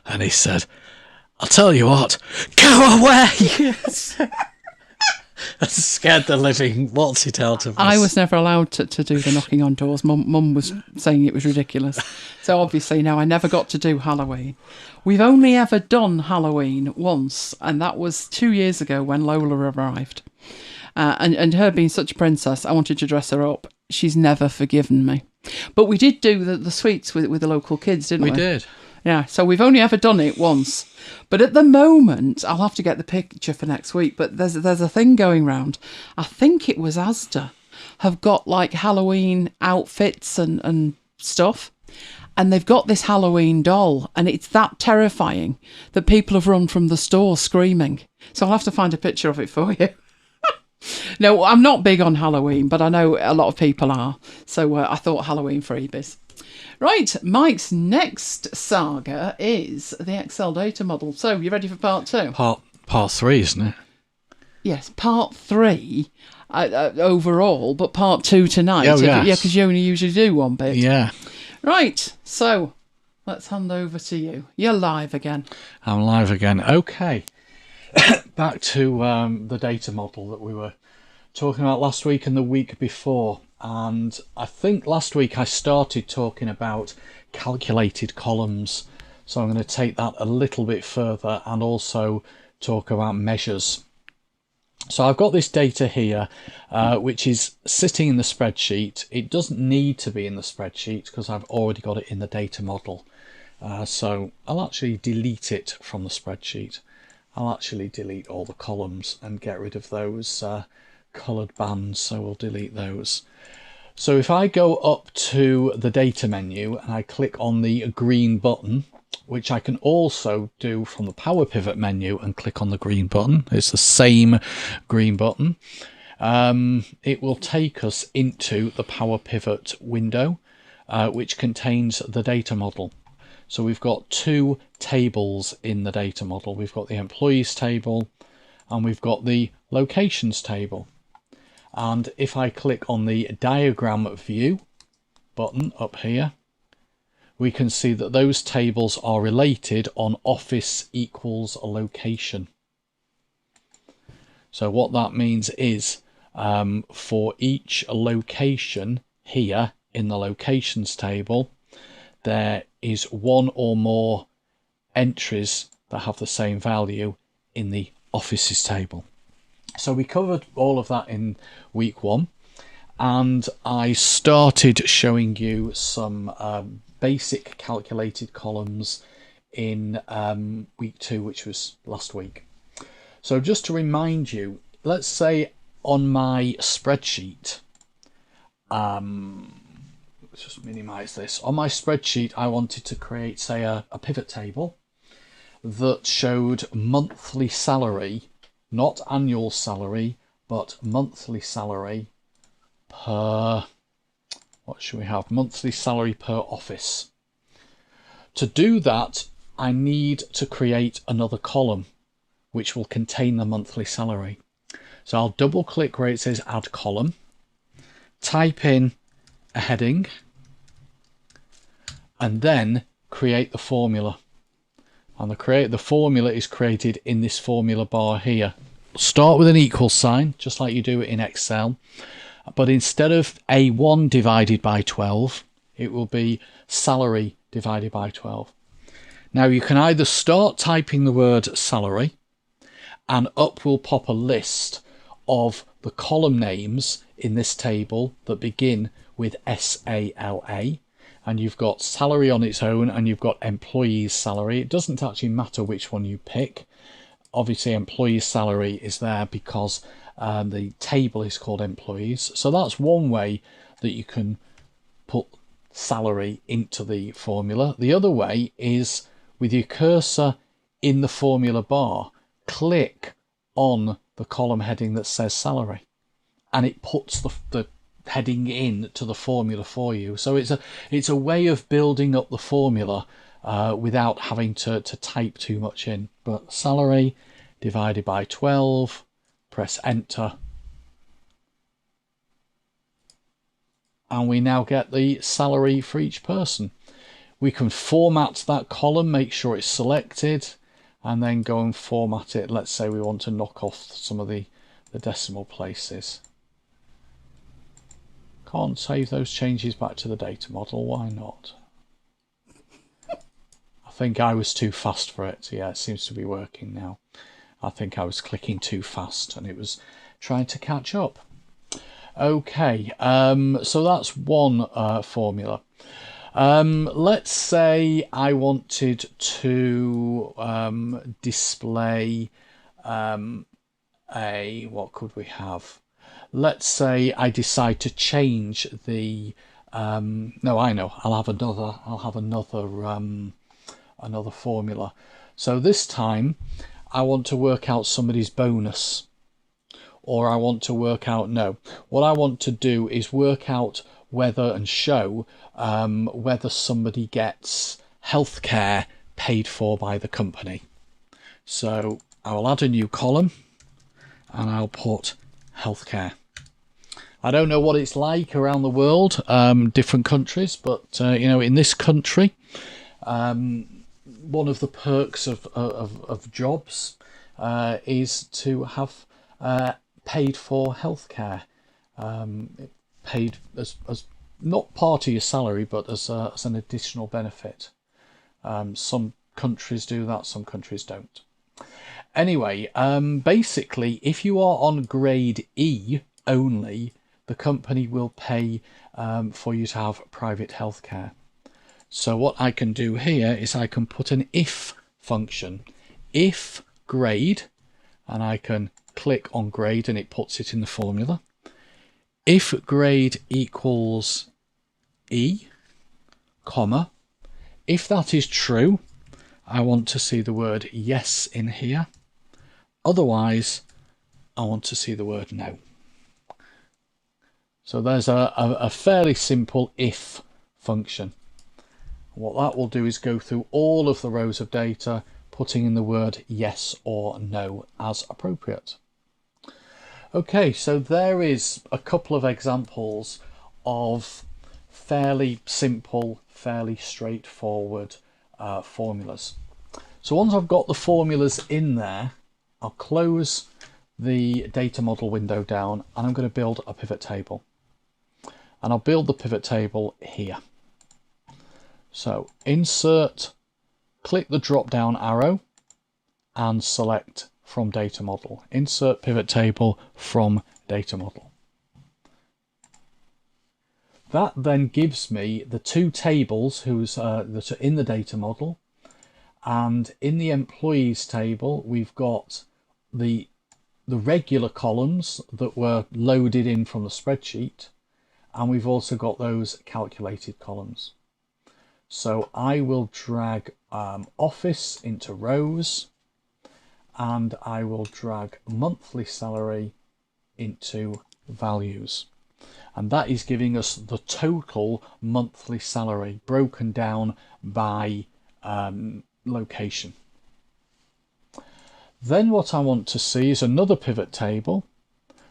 and he said, "I'll tell you what, go away!" Yes. That scared the living what's it out of us. I was never allowed to do the knocking on doors. Mum was saying it was ridiculous. So obviously, no, I never got to do Halloween. We've only ever done Halloween once, and that was 2 years ago when Lola arrived. And her being such a princess, I wanted to dress her up. She's never forgiven me. But we did do the sweets with the local kids, didn't we? We did. Yeah, so we've only ever done it once. But at the moment, I'll have to get the picture for next week, but there's a thing going round. I think it was Asda have got like Halloween outfits and stuff. And they've got this Halloween doll, and it's that terrifying that people have run from the store screaming. So I'll have to find a picture of it for you. No, I'm not big on Halloween, but I know a lot of people are. So I thought Halloween freebies. Right, Mike's next saga is the Excel data model. So, you ready for part 2? Part 3, isn't it? Yes, part 3 overall, but part 2 tonight. Oh, yes. Yeah, because you only usually do one bit. Yeah. Right, so let's hand over to you. You're live again. I'm live again. Okay. Back to the data model that we were talking about last week and the week before. And I think last week I started talking about calculated columns. So I'm going to take that a little bit further and also talk about measures. So I've got this data here, which is sitting in the spreadsheet. It doesn't need to be in the spreadsheet because I've already got it in the data model. So I'll actually delete it from the spreadsheet. I'll actually delete all the columns and get rid of those coloured bands, so we'll delete those. So if I go up to the data menu and I click on the green button, which I can also do from the Power Pivot menu and click on the green button, it's the same green button, it will take us into the Power Pivot window, which contains the data model. So we've got 2 tables in the data model. We've got the employees table and we've got the locations table. And if I click on the diagram view button up here, we can see that those tables are related on office equals a location. So what that means is for each location here in the locations table, there is 1 or more entries that have the same value in the offices table. So we covered all of that in week 1, and I started showing you some basic calculated columns in week 2, which was last week. So just to remind you, let's say on my spreadsheet, let's just minimize this. On my spreadsheet, I wanted to create, say, a pivot table that showed monthly salary, not annual salary, but monthly salary per, what should we have? Monthly salary per office. To do that, I need to create another column which will contain the monthly salary. So I'll double click where it says add column, type in a heading, and then create the formula. And the formula is created in this formula bar here. Start with an equal sign, just like you do it in Excel. But instead of A1 divided by 12, it will be salary divided by 12. Now you can either start typing the word salary, and up will pop a list of the column names in this table that begin with SALA. And you've got salary on its own and you've got employees salary. It doesn't actually matter which one you pick. Obviously employees salary is there because the table is called employees. So that's one way that you can put salary into the formula. The other way is with your cursor in the formula bar, click on the column heading that says salary, and it puts the heading in to the formula for you. So it's a way of building up the formula without having to type too much in. But salary divided by 12, press enter. And we now get the salary for each person. We can format that column, make sure it's selected, and then go and format it. Let's say we want to knock off some of the decimal places. Can't save those changes back to the data model. Why not? I think I was too fast for it. Yeah, it seems to be working now. I think I was clicking too fast and it was trying to catch up. Okay, so that's one formula. Let's say I wanted to display what could we have? Let's say I decide to change the no, I know, I'll have another formula. So this time I want to work out somebody's bonus, or I want to work out, no, what I want to do is work out whether and show whether somebody gets healthcare paid for by the company. So I will add a new column and I'll put healthcare. I don't know what it's like around the world, different countries, but you know, in this country, one of the perks of jobs is to have paid for healthcare, paid as not part of your salary, but as an additional benefit. Some countries do that, some countries don't. Anyway, basically, if you are on grade E only, the company will pay for you to have private healthcare. So what I can do here is I can put an if function, if grade, and I can click on grade and it puts it in the formula. If grade equals E, comma, if that is true, I want to see the word yes in here. Otherwise, I want to see the word no. So there's a fairly simple if function. What that will do is go through all of the rows of data, putting in the word yes or no as appropriate. Okay, so there is a couple of examples of fairly simple, fairly straightforward formulas. So once I've got the formulas in there, I'll close the data model window down and I'm going to build a pivot table. And I'll build the pivot table here. So insert, click the drop down arrow and select from data model. Insert pivot table from data model. That then gives me the two tables that are in the data model, and in the employees table we've got the regular columns that were loaded in from the spreadsheet, and we've also got those calculated columns. So I will drag office into rows, and I will drag monthly salary into values. And that is giving us the total monthly salary broken down by location. Then what I want to see is another pivot table.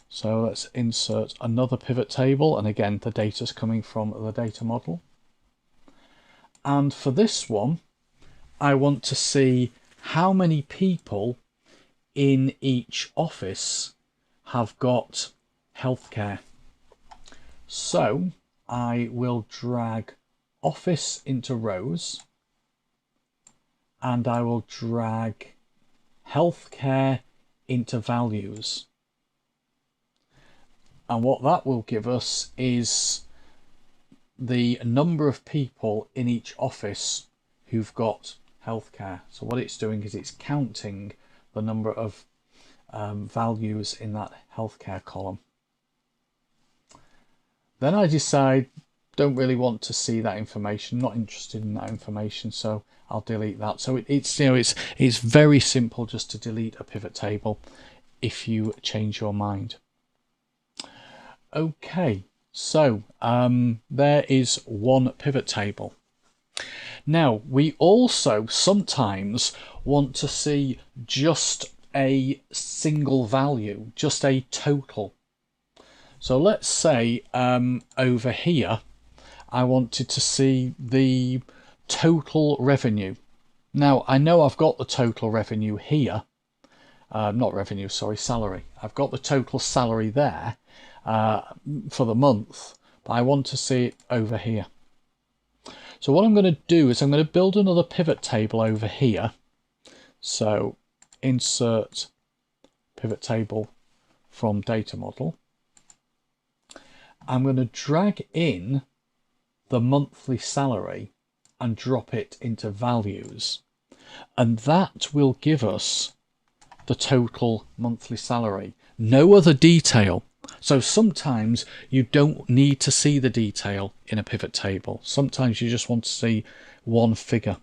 So let's insert another pivot table, and again the data's coming from the data model. And for this one, I want to see how many people in each office have got healthcare. So I will drag office into rows, and I will drag healthcare into values. And what that will give us is the number of people in each office who've got healthcare. So what it's doing is it's counting the number of values in that healthcare column. Then I decide, don't really want to see that information, not interested in that information, so I'll delete that. So it's very simple just to delete a pivot table if you change your mind. Okay, so there is one pivot table. Now, we also sometimes want to see just a single value, just a total. So let's say over here, I wanted to see the total revenue. Now, I know I've got the total revenue here. Not revenue, sorry, salary. I've got the total salary there for the month, but I want to see it over here. So what I'm going to do is I'm going to build another pivot table over here. So insert pivot table from data model. I'm going to drag in the monthly salary and drop it into values. And that will give us the total monthly salary. No other detail. So sometimes you don't need to see the detail in a pivot table. Sometimes you just want to see one figure.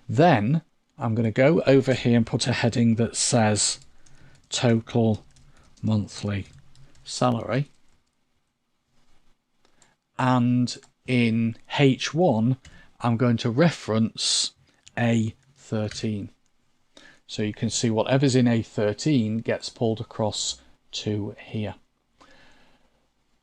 Then I'm going to go over here and put a heading that says total monthly salary. And in H1, I'm going to reference A13. So you can see whatever's in A13 gets pulled across to here.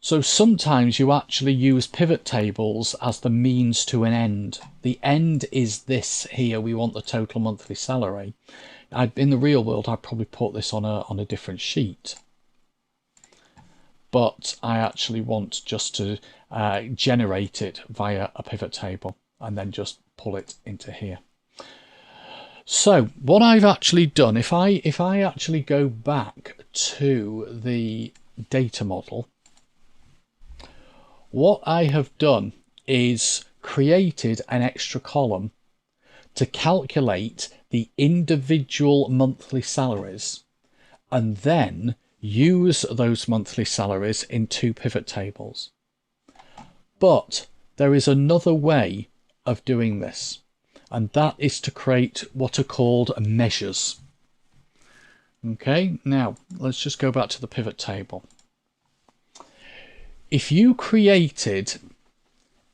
So sometimes you actually use pivot tables as the means to an end. The end is this here. We want the total monthly salary. In the real world, I'd probably put this on a different sheet. But I actually want just to generate it via a pivot table and then just pull it into here. So what I've actually done, if I actually go back to the data model, what I have done is created an extra column to calculate the individual monthly salaries and then use those monthly salaries in two pivot tables. But there is another way of doing this, and that is to create what are called measures. Okay, now let's just go back to the pivot table. If you created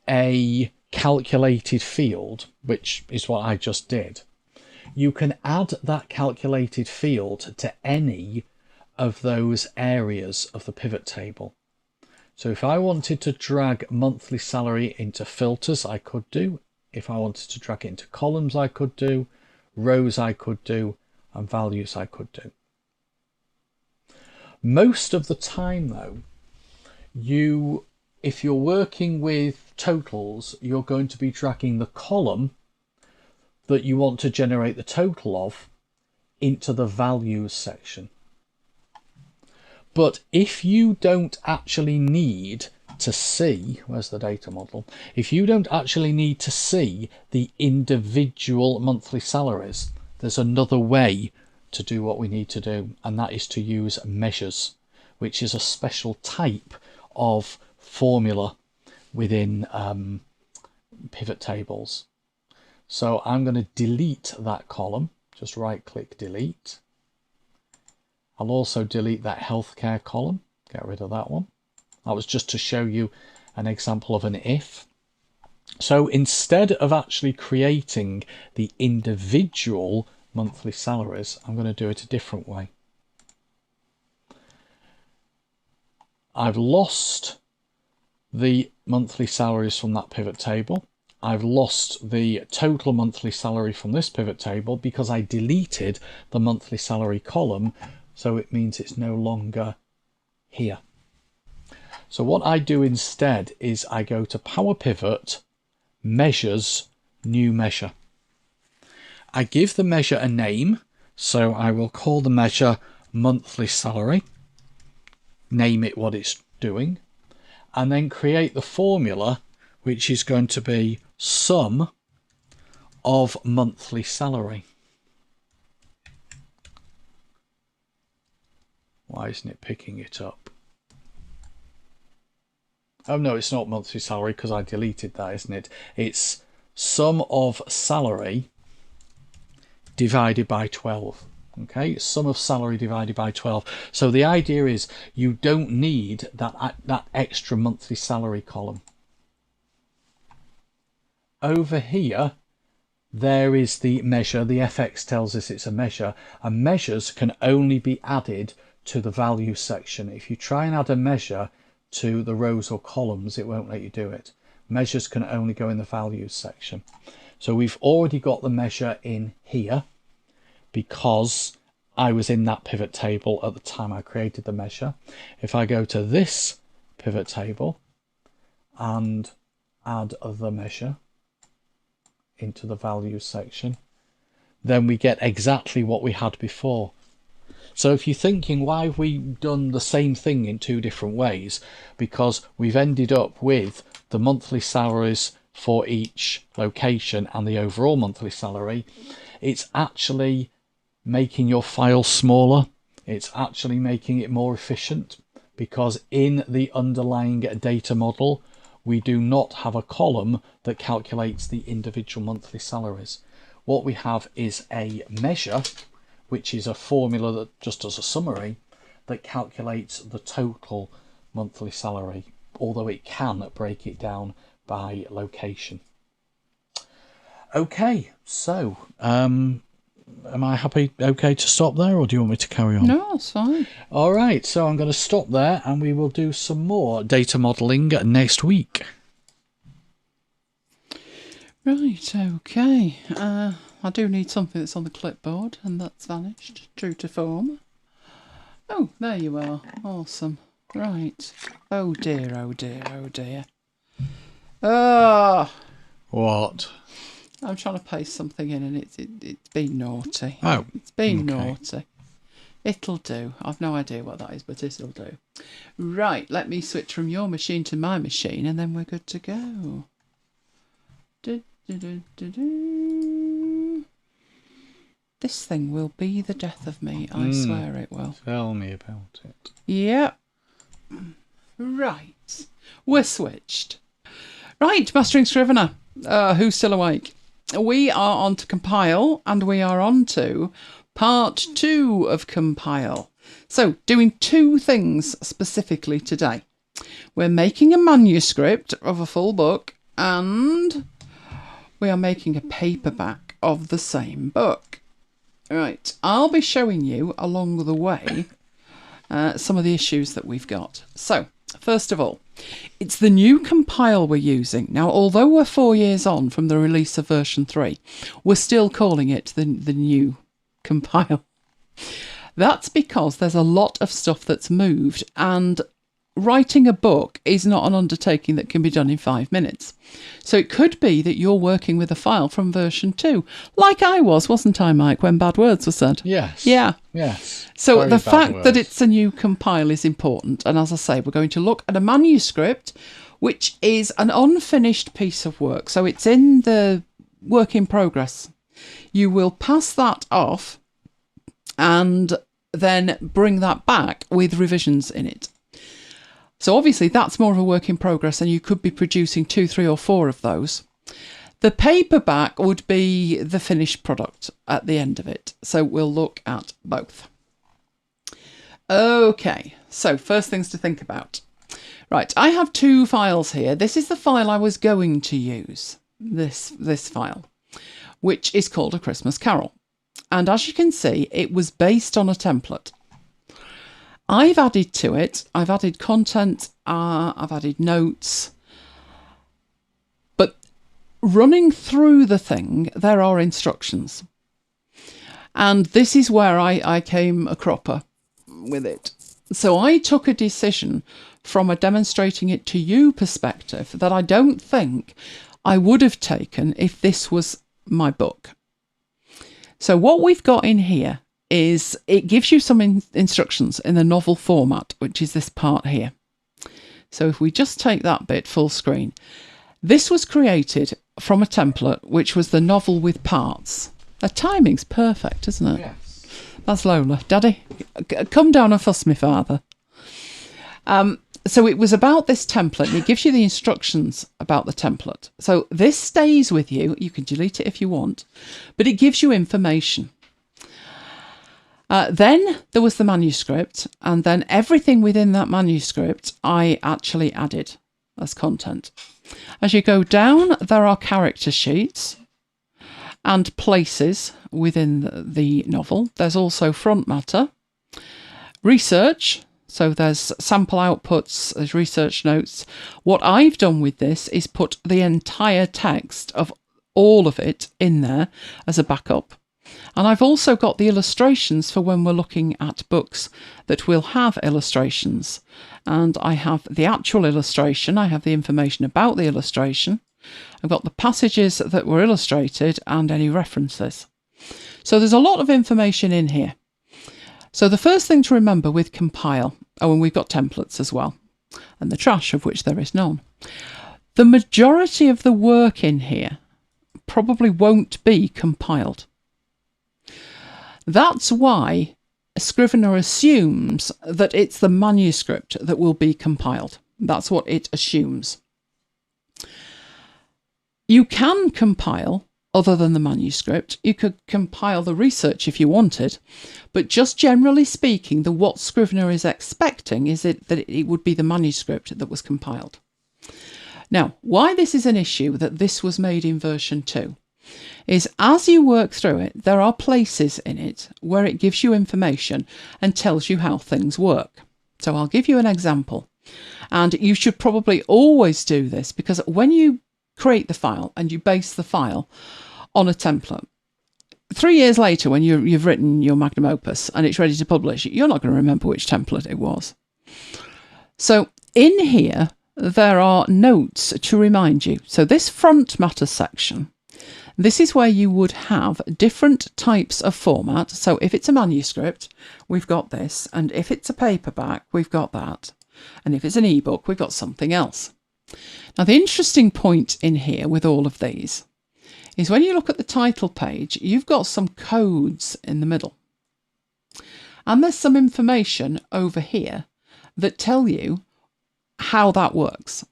a calculated field, which is what I just did, you can add that calculated field to any of those areas of the pivot table. So if I wanted to drag monthly salary into filters, I could do. If I wanted to drag it into columns, I could do. Rows, I could do. And values, I could do. Most of the time, though, if you're working with totals, you're going to be dragging the column that you want to generate the total of into the values section. But if you don't actually need to see, where's the data model? If you don't actually need to see the individual monthly salaries, there's another way to do what we need to do, and that is to use measures, which is a special type of formula within pivot tables. So I'm going to delete that column, just right click delete. I'll also delete that healthcare column, get rid of that one. That was just to show you an example of an if. So instead of actually creating the individual monthly salaries, I'm going to do it a different way. I've lost the monthly salaries from that pivot table. I've lost the total monthly salary from this pivot table because I deleted the monthly salary column, so it means it's no longer here. So what I do instead is I go to Power Pivot, Measures, New Measure. I give the measure a name, so I will call the measure monthly salary, name it what it's doing, and then create the formula, which is going to be sum of monthly salary. Why isn't it picking it up? Oh no, it's not monthly salary because I deleted that, isn't it? It's sum of salary divided by 12. Okay, sum of salary divided by 12. So the idea is you don't need that extra monthly salary column. Over here, there is the measure. The FX tells us it's a measure, and measures can only be added to the value section. If you try and add a measure to the rows or columns, it won't let you do it. Measures can only go in the values section. So we've already got the measure in here because I was in that pivot table at the time I created the measure. If I go to this pivot table and add the measure into the values section, then we get exactly what we had before. So if you're thinking, why have we done the same thing in two different ways? Because we've ended up with the monthly salaries for each location and the overall monthly salary. It's actually making your file smaller. It's actually making it more efficient, because in the underlying data model, we do not have a column that calculates the individual monthly salaries. What we have is a measure, which is a formula that just does a summary that calculates the total monthly salary, although it can break it down by location. Okay, so am I happy, okay to stop there, or do you want me to carry on? No, it's fine. All right, so I'm going to stop there and we will do some more data modelling next week. Right, okay. I do need something that's on the clipboard, and that's vanished. True to form. Oh, there you are. Awesome. Right. Oh dear, oh dear, oh dear. Ah! What? I'm trying to paste something in, and it's been naughty. Oh, it's been okay. naughty. It'll do. I've no idea what that is, but it'll do. Right, let me switch from your machine to my machine, and then we're good to go. This thing will be the death of me. I swear it will. Tell me about it. Yep. Right. We're switched. Right, mastering Scrivener. Who's still awake? We are on to compile, and we are on to part 2 of compile. So, doing 2 things specifically today. We're making a manuscript of a full book, and we are making a paperback of the same book. Right, I'll be showing you along the way some of the issues that we've got. So, first of all, it's the new compile we're using. Now, although we're 4 years on from the release of version 3, we're still calling it the new compile. That's because there's a lot of stuff that's moved, and writing a book is not an undertaking that can be done in 5 minutes. So it could be that you're working with a file from version 2, like I was, wasn't I, Mike, when bad words were said? Yes. Yeah. Yes. So Very the bad fact words. that it's a new compile is important. And as I say, we're going to look at a manuscript, which is an unfinished piece of work. So it's in the work in progress. You will pass that off and then bring that back with revisions in it. So obviously that's more of a work in progress, and you could be producing 2, 3 or 4 of those. The paperback would be the finished product at the end of it. So we'll look at both. Okay, so first things to think about. Right, I have 2 files here. This is the file I was going to use, this file, which is called A Christmas Carol. And as you can see, it was based on a template. I've added to it, I've added content, I've added notes, but running through the thing, there are instructions. And this is where I came a cropper with it. So I took a decision from a demonstrating it to you perspective that I don't think I would have taken if this was my book. So what we've got in here is it gives you some instructions in the novel format, which is this part here. So if we just take that bit full screen, this was created from a template, which was the novel with parts. The timing's perfect, isn't it? Yes. That's Lola. Daddy, come down and fuss me father. So it was about this template, and it gives you the instructions about the template. So this stays with you. You can delete it if you want, but it gives you information. Then there was the manuscript, and then everything within that manuscript I actually added as content. As you go down, there are character sheets, and places within the novel. There's also front matter, research. So there's sample outputs, there's research notes. What I've done with this is put the entire text of all of it in there as a backup. And I've also got the illustrations for when we're looking at books that will have illustrations. And I have the actual illustration, I have the information about the illustration, I've got the passages that were illustrated and any references. So there's a lot of information in here. So the first thing to remember with compile, and we've got templates as well, and the trash, of which there is none. The majority of the work in here probably won't be compiled. That's why Scrivener assumes that it's the manuscript that will be compiled. That's what it assumes. You can compile other than the manuscript. You could compile the research if you wanted, but just generally speaking, what Scrivener is expecting is that it would be the manuscript that was compiled. Now, why this is an issue that this was made in version 2 is as you work through it, there are places in it where it gives you information and tells you how things work. So I'll give you an example, and you should probably always do this because when you create the file and you base the file on a template, 3 years later when you've written your magnum opus and it's ready to publish, you're not going to remember which template it was. So in here there are notes to remind you. So this front matter section, this is where you would have different types of format. So if it's a manuscript, we've got this, and if it's a paperback, we've got that, and if it's an ebook, we've got something else. Now, the interesting point in here with all of these is when you look at the title page, you've got some codes in the middle. And there's some information over here that tell you how that works.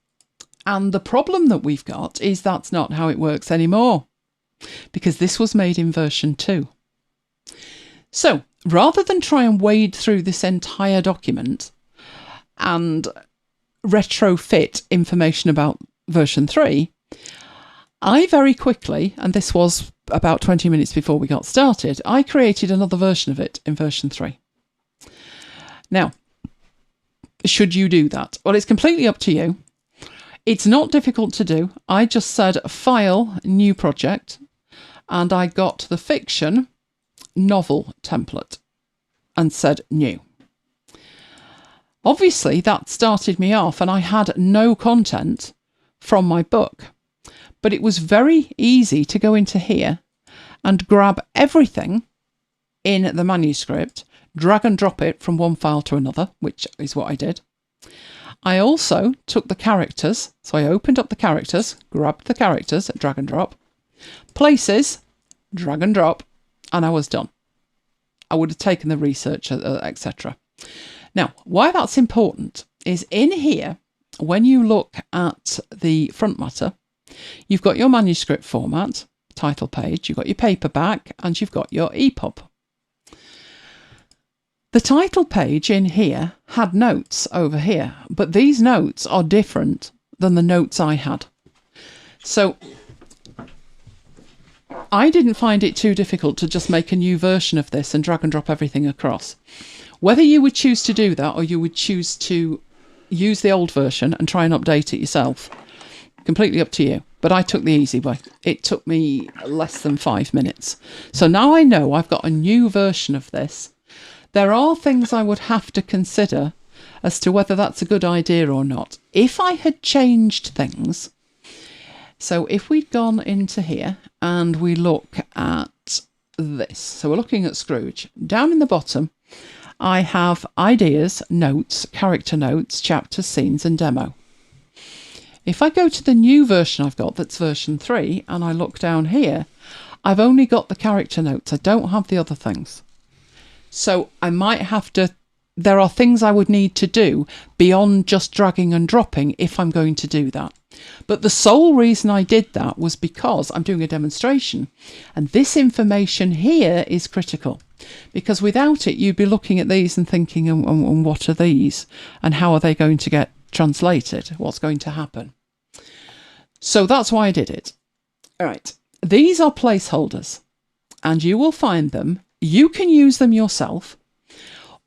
And the problem that we've got is that's not how it works anymore, because this was made in version 2. So rather than try and wade through this entire document and retrofit information about version 3, I very quickly, and this was about 20 minutes before we got started, I created another version of it in version 3. Now, should you do that? Well, it's completely up to you. It's not difficult to do. I just said File, New Project, and I got the fiction novel template and said New. Obviously, that started me off and I had no content from my book, but it was very easy to go into here and grab everything in the manuscript, drag and drop it from one file to another, which is what I did. I also took the characters, so I opened up the characters, grabbed the characters, drag and drop, places, drag and drop, and I was done. I would have taken the research, etc. Now, why that's important is in here, when you look at the front matter, you've got your manuscript format, title page, you've got your paperback, and you've got your EPUB. The title page in here had notes over here, but these notes are different than the notes I had. So I didn't find it too difficult to just make a new version of this and drag and drop everything across. Whether you would choose to do that or you would choose to use the old version and try and update it yourself, completely up to you. But I took the easy way. It took me less than 5 minutes. So now I know I've got a new version of this. There are things I would have to consider as to whether that's a good idea or not. If I had changed things, so if we'd gone into here and we look at this, so we're looking at Scrooge. Down in the bottom, I have ideas, notes, character notes, chapters, scenes, and demo. If I go to the new version I've got, that's version 3, and I look down here, I've only got the character notes. I don't have the other things. So I might have to, there are things I would need to do beyond just dragging and dropping if I'm going to do that. But the sole reason I did that was because I'm doing a demonstration, and this information here is critical, because without it you'd be looking at these and thinking, and what are these and how are they going to get translated? What's going to happen? So that's why I did it. All right. these are placeholders, and you will find them. You can use them yourself,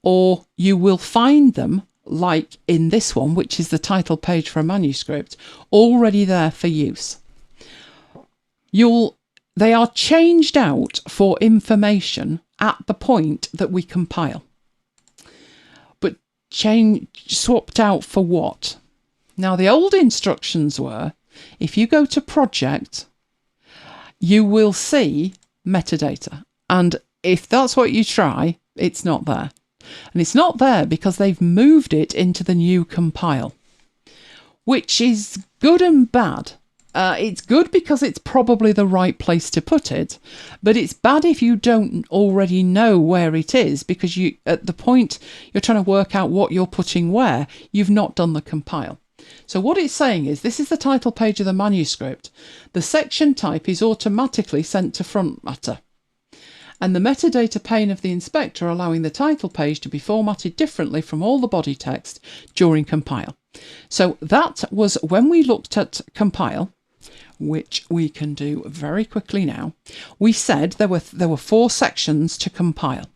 or you will find them, like in this one, which is the title page for a manuscript, already there for use. They are changed out for information at the point that we compile. But swapped out for what? Now, the old instructions were, if you go to project, you will see metadata. And if that's what you try, it's not there. And it's not there because they've moved it into the new compile, which is good and bad. It's good because it's probably the right place to put it, but it's bad if you don't already know where it is, because at the point you're trying to work out what you're putting where, you've not done the compile. So what it's saying is, this is the title page of the manuscript. The section type is automatically sent to front matter, and the metadata pane of the inspector allowing the title page to be formatted differently from all the body text during compile. So that was when we looked at compile, which we can do very quickly now. We said there were 4 sections to compile.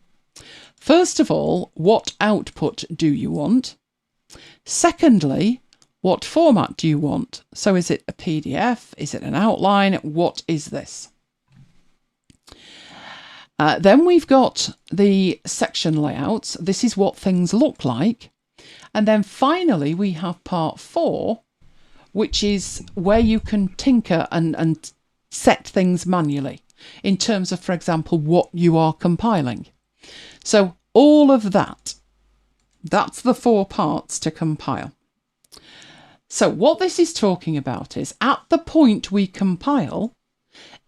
First of all, what output do you want? Secondly, what format do you want? So is it a PDF? Is it an outline? What is this? Then we've got the section layouts. This is what things look like. And then finally, we have part 4, which is where you can tinker and set things manually in terms of, for example, what you are compiling. So all of that's the 4 parts to compile. So what this is talking about is, at the point we compile,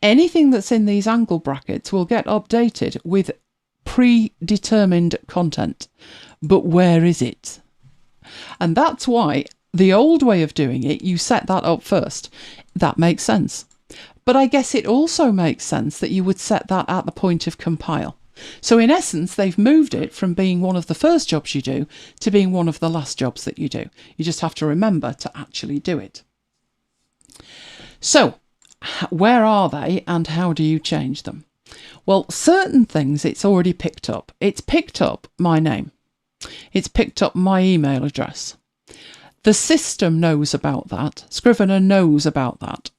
anything that's in these angle brackets will get updated with predetermined content. But where is it? And that's why the old way of doing it, you set that up first. That makes sense. But I guess it also makes sense that you would set that at the point of compile. So in essence, they've moved it from being one of the first jobs you do to being one of the last jobs that you do. You just have to remember to actually do it. So where are they and how do you change them? Well, certain things it's already picked up. It's picked up my name. It's picked up my email address. The system knows about that. Scrivener knows about that.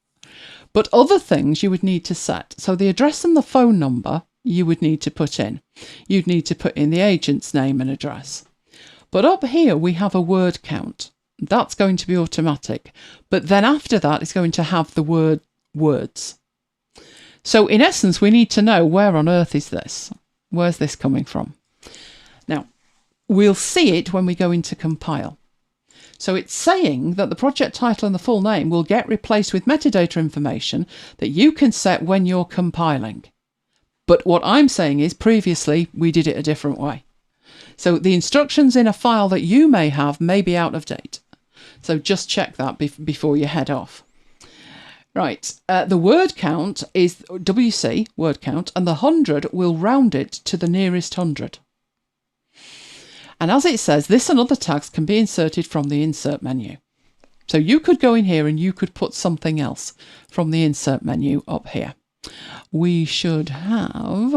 But other things you would need to set. So the address and the phone number you would need to put in. You'd need to put in the agent's name and address. But up here we have a word count. That's going to be automatic. But then after that it's going to have the word words. So in essence we need to know, where on earth is this? Where's this coming from? Now, we'll see it when we go into compile. So it's saying that the project title and the full name will get replaced with metadata information that you can set when you're compiling. But what I'm saying is, previously we did it a different way. So the instructions in a file that you may have may be out of date. So just check that before you head off. Right, the word count is WC, word count, and the 100 will round it to the nearest 100. And as it says, this and other tags can be inserted from the insert menu. So you could go in here and you could put something else from the insert menu up here. We should have,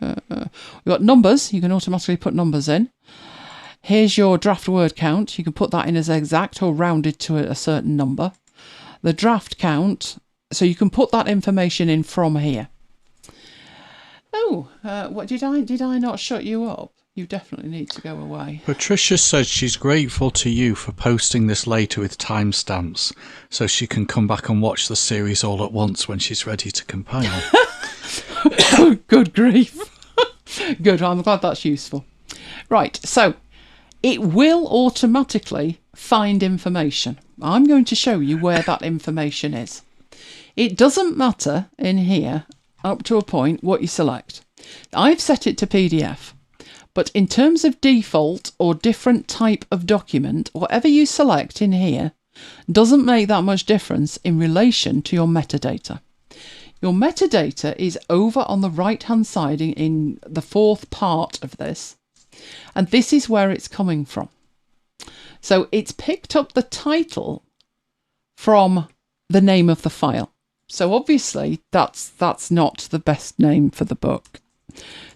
we've got numbers. You can automatically put numbers in. Here's your draft word count. You can put that in as exact or rounded to a certain number. The draft count, so you can put that information in from here. Oh, what did I not shut you up? You definitely need to go away. Patricia says she's grateful to you for posting this later with timestamps, so she can come back and watch the series all at once when she's ready to compile. Good grief. Good, I'm glad that's useful. Right, so it will automatically find information. I'm going to show you where that information is. It doesn't matter in here, up to a point, what you select. I've set it to PDF. But in terms of default or different type of document, whatever you select in here doesn't make that much difference in relation to your metadata. Your metadata is over on the right hand side in the 4th part of this, and this is where it's coming from. So it's picked up the title from the name of the file. So obviously that's not the best name for the book.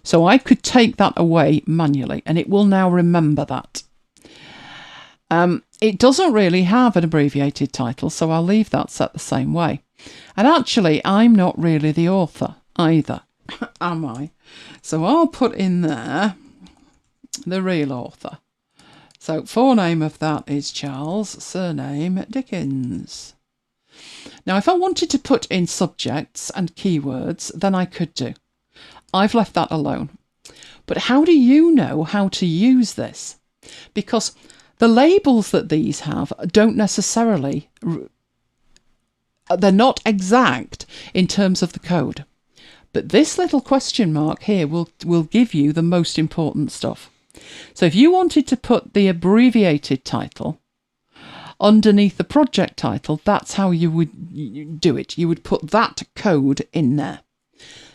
So I could take that away manually, and it will now remember that. It doesn't really have an abbreviated title, so I'll leave that set the same way. And actually, I'm not really the author either, am I? So I'll put in there the real author. So forename of that is Charles, surname Dickens. Now, if I wanted to put in subjects and keywords, then I could do. I've left that alone. But how do you know how to use this? Because the labels that these have don't necessarily, they're not exact in terms of the code. But this little question mark here will give you the most important stuff. So if you wanted to put the abbreviated title underneath the project title, that's how you would do it. You would put that code in there.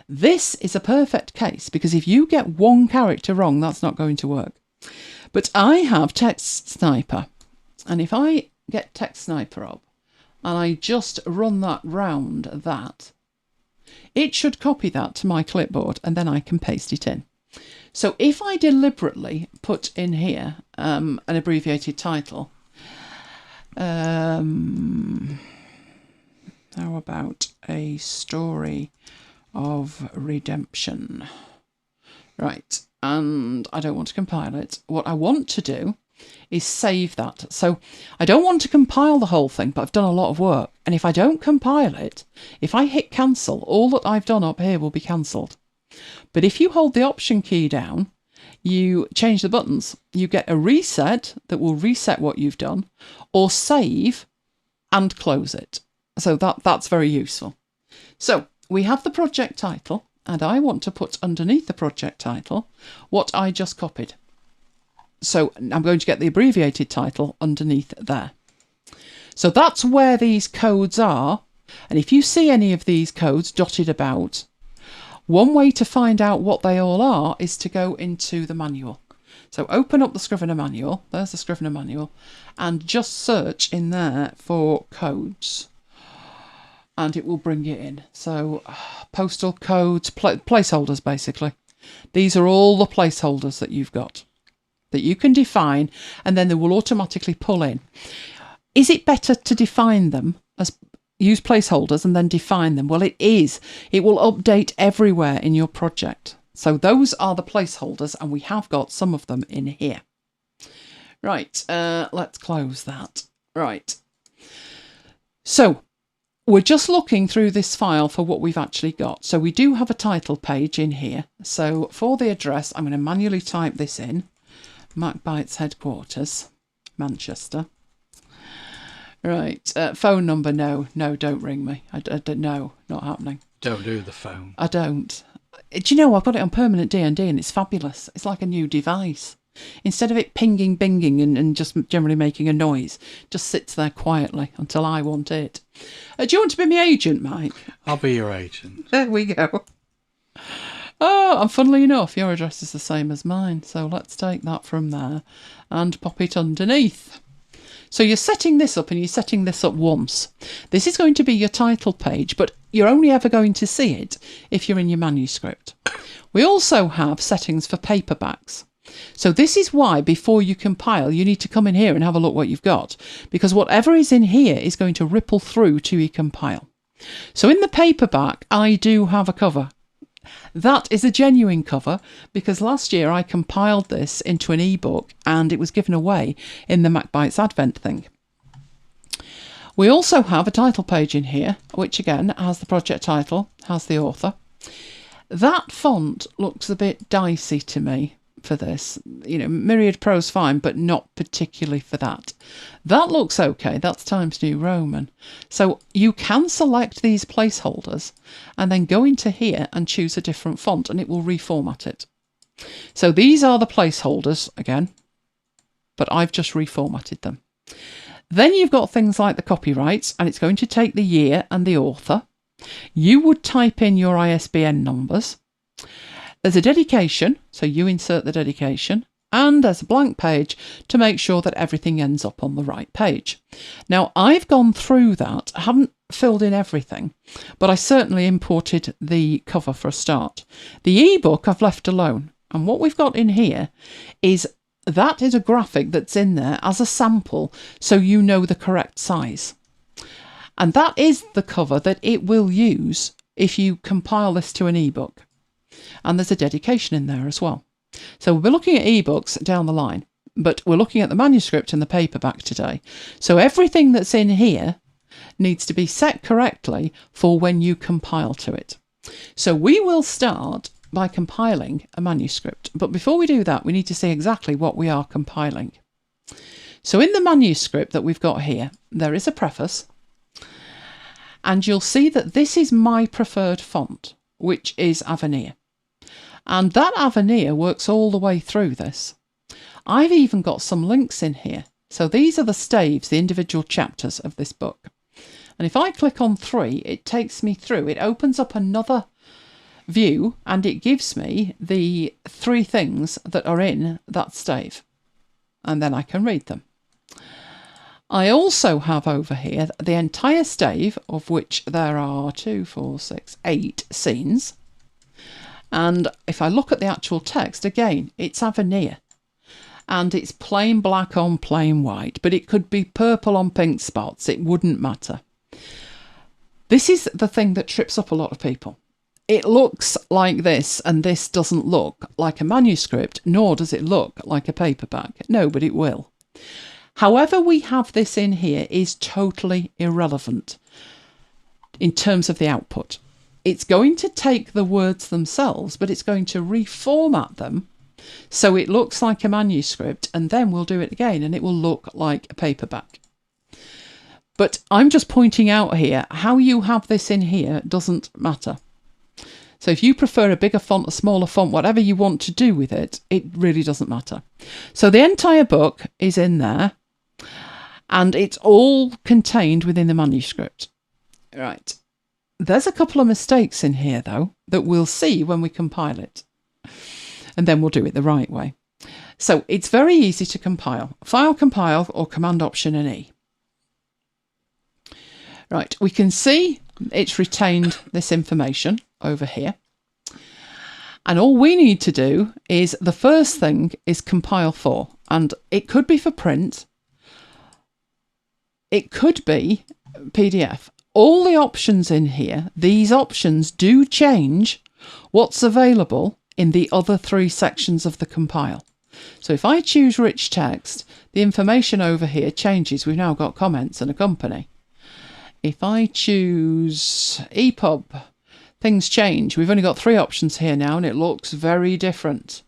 This is a perfect case because if you get one character wrong, that's not going to work. But I have Text Sniper, and if I get Text Sniper up and I just run that round that, it should copy that to my clipboard and then I can paste it in. So if I deliberately put in here an abbreviated title, how about a story of redemption? Right, and I don't want to compile it. What I want to do is save that. So I don't want to compile the whole thing, but I've done a lot of work. And if I don't compile it, if I hit cancel, all that I've done up here will be cancelled. But if you hold the Option key down, you change the buttons, you get a reset that will reset what you've done, or save and close it. So that's very useful. So we have the project title, and I want to put underneath the project title what I just copied. So I'm going to get the abbreviated title underneath there. So that's where these codes are. And if you see any of these codes dotted about, one way to find out what they all are is to go into the manual. So open up the Scrivener manual. There's the Scrivener manual. And just search in there for codes. And it will bring it in. So postal codes, placeholders basically. These are all the placeholders that you've got that you can define, and then they will automatically pull in. Is it better to define them as use placeholders and then define them? Well, it is. It will update everywhere in your project. So those are the placeholders, and we have got some of them in here. Right, let's close that. Right. So we're just looking through this file for what we've actually got. So we do have a title page in here. So for the address, I'm going to manually type this in. MacBites headquarters, Manchester. Right, phone number, no, don't ring me. I don't know, not happening. Don't do the phone. I don't. Do you know, I've got it on permanent D&D and it's fabulous. It's like a new device. Instead of it pinging, binging and just generally making a noise, just sits there quietly until I want it. Do you want to be my agent, Mike? I'll be your agent. There we go. Oh, and funnily enough, your address is the same as mine. So let's take that from there and pop it underneath. So you're setting this up and you're setting this up once. This is going to be your title page, but you're only ever going to see it if you're in your manuscript. We also have settings for paperbacks. So this is why before you compile, you need to come in here and have a look what you've got, because whatever is in here is going to ripple through to your compile. So in the paperback, I do have a cover. That is a genuine cover because last year I compiled this into an ebook and it was given away in the MacBites Advent thing. We also have a title page in here, which again has the project title, has the author. That font looks a bit dicey to me for this. You know, Myriad Pro's fine, but not particularly for that. That looks okay. That's Times New Roman. So you can select these placeholders and then go into here and choose a different font and it will reformat it. So these are the placeholders again, but I've just reformatted them. Then you've got things like the copyrights, and it's going to take the year and the author. You would type in your ISBN numbers. There's a dedication, so you insert the dedication, and there's a blank page to make sure that everything ends up on the right page. Now, I've gone through that. I haven't filled in everything, but I certainly imported the cover for a start. The ebook I've left alone, and what we've got in here is that is a graphic that's in there as a sample, so you know the correct size. And that is the cover that it will use if you compile this to an ebook. And there's a dedication in there as well. So we'll be looking at ebooks down the line, but we're looking at the manuscript and the paperback today. So everything that's in here needs to be set correctly for when you compile to it. So we will start by compiling a manuscript. But before we do that, we need to see exactly what we are compiling. So in the manuscript that we've got here, there is a preface. And you'll see that this is my preferred font, which is Avenir. And that Avenir works all the way through this. I've even got some links in here. So these are the staves, the individual chapters of this book. And if I click on 3, it takes me through. It opens up another view and it gives me the 3 things that are in that stave. And then I can read them. I also have over here the entire stave, of which there are 8 scenes. And if I look at the actual text, again, it's Avenir. And it's plain black on plain white, but it could be purple on pink spots. It wouldn't matter. This is the thing that trips up a lot of people. It looks like this, and this doesn't look like a manuscript, nor does it look like a paperback. No, but it will. However we have this in here is totally irrelevant in terms of the output. It's going to take the words themselves, but it's going to reformat them so it looks like a manuscript, and then we'll do it again and it will look like a paperback. But I'm just pointing out here, how you have this in here doesn't matter. So if you prefer a bigger font, a smaller font, whatever you want to do with it, it really doesn't matter. So the entire book is in there. And it's all contained within the manuscript. Right. There's a couple of mistakes in here, though, that we'll see when we compile it. And then we'll do it the right way. So it's very easy to compile. File, compile, or Command Option and E. Right. We can see it's retained this information over here. And all we need to do is, the first thing is compile for. And it could be for print. It could be PDF. All the options in here, these options do change what's available in the other 3 sections of the compile. So if I choose rich text, the information over here changes. We've now got comments and accompany. If I choose EPUB, things change. We've only got 3 options here now and it looks very different.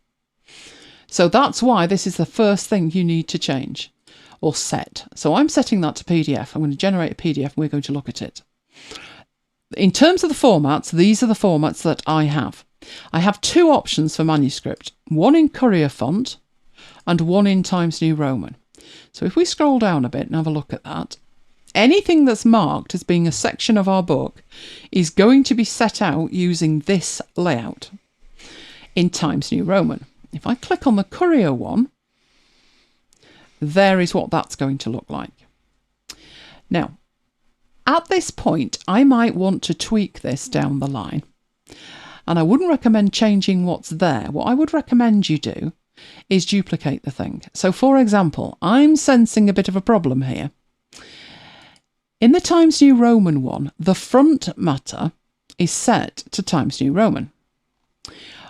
So that's why this is the first thing you need to change. Or set. So I'm setting that to PDF. I'm going to generate a PDF and we're going to look at it. In terms of the formats, these are the formats that I have. I have 2 options for manuscript. One in Courier font and one in Times New Roman. So if we scroll down a bit and have a look at that, anything that's marked as being a section of our book is going to be set out using this layout in Times New Roman. If I click on the Courier one, there is what that's going to look like. Now, at this point, I might want to tweak this down the line. And I wouldn't recommend changing what's there. What I would recommend you do is duplicate the thing. So, for example, I'm sensing a bit of a problem here. In the Times New Roman one, the front matter is set to Times New Roman.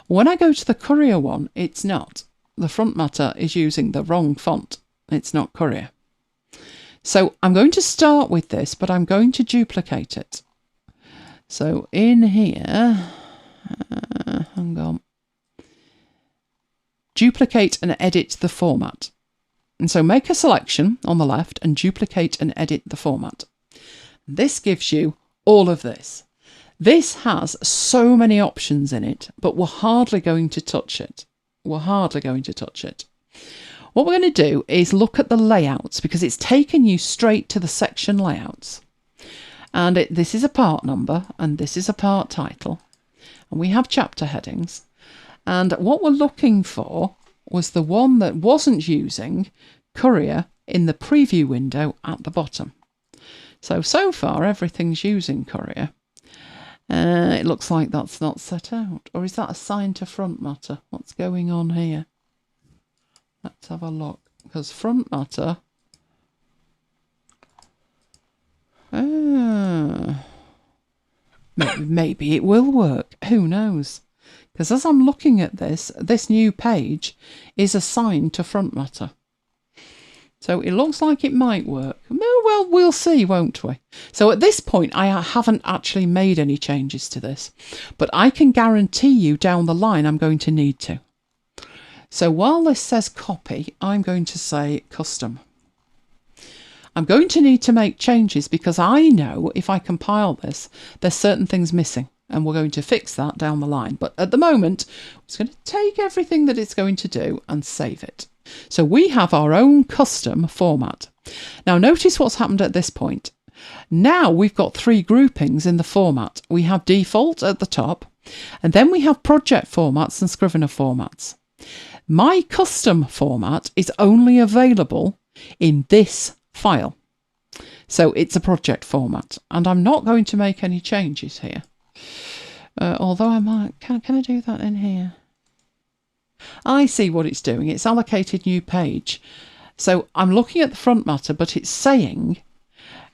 When I go to the Courier one, it's not. The front matter is using the wrong font. It's not Courier. So I'm going to start with this, but I'm going to duplicate it. So in here, hang on. Duplicate and edit the format. And so make a selection on the left and duplicate and edit the format. This gives you all of this. This has so many options in it, but we're hardly going to touch it. We're hardly going to touch it. What we're going to do is look at the layouts, because it's taken you straight to the section layouts. And this is a part number and this is a part title. And we have chapter headings. And what we're looking for was the one that wasn't using Courier in the preview window at the bottom. So far everything's using Courier. It looks like that's not set out. Or is that assigned to front matter? What's going on here? Let's have a look. Because front matter... maybe it will work. Who knows? Because as I'm looking at this new page is assigned to front matter. So it looks like it might work. Well, we'll see, won't we? So at this point, I haven't actually made any changes to this, but I can guarantee you down the line I'm going to need to. So while this says copy, I'm going to say custom. I'm going to need to make changes because I know if I compile this, there's certain things missing, and we're going to fix that down the line. But at the moment, it's going to take everything that it's going to do and save it. So we have our own custom format. Now notice what's happened at this point. Now we've got 3 groupings in the format. We have default at the top, and then we have project formats and Scrivener formats. My custom format is only available in this file. So it's a project format, and I'm not going to make any changes here. Although I might, can I do that in here? I see what it's doing. It's allocated new page. So I'm looking at the front matter, but it's saying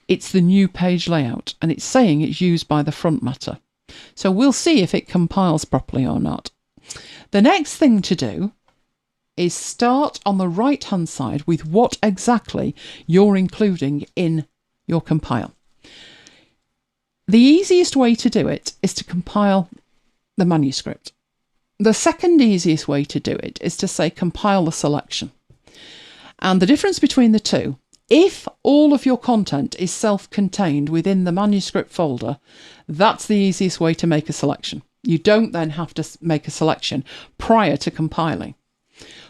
it's the new page layout, and it's saying it's used by the front matter. So we'll see if it compiles properly or not. The next thing to do is start on the right hand side with what exactly you're including in your compile. The easiest way to do it is to compile the manuscript. The second easiest way to do it is to say compile the selection. And the difference between the two, if all of your content is self-contained within the manuscript folder, that's the easiest way to make a selection. You don't then have to make a selection prior to compiling.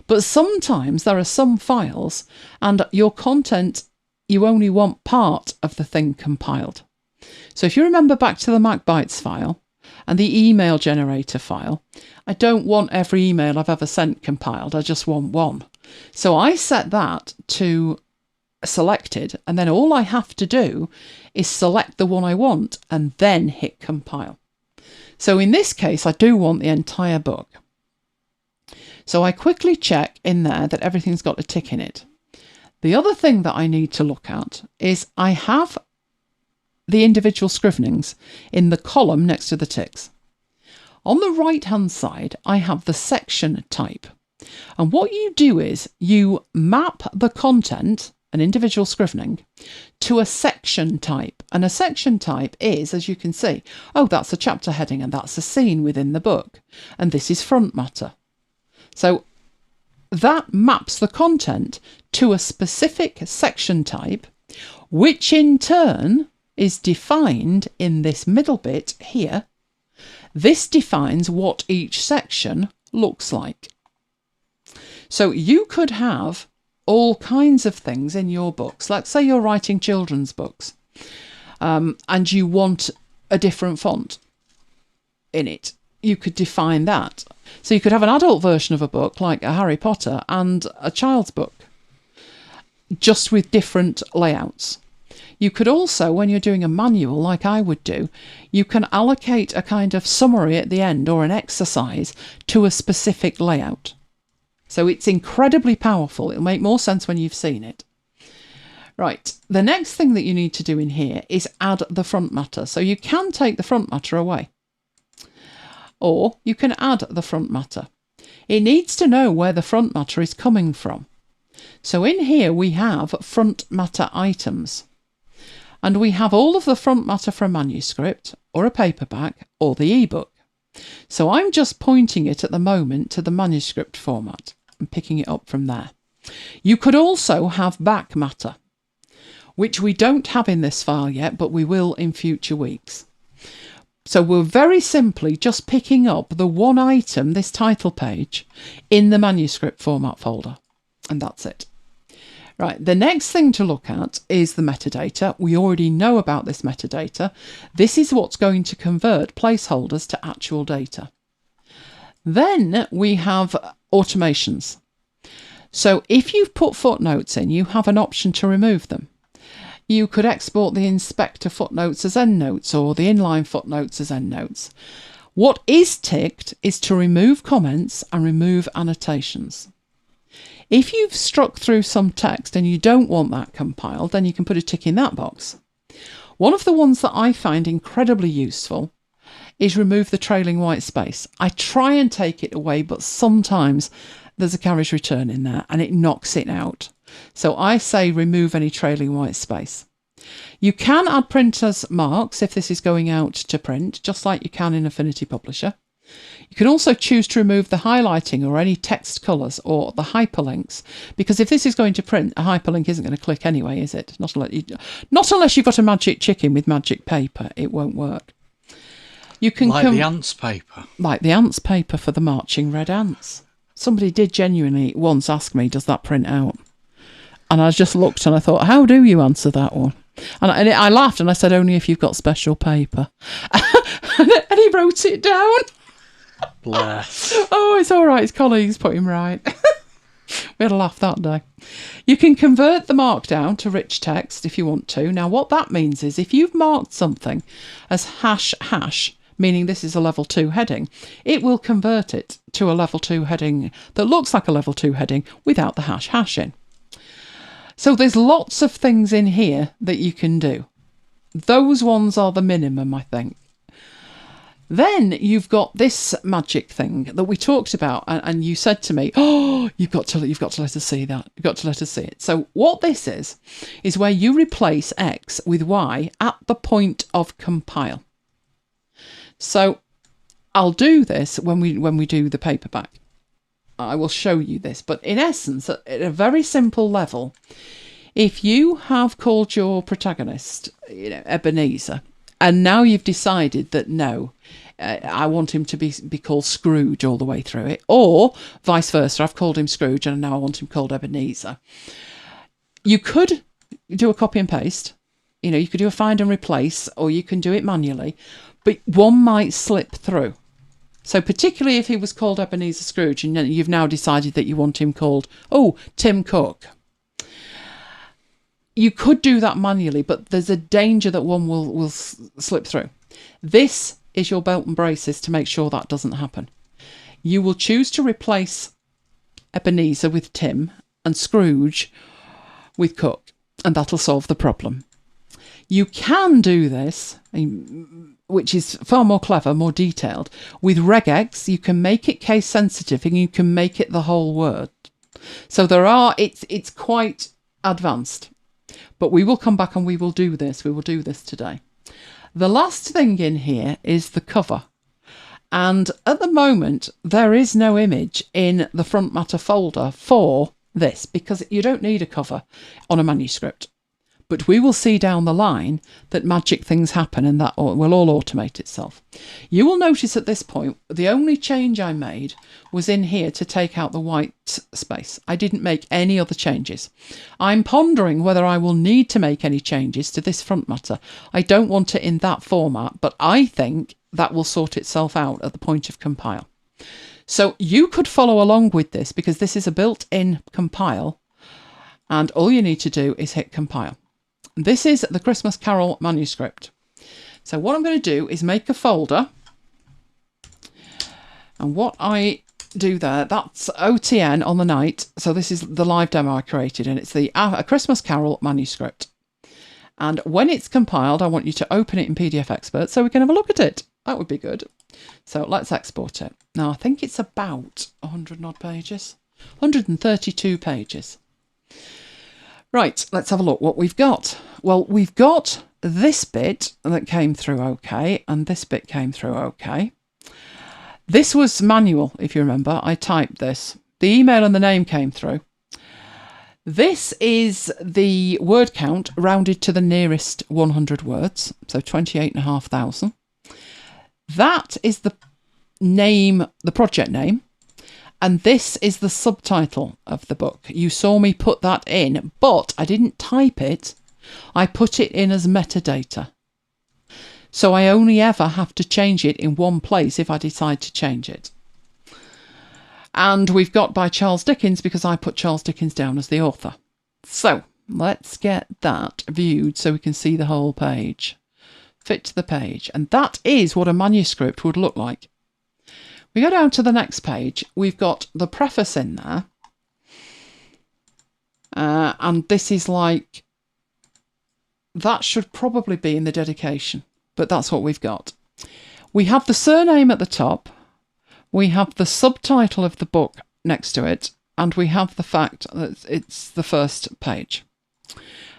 But sometimes there are some files and your content, you only want part of the thing compiled. So if you remember back to the MacBites file and the email generator file, I don't want every email I've ever sent compiled, I just want one. So I set that to selected, and then all I have to do is select the one I want and then hit compile. So in this case, I do want the entire book. So I quickly check in there that everything's got a tick in it. The other thing that I need to look at is I have the individual scrivenings in the column next to the ticks. On the right hand side, I have the section type. And what you do is you map the content, an individual scrivening, to a section type. And a section type is, as you can see, oh, that's a chapter heading and that's a scene within the book. And this is front matter. So that maps the content to a specific section type, which in turn is defined in this middle bit here. This defines what each section looks like. So you could have all kinds of things in your books. Let's say you're writing children's books and you want a different font in it. You could define that. So you could have an adult version of a book like a Harry Potter and a child's book, just with different layouts. You could also, when you're doing a manual like I would do, you can allocate a kind of summary at the end or an exercise to a specific layout. So it's incredibly powerful. It'll make more sense when you've seen it. Right, the next thing that you need to do in here is add the front matter. So you can take the front matter away, or you can add the front matter. It needs to know where the front matter is coming from. So in here we have front matter items. And we have all of the front matter for a manuscript or a paperback or the ebook. So I'm just pointing it at the moment to the manuscript format and picking it up from there. You could also have back matter, which we don't have in this file yet, but we will in future weeks. So we're very simply just picking up the one item, this title page, in the manuscript format folder. And that's it. Right, the next thing to look at is the metadata. We already know about this metadata. This is what's going to convert placeholders to actual data. Then we have automations. So if you've put footnotes in, you have an option to remove them. You could export the inspector footnotes as endnotes or the inline footnotes as endnotes. What is ticked is to remove comments and remove annotations. If you've struck through some text and you don't want that compiled, then you can put a tick in that box. One of the ones that I find incredibly useful is remove the trailing white space. I try and take it away, but sometimes there's a carriage return in there and it knocks it out. So I say remove any trailing white space. You can add printers marks if this is going out to print, just like you can in Affinity Publisher. You can also choose to remove the highlighting or any text colours or the hyperlinks, because if this is going to print, a hyperlink isn't going to click anyway, is it? Not unless you've got a magic chicken with magic paper, it won't work. You can like the ants paper. Like the ants paper for the marching red ants. Somebody did genuinely once ask me, does that print out? And I just looked and I thought, how do you answer that one? And I laughed and I said, only if you've got special paper. And he wrote it down. Bless. Oh, it's all right. His colleagues put him right. We had a laugh that day. You can convert the markdown to rich text if you want to. Now, what that means is if you've marked something as hash, meaning this is a level 2 heading, it will convert it to a level 2 heading that looks like a level 2 heading without the hash in. So there's lots of things in here that you can do. Those ones are the minimum, I think. Then you've got this magic thing that we talked about, and you said to me, oh, you've got to let us see that. You've got to let us see it. So what this is where you replace X with Y at the point of compile. So I'll do this when we do the paperback. I will show you this, but in essence, at a very simple level, if you have called your protagonist, Ebenezer, and now you've decided that no, I want him to be called Scrooge all the way through it, or vice versa, I've called him Scrooge and now I want him called Ebenezer. You could do a copy and paste, you could do a find and replace, or you can do it manually, but one might slip through. So particularly if he was called Ebenezer Scrooge and you've now decided that you want him called, Tim Cook. You could do that manually, but there's a danger that one will slip through. This is your belt and braces to make sure that doesn't happen. You will choose to replace Ebenezer with Tim and Scrooge with Cook, and that'll solve the problem. You can do this, which is far more clever, more detailed. With regex, you can make it case sensitive and you can make it the whole word. So it's quite advanced. But we will come back and we will do this. We will do this today. The last thing in here is the cover. And at the moment, there is no image in the front matter folder for this because you don't need a cover on a manuscript. But we will see down the line that magic things happen and that will all automate itself. You will notice at this point, the only change I made was in here to take out the white space. I didn't make any other changes. I'm pondering whether I will need to make any changes to this front matter. I don't want it in that format, but I think that will sort itself out at the point of compile. So you could follow along with this because this is a built-in compile and all you need to do is hit compile. This is the Christmas Carol manuscript. So what I'm going to do is make a folder. And what I do there, that's OTN on the night. So this is the live demo I created and it's the A Christmas Carol manuscript. And when it's compiled, I want you to open it in PDF Expert so we can have a look at it. That would be good. So let's export it. Now I think it's about 100 and odd pages. 132 pages. Right, let's have a look what we've got. Well, we've got this bit that came through okay, and this bit came through okay. This was manual, if you remember. I typed this. The email and the name came through. This is the word count rounded to the nearest 100 words, so 28,500. That is the name, the project name. And this is the subtitle of the book. You saw me put that in, but I didn't type it. I put it in as metadata. So I only ever have to change it in one place if I decide to change it. And we've got by Charles Dickens because I put Charles Dickens down as the author. So let's get that viewed so we can see the whole page. Fit to the page. And that is what a manuscript would look like. We go down to the next page. We've got the preface in there. And this is like, that should probably be in the dedication, but that's what we've got. We have the surname at the top. We have the subtitle of the book next to it. And we have the fact that it's the first page.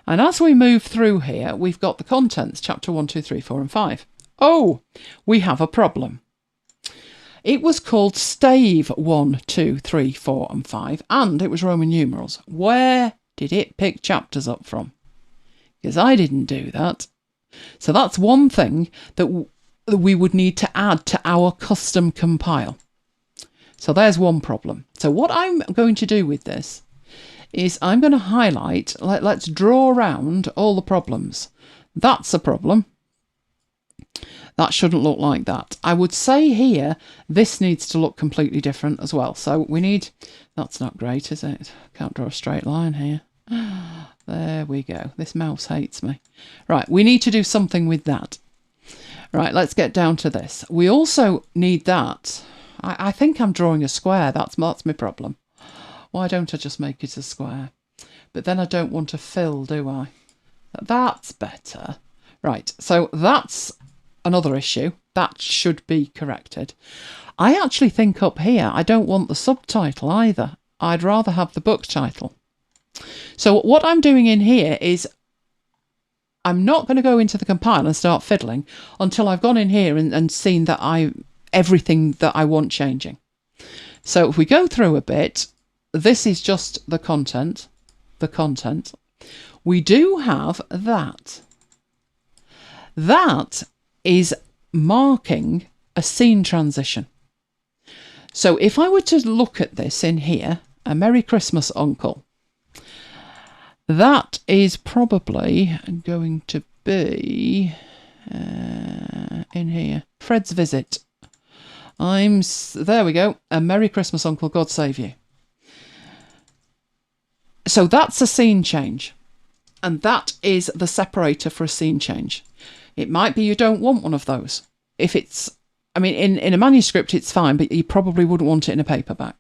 And as we move through here, we've got the contents, chapter 1, 2, 3, 4 and 5. Oh, we have a problem. It was called Stave 1, 2, 3, 4 and 5, and it was Roman numerals. Where did it pick chapters up from? Because I didn't do that. So that's one thing that we would need to add to our custom compile. So there's one problem. So what I'm going to do with this is I'm going to highlight, let's draw around all the problems. That's a problem. That shouldn't look like that. I would say here, this needs to look completely different as well. So we need, that's not great, is it? Can't draw a straight line here. There we go. This mouse hates me. Right, we need to do something with that. Right, let's get down to this. We also need that. I think I'm drawing a square. That's my problem. Why don't I just make it a square? But then I don't want to fill, do I? That's better. Right, so that's another issue. That should be corrected. I actually think up here, I don't want the subtitle either. I'd rather have the book title. So what I'm doing in here is I'm not going to go into the compile and start fiddling until I've gone in here and seen that everything that I want changing. So if we go through a bit, this is just the content. We do have that. That is marking a scene transition. So if I were to look at this in here, a Merry Christmas, Uncle, that is probably going to be in here. Fred's visit. There we go. A Merry Christmas, Uncle, God save you. So that's a scene change. And that is the separator for a scene change. It might be you don't want one of those. If it's, I mean, in a manuscript, it's fine, but you probably wouldn't want it in a paperback.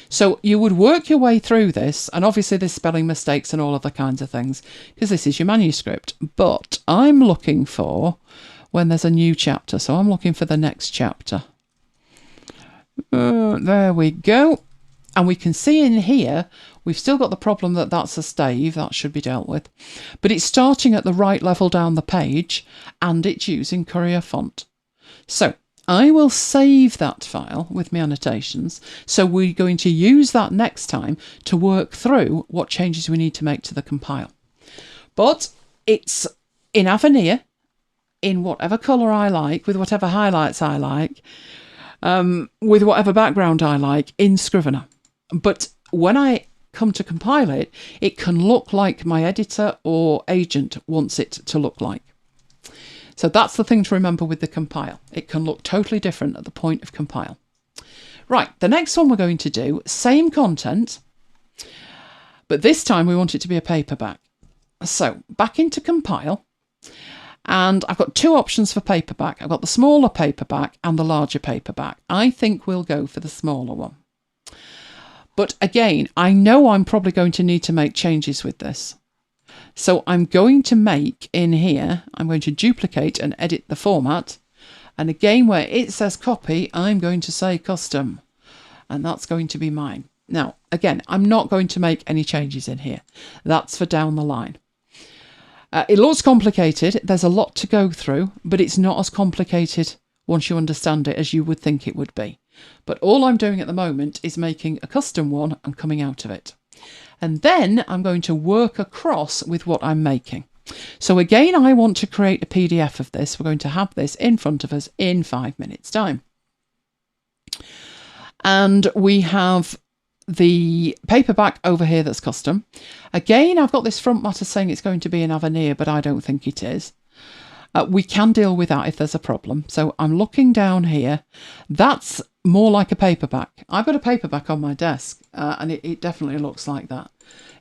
So you would work your way through this, and obviously there's spelling mistakes and all other kinds of things, because this is your manuscript. But I'm looking for when there's a new chapter, so I'm looking for the next chapter. There we go. And we can see in here, we've still got the problem that that's a stave, that should be dealt with. But it's starting at the right level down the page, and it's using Courier font. So I will save that file with my annotations. So we're going to use that next time to work through what changes we need to make to the compile. But it's in Avenir, in whatever colour I like, with whatever highlights I like, with whatever background I like, in Scrivener. But when I come to compile it, it can look like my editor or agent wants it to look like. So that's the thing to remember with the compile. It can look totally different at the point of compile. Right, the next one we're going to do, same content, but this time we want it to be a paperback. So back into compile, and I've got two options for paperback. I've got the smaller paperback and the larger paperback. I think we'll go for the smaller one. But again, I know I'm probably going to need to make changes with this. So I'm going to make in here, I'm going to duplicate and edit the format. And again, where it says copy, I'm going to say custom. And that's going to be mine. Now, again, I'm not going to make any changes in here. That's for down the line. It looks complicated. There's a lot to go through, but it's not as complicated once you understand it as you would think it would be. But all I'm doing at the moment is making a custom one and coming out of it. And then I'm going to work across with what I'm making. So again, I want to create a PDF of this. We're going to have this in front of us in 5 minutes' time. And we have the paperback over here that's custom. Again, I've got this front matter saying it's going to be an Avenir, but I don't think it is. We can deal with that if there's a problem. So I'm looking down here. That's more like a paperback. I've got a paperback on my desk, and it definitely looks like that.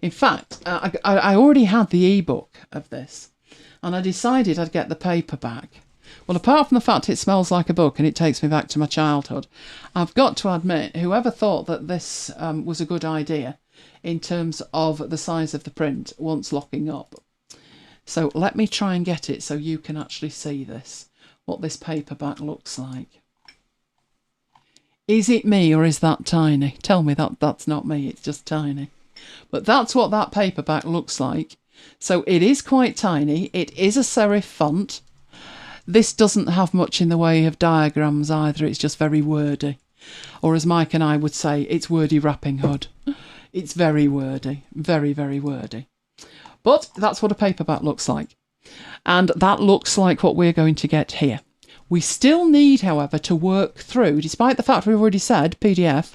In fact, I already had the ebook of this, and I decided I'd get the paperback. Well, apart from the fact it smells like a book and it takes me back to my childhood, I've got to admit, whoever thought that this was a good idea in terms of the size of the print wants locking up. So let me try and get it so you can actually see this, what this paperback looks like. Is it me or is that tiny? Tell me that's not me, it's just tiny. But that's what that paperback looks like. So it is quite tiny. It is a serif font. This doesn't have much in the way of diagrams either. It's just very wordy. Or as Mike and I would say, it's wordy wrapping hood. It's very wordy. Very, very wordy. But that's what a paperback looks like. And that looks like what we're going to get here. We still need, however, to work through, despite the fact we've already said PDF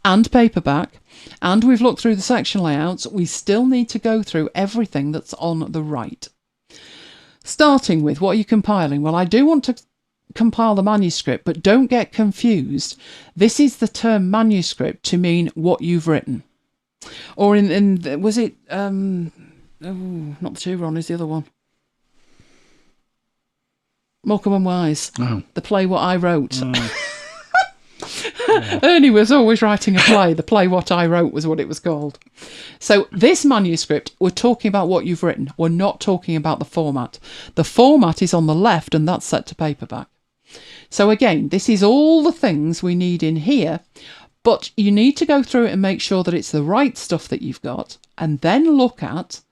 and paperback, and we've looked through the section layouts, we still need to go through everything that's on the right. Starting with, what are you compiling? Well, I do want to compile the manuscript, but don't get confused. This is the term manuscript to mean what you've written. Or was it, not the two Ronnies, the other one. Morecambe and Wise, the play What I Wrote. Yeah. Ernie was always writing a play. The play What I Wrote was what it was called. So this manuscript, we're talking about what you've written. We're not talking about the format. The format is on the left and that's set to paperback. So again, this is all the things we need in here, but you need to go through it and make sure that it's the right stuff that you've got, and then look at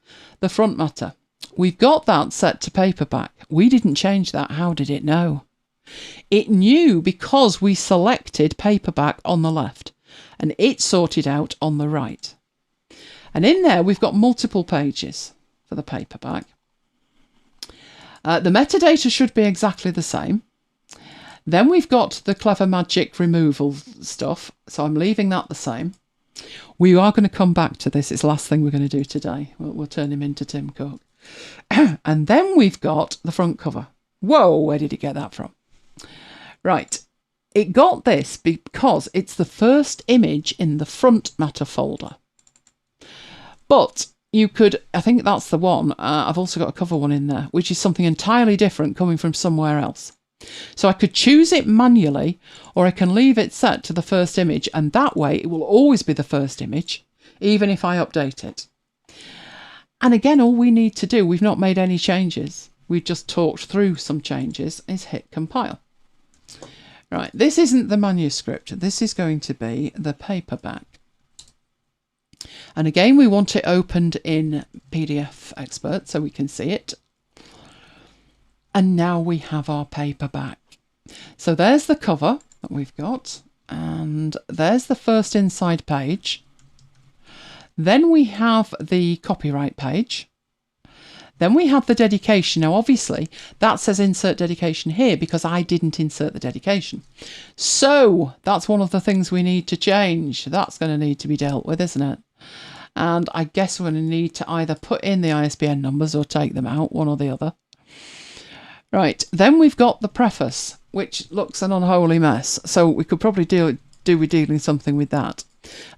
the front matter. We've got that set to paperback. We didn't change that. How did it know? It knew because we selected paperback on the left and it sorted out on the right. And in there, we've got multiple pages for the paperback. The metadata should be exactly the same. Then we've got the clever magic removal stuff. So I'm leaving that the same. We are going to come back to this. It's the last thing we're going to do today. We'll turn him into Tim Cook. And then we've got the front cover. Whoa, where did it get that from? Right, it got this because it's the first image in the front matter folder. But you could, I think that's the one, I've also got a cover one in there, which is something entirely different coming from somewhere else. So I could choose it manually, or I can leave it set to the first image, and that way it will always be the first image, even if I update it. And again, all we need to do, we've not made any changes, we've just talked through some changes, is hit compile. Right, this isn't the manuscript, this is going to be the paperback. And again, we want it opened in PDF Expert so we can see it. And now we have our paperback. So there's the cover that we've got, and there's the first inside page. Then we have the copyright page. Then we have the dedication. Now, obviously, that says insert dedication here because I didn't insert the dedication. So that's one of the things we need to change. That's going to need to be dealt with, isn't it? And I guess we're going to need to either put in the ISBN numbers or take them out, one or the other. Right, then we've got the preface, which looks an unholy mess. So we could probably do with dealing something with that.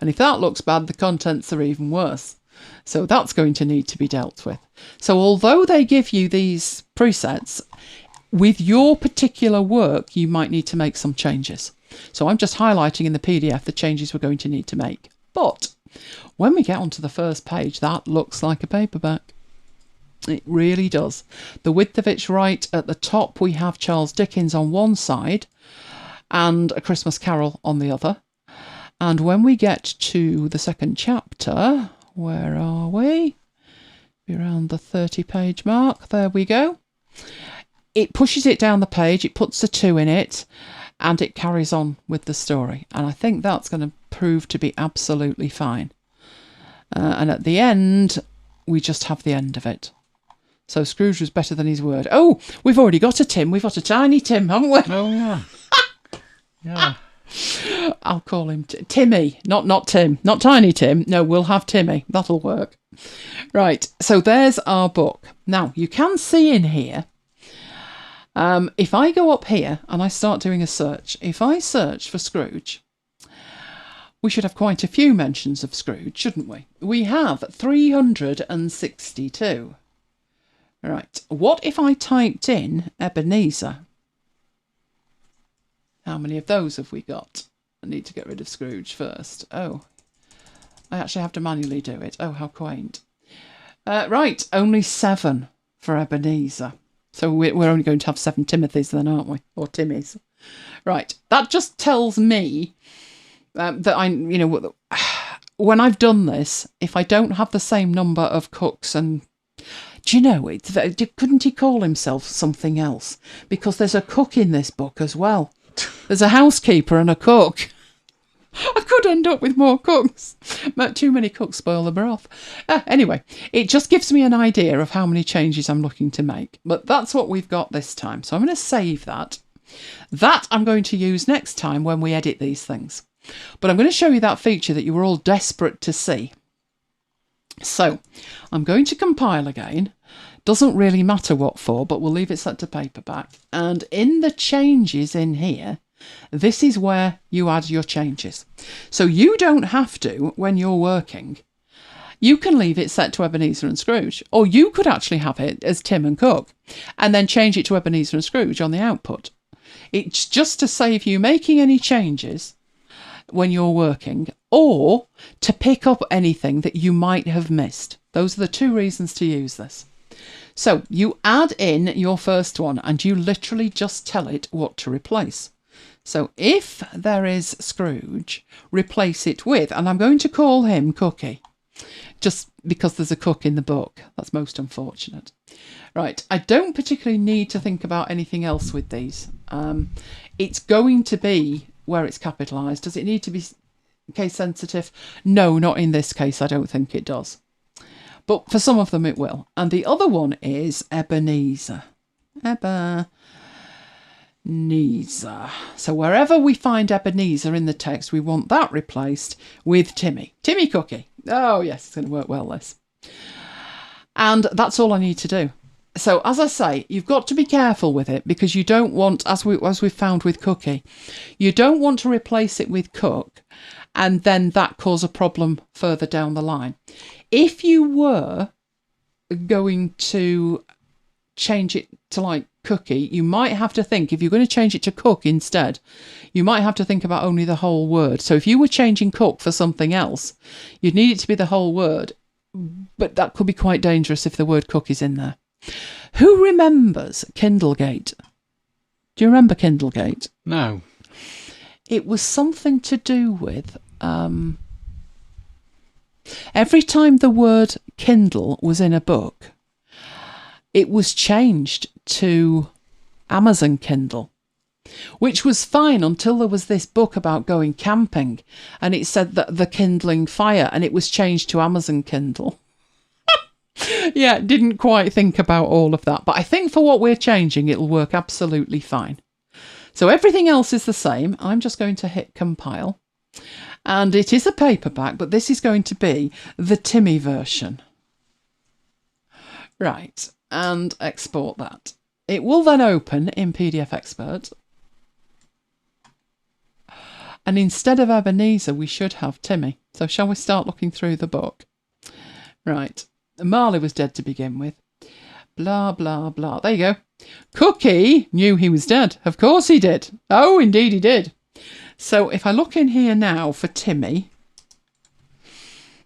And if that looks bad, the contents are even worse. So that's going to need to be dealt with. So although they give you these presets, with your particular work, you might need to make some changes. So I'm just highlighting in the PDF the changes we're going to need to make. But when we get onto the first page, that looks like a paperback. It really does. The width of it's right. At the top, we have Charles Dickens on one side and A Christmas Carol on the other. And when we get to the second chapter, where are we? Around the 30-page mark. There we go. It pushes it down the page. It puts a 2 in it. And it carries on with the story. And I think that's going to prove to be absolutely fine. And at the end, we just have the end of it. So Scrooge was better than his word. Oh, we've already got a Tim. We've got a tiny Tim, haven't we? Oh, yeah. Yeah. I'll call him Timmy, not Tim. Not Tiny Tim. No, we'll have Timmy. That'll work. Right, so there's our book. Now, you can see in here If I go up here and I start doing a search, if I search for Scrooge, we should have quite a few mentions of Scrooge, shouldn't we? We have 362. Right, what if I typed in Ebenezer? How many of those have we got? I need to get rid of Scrooge first. Oh, I actually have to manually do it. Oh, how quaint. Right, only 7 for Ebenezer. So we're only going to have 7 Timothys then, aren't we? Or Timmys. Right, that just tells me that when I've done this, if I don't have the same number of cooks and... Do you know, couldn't he call himself something else? Because there's a cook in this book as well. There's a housekeeper and a cook. I could end up with more cooks. But too many cooks spoil the broth. Anyway, it just gives me an idea of how many changes I'm looking to make. But that's what we've got this time. So I'm going to save that. That I'm going to use next time when we edit these things. But I'm going to show you that feature that you were all desperate to see. So I'm going to compile again. Doesn't really matter what for, but we'll leave it set to paperback. And in the changes in here, this is where you add your changes. So you don't have to, when you're working, you can leave it set to Ebenezer and Scrooge, or you could actually have it as Tim and Cook, and then change it to Ebenezer and Scrooge on the output. It's just to save you making any changes when you're working, or to pick up anything that you might have missed. Those are the 2 reasons to use this. So you add in your first one and you literally just tell it what to replace. So if there is Scrooge, replace it with, and I'm going to call him Cookie, just because there's a cook in the book. That's most unfortunate. Right, I don't particularly need to think about anything else with these. It's going to be where it's capitalised. Does it need to be case sensitive? No, not in this case. I don't think it does. But for some of them it will. And the other one is Ebenezer. Ebenezer. So wherever we find Ebenezer in the text, we want that replaced with Timmy. Timmy Cookie. Oh yes, it's going to work well, this. And that's all I need to do. So as I say, you've got to be careful with it, because you don't want, as we found with Cookie, you don't want to replace it with Cook and then that cause a problem further down the line. If you were going to change it to like Cookie, you might have to think, if you're going to change it to Cook instead, you might have to think about only the whole word. So if you were changing Cook for something else, you'd need it to be the whole word, but that could be quite dangerous if the word Cook is in there. Who remembers Kindlegate? Do you remember Kindlegate? No. It was something to do with... every time the word Kindle was in a book, it was changed to Amazon Kindle, which was fine until there was this book about going camping, and it said that the kindling fire, and it was changed to Amazon Kindle. Yeah, didn't quite think about all of that. But I think for what we're changing, it'll work absolutely fine. So everything else is the same. I'm just going to hit compile. And it is a paperback, but this is going to be the Timmy version. Right, and export that. It will then open in PDF Expert. And instead of Ebenezer, we should have Timmy. So shall we start looking through the book? Right. Marley was dead to begin with. Blah, blah, blah. There you go. Cookie knew he was dead. Of course he did. Oh, indeed he did. So if I look in here now for Timmy,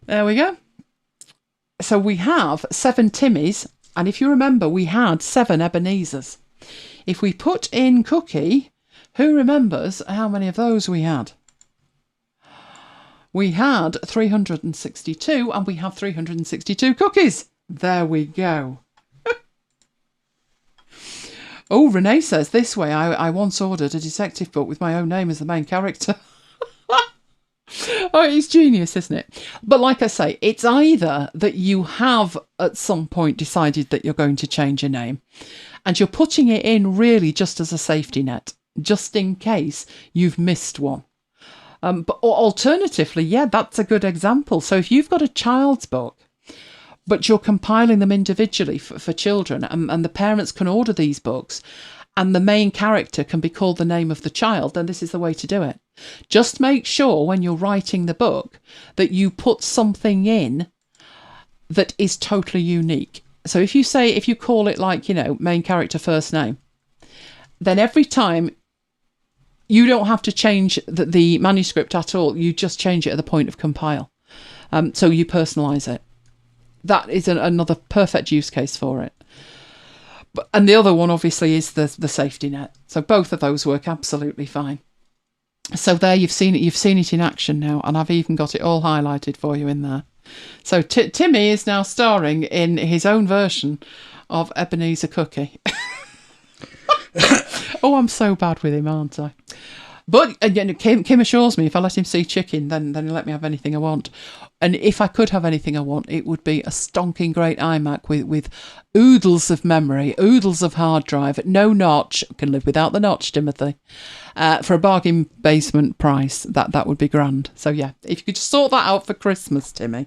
there we go. So we have 7 Timmys, and if you remember, we had 7 Ebenezers. If we put in Cookie, who remembers how many of those we had? We had 362, and we have 362 cookies. There we go. Oh, Renee says, this way, I once ordered a detective book with my own name as the main character. Oh, it's genius, isn't it? But like I say, it's either that you have at some point decided that you're going to change your name, and you're putting it in really just as a safety net, just in case you've missed one. But alternatively, yeah, that's a good example. So if you've got a child's book, but you're compiling them individually for children, and the parents can order these books, and the main character can be called the name of the child, then this is the way to do it. Just make sure when you're writing the book that you put something in that is totally unique. So if you call it like, main character first name, then every time you don't have to change the manuscript at all. You just change it at the point of compile. So you personalise it. That is another perfect use case for it. And the other one, obviously, is the safety net. So both of those work absolutely fine. So there, you've seen it in action now, and I've even got it all highlighted for you in there. So Timmy is now starring in his own version of Ebenezer Cookie. Oh, I'm so bad with him, aren't I? But Kim assures me if I let him see chicken, then he'll let me have anything I want. And if I could have anything I want, it would be a stonking great iMac with oodles of memory, oodles of hard drive, no notch. Can live without the notch, Timothy. For a bargain basement price, that would be grand. So yeah, if you could just sort that out for Christmas, Timmy,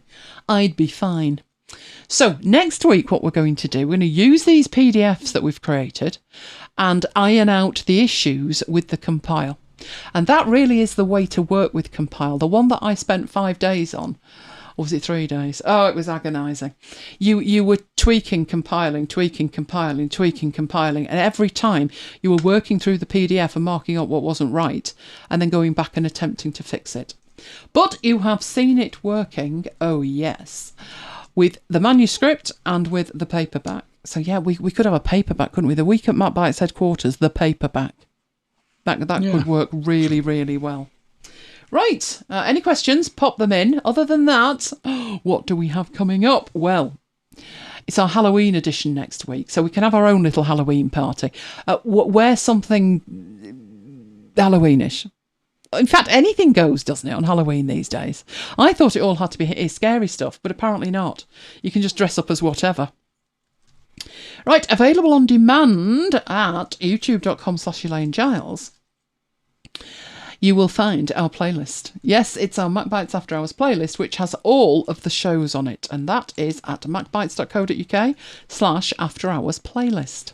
I'd be fine. So next week, what we're going to do, we're going to use these PDFs that we've created and iron out the issues with the compile. And that really is the way to work with compile. The one that I spent 5 days on, or was it 3 days? Oh, it was agonising. You were tweaking, compiling, and every time you were working through the PDF and marking up what wasn't right, and then going back and attempting to fix it. But you have seen it working, oh yes, with the manuscript and with the paperback. So yeah, we could have a paperback, couldn't we? The week at MacBites headquarters, the paperback. That could work really, really well. Right, any questions? Pop them in. Other than that, what do we have coming up? Well, it's our Halloween edition next week, so we can have our own little Halloween party. Wear something Halloweenish. In fact, anything goes, doesn't it, on Halloween these days? I thought it all had to be scary stuff, but apparently not. You can just dress up as whatever. Right, available on demand at youtube.com/ElaineGiles. You will find our playlist. Yes, it's our MacBites After Hours playlist, which has all of the shows on it. And that is at macbites.co.uk/After Hours playlist.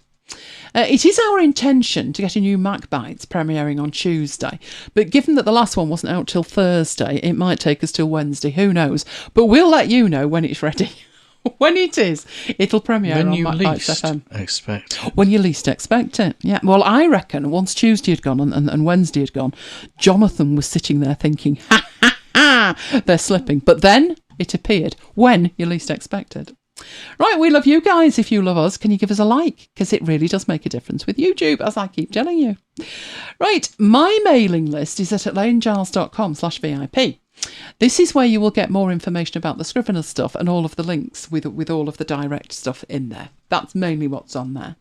It is our intention to get a new MacBites premiering on Tuesday. But given that the last one wasn't out till Thursday, it might take us till Wednesday. Who knows? But we'll let you know when it's ready. When it is, it'll premiere on MacBites FM. When you least expect it. Yeah. Well, I reckon once Tuesday had gone and Wednesday had gone, Jonathan was sitting there thinking, ha, ha, ha, they're slipping. But then it appeared when you least expected. Right, we love you guys. If you love us, can you give us a like? Because it really does make a difference with YouTube, as I keep telling you. Right, my mailing list is at elainegiles.com/VIP. This is where you will get more information about the Scrivener stuff and all of the links with all of the direct stuff in there. That's mainly what's on there.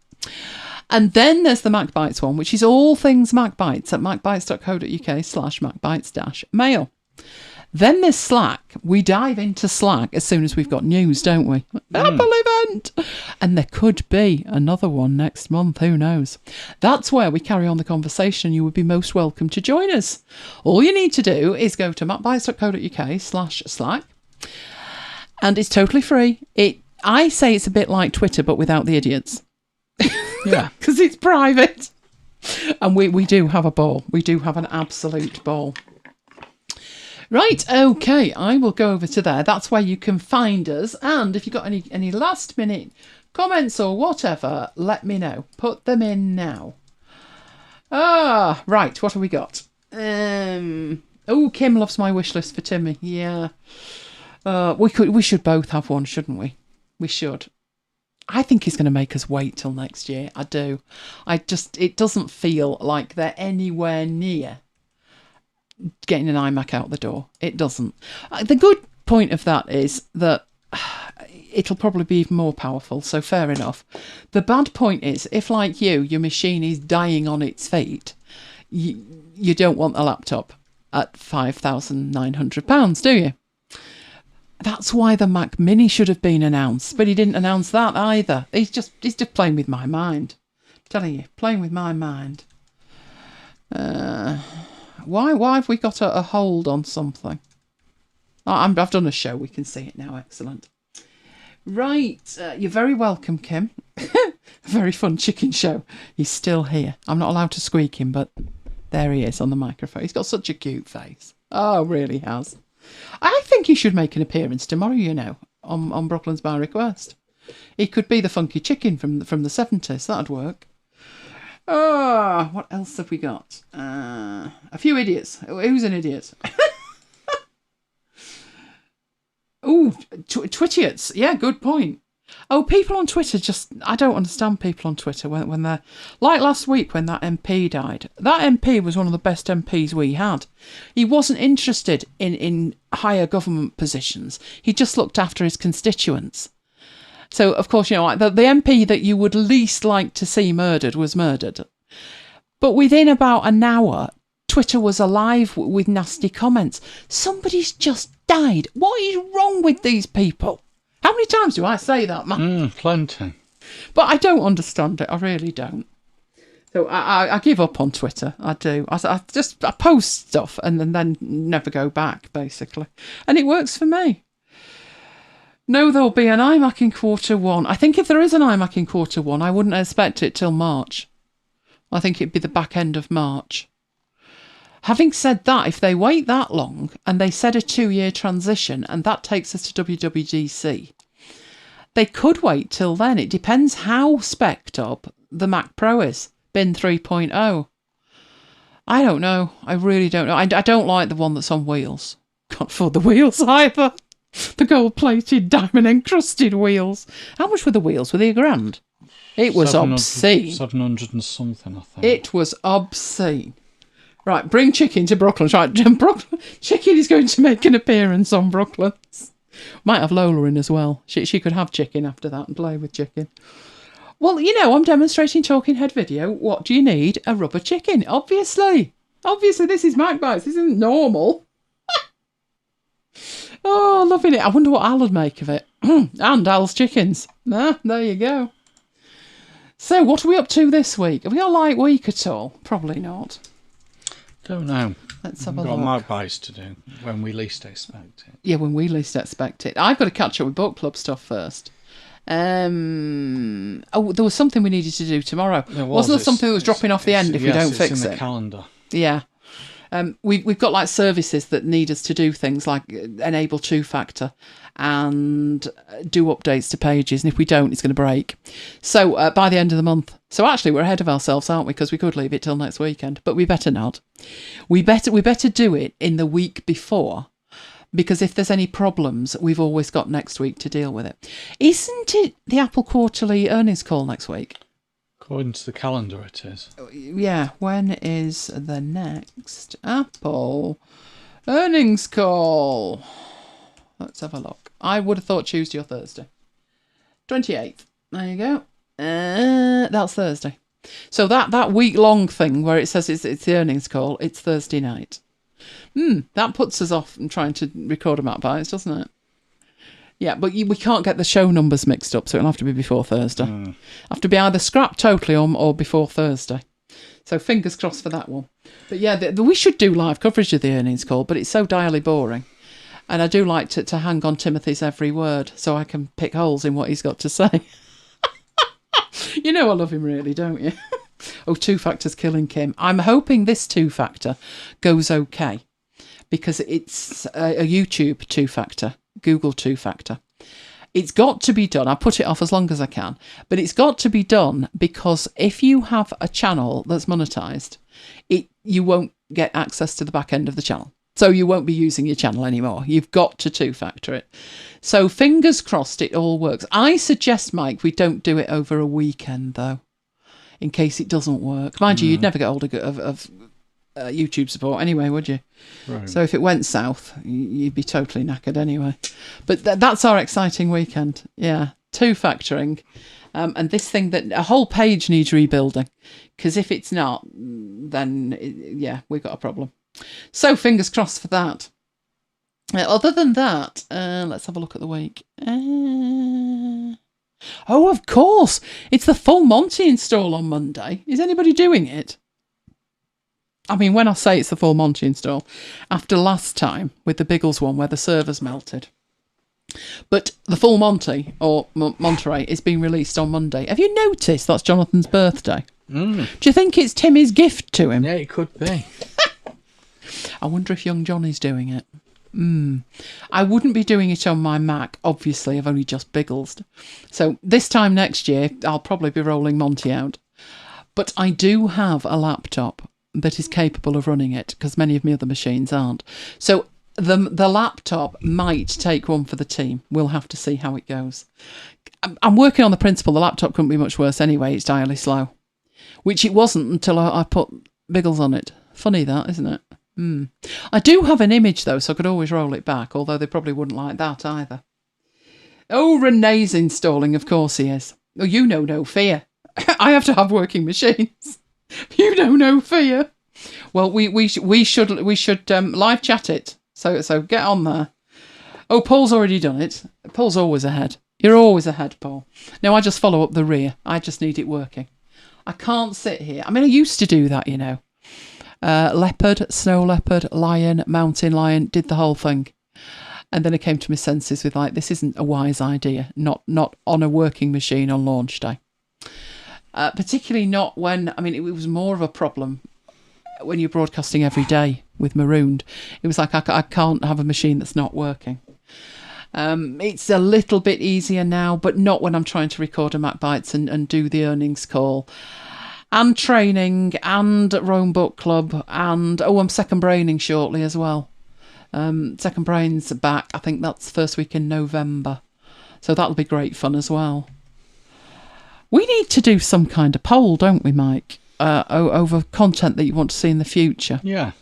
And then there's the MacBites one, which is all things MacBites at macbites.co.uk/MacBites-mail. Then there's Slack. We dive into Slack as soon as we've got news, don't we? Apple event! And there could be another one next month, who knows? That's where we carry on the conversation. You would be most welcome to join us. All you need to do is go to macbites.co.uk/Slack. And it's totally free. I say it's a bit like Twitter, but without the idiots. Yeah. Because it's private. And we do have a ball. We do have an absolute ball. Right, okay, I will go over to there. That's where you can find us. And if you've got any last minute comments or whatever, let me know. Put them in now. Right, what have we got? Kim loves my wish list for Timmy. Yeah. We should both have one, shouldn't we? We should. I think he's going to make us wait till next year. I do. It doesn't feel like they're anywhere near getting an iMac out the door. It doesn't. The good point of that is that it'll probably be even more powerful, so fair enough. The bad point is, if like your machine is dying on its feet, you don't want a laptop at £5,900, do you? That's why the Mac Mini should have been announced, but he didn't announce that either. He's just playing with my mind. I'm telling you, playing with my mind. Why have we got a hold on something? I've done a show. We can see it now. Excellent. Right, you're very welcome, Kim. Very fun chicken show. He's still here. I'm not allowed to squeak him, but there he is on the microphone. He's got such a cute face. Oh, really has. I think he should make an appearance tomorrow, you know, on Brooklyn's by request. He could be the funky chicken from the 70s. That'd work. Oh, what else have we got? A few idiots. Who's an idiot? Oh, Twitiots. Yeah, good point. Oh, people on Twitter I don't understand people on Twitter when they're... Like last week when that MP died. That MP was one of the best MPs we had. He wasn't interested in higher government positions. He just looked after his constituents. So, of course, you know, the MP that you would least like to see murdered was murdered. But within about an hour, Twitter was alive with nasty comments. Somebody's just died. What is wrong with these people? How many times do I say that, man? Plenty. But I don't understand it. I really don't. So I give up on Twitter. I do. I post stuff and then never go back, basically. And it works for me. No, there'll be an iMac in Q1. I think if there is an iMac in Q1, I wouldn't expect it till March. I think it'd be the back end of March. Having said that, if they wait that long and they said a 2-year transition and that takes us to WWDC, they could wait till then. It depends how spec'd up the Mac Pro is. Bin 3.0. I don't know. I really don't know. I don't like the one that's on wheels. Can't afford the wheels either. The gold-plated, diamond-encrusted wheels. How much were the wheels? Were they £1,000? It was obscene. 700 and something, I think. It was obscene. Right, bring Chicken to Brooklyn. Right, Chicken is going to make an appearance on Brooklyn's. Might have Lola in as well. She could have Chicken after that and play with Chicken. Well, you know, I'm demonstrating Talking Head video. What do you need? A rubber chicken, obviously. Obviously, this is MacBites. This isn't normal. Oh, loving it. I wonder what Al would make of it. And Al's chickens. Ah, there you go. So, what are we up to this week? Have we got a light week at all? Probably not. Don't know. Let's have a look. look. Got MacBites to do when we least expect it. Yeah, when we least expect it. I've got to catch up with book club stuff first. There was something we needed to do tomorrow. Wasn't there something that was dropping off the end if we don't fix it? It's in the calendar. Yeah. We've got like services that need us to do things like enable two-factor and do updates to pages, and if we don't, it's going to break. So by the end of the month. So actually, we're ahead of ourselves, aren't we? Because we could leave it till next weekend, but we better not. We better do it in the week before, because if there's any problems, we've always got next week to deal with it. Isn't it the Apple quarterly earnings call next week? According to the calendar, it is. Yeah, when is the next Apple earnings call? Let's have a look. I would have thought Tuesday or Thursday. 28th. There you go. That's Thursday. So that week-long thing where it says it's the earnings call, it's Thursday night. That puts us off in trying to record a MacBites, doesn't it? Yeah, but we can't get the show numbers mixed up, so it'll have to be before Thursday. Have to be either scrapped totally or before Thursday. So fingers crossed for that one. But yeah, we should do live coverage of the earnings call, but it's so direly boring. And I do like to hang on Timothy's every word so I can pick holes in what he's got to say. You know I love him really, don't you? Oh, two-factor's killing Kim. I'm hoping this two-factor goes okay because it's a YouTube two-factor. Google two-factor. It's got to be done. I put it off as long as I can, but it's got to be done because if you have a channel that's monetized, you won't get access to the back end of the channel. So you won't be using your channel anymore. You've got to two-factor it. So fingers crossed it all works. I suggest, Mike, we don't do it over a weekend, though, in case it doesn't work. Mind you, you'd never get hold of YouTube support anyway, would you? Right. So if it went south, you'd be totally knackered anyway. But that's our exciting weekend. Yeah, two-factoring. And this thing that a whole page needs rebuilding, because if it's not, then, we've got a problem. So fingers crossed for that. Other than that, let's have a look at the week. Oh, of course. It's the full Monty install on Monday. Is anybody doing it? I mean, when I say it's the full Monty install, after last time with the Biggles one where the servers melted. But the full Monty, or Monterey, is being released on Monday. Have you noticed that's Jonathan's birthday? Do you think it's Timmy's gift to him? Yeah, it could be. I wonder if young Johnny's doing it. I wouldn't be doing it on my Mac. Obviously, I've only just biggled. So this time next year, I'll probably be rolling Monty out. But I do have a laptop that is capable of running it, because many of my other machines aren't. So the laptop might take one for the team. We'll have to see how it goes. I'm working on the principle the laptop couldn't be much worse anyway. It's direly slow, which it wasn't until I put Biggles on it. Funny that, isn't it? I do have an image though, so I could always roll it back, although they probably wouldn't like that either. Oh, Renee's installing, of course he is. Oh, you know no fear. I have to have working machines. You know no fear. Well, we should live chat it. So get on there. Oh, Paul's already done it. Paul's always ahead. You're always ahead, Paul. No, I just follow up the rear. I just need it working. I can't sit here. I mean, I used to do that, you know. Leopard, snow leopard, lion, mountain lion, did the whole thing. And then I came to my senses with like, this isn't a wise idea. Not on a working machine on launch day. Particularly not when, I mean, it was more of a problem when you're broadcasting every day with Marooned. It was like, I can't have a machine that's not working. It's a little bit easier now, but not when I'm trying to record a MacBites and do the earnings call and training and Rome Book Club and, I'm second braining shortly as well. Second brain's back. I think that's first week in November. So that'll be great fun as well. We need to do some kind of poll, don't we, Mike? Over content that you want to see in the future. Yeah.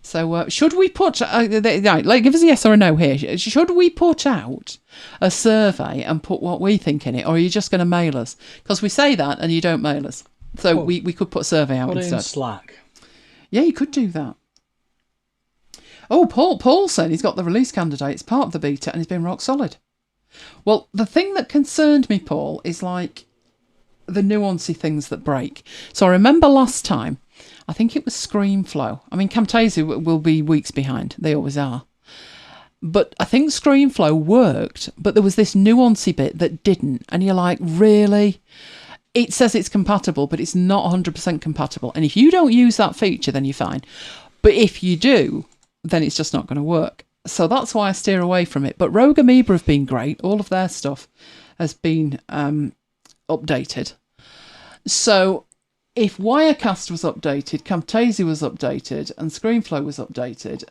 So should we put... give us a yes or a no here. Should we put out a survey and put what we think in it, or are you just going to mail us? Because we say that and you don't mail us. So we could put a survey out instead. Put it in Slack. Yeah, you could do that. Oh, Paul said he's got the release candidate. It's part of the beta and he's been rock solid. Well, the thing that concerned me, Paul, is like the nuancy things that break. So I remember last time, I think it was ScreenFlow. I mean, Camtasia will be weeks behind. They always are. But I think ScreenFlow worked, but there was this nuancy bit that didn't. And you're like, really? It says it's compatible, but it's not 100% compatible. And if you don't use that feature, then you're fine. But if you do, then it's just not going to work. So that's why I steer away from it. But Rogue Amoeba have been great. All of their stuff has been updated. So if Wirecast was updated, Camtasia was updated, and ScreenFlow was updated,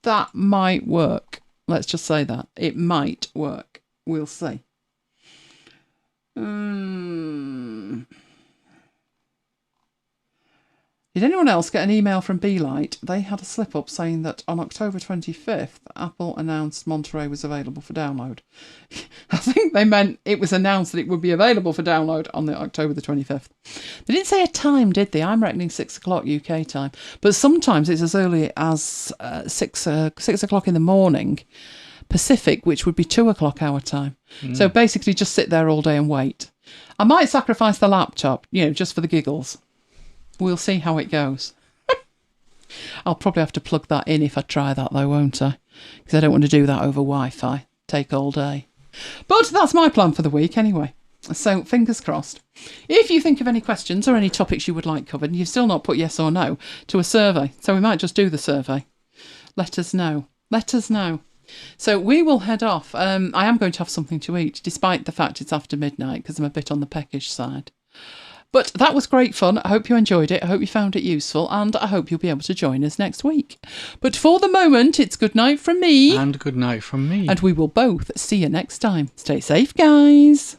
that might work. Let's just say that. It might work. We'll see. Did anyone else get an email from Beelight? They had a slip-up saying that on October 25th, Apple announced Monterey was available for download. I think they meant it was announced that it would be available for download on the October the 25th. They didn't say a time, did they? I'm reckoning 6 o'clock UK time. But sometimes it's as early as 6 o'clock in the morning Pacific, which would be 2 o'clock our time. So basically just sit there all day and wait. I might sacrifice the laptop, just for the giggles. We'll see how it goes. I'll probably have to plug that in if I try that though, won't I? Because I don't want to do that over Wi-Fi. Take all day. But that's my plan for the week anyway. So fingers crossed. If you think of any questions or any topics you would like covered and you've still not put yes or no to a survey, so we might just do the survey. Let us know. Let us know. So we will head off. I am going to have something to eat, despite the fact it's after midnight, because I'm a bit on the peckish side. But that was great fun. I hope you enjoyed it. I hope you found it useful. And I hope you'll be able to join us next week. But for the moment, it's good night from me. And good night from me. And we will both see you next time. Stay safe, guys.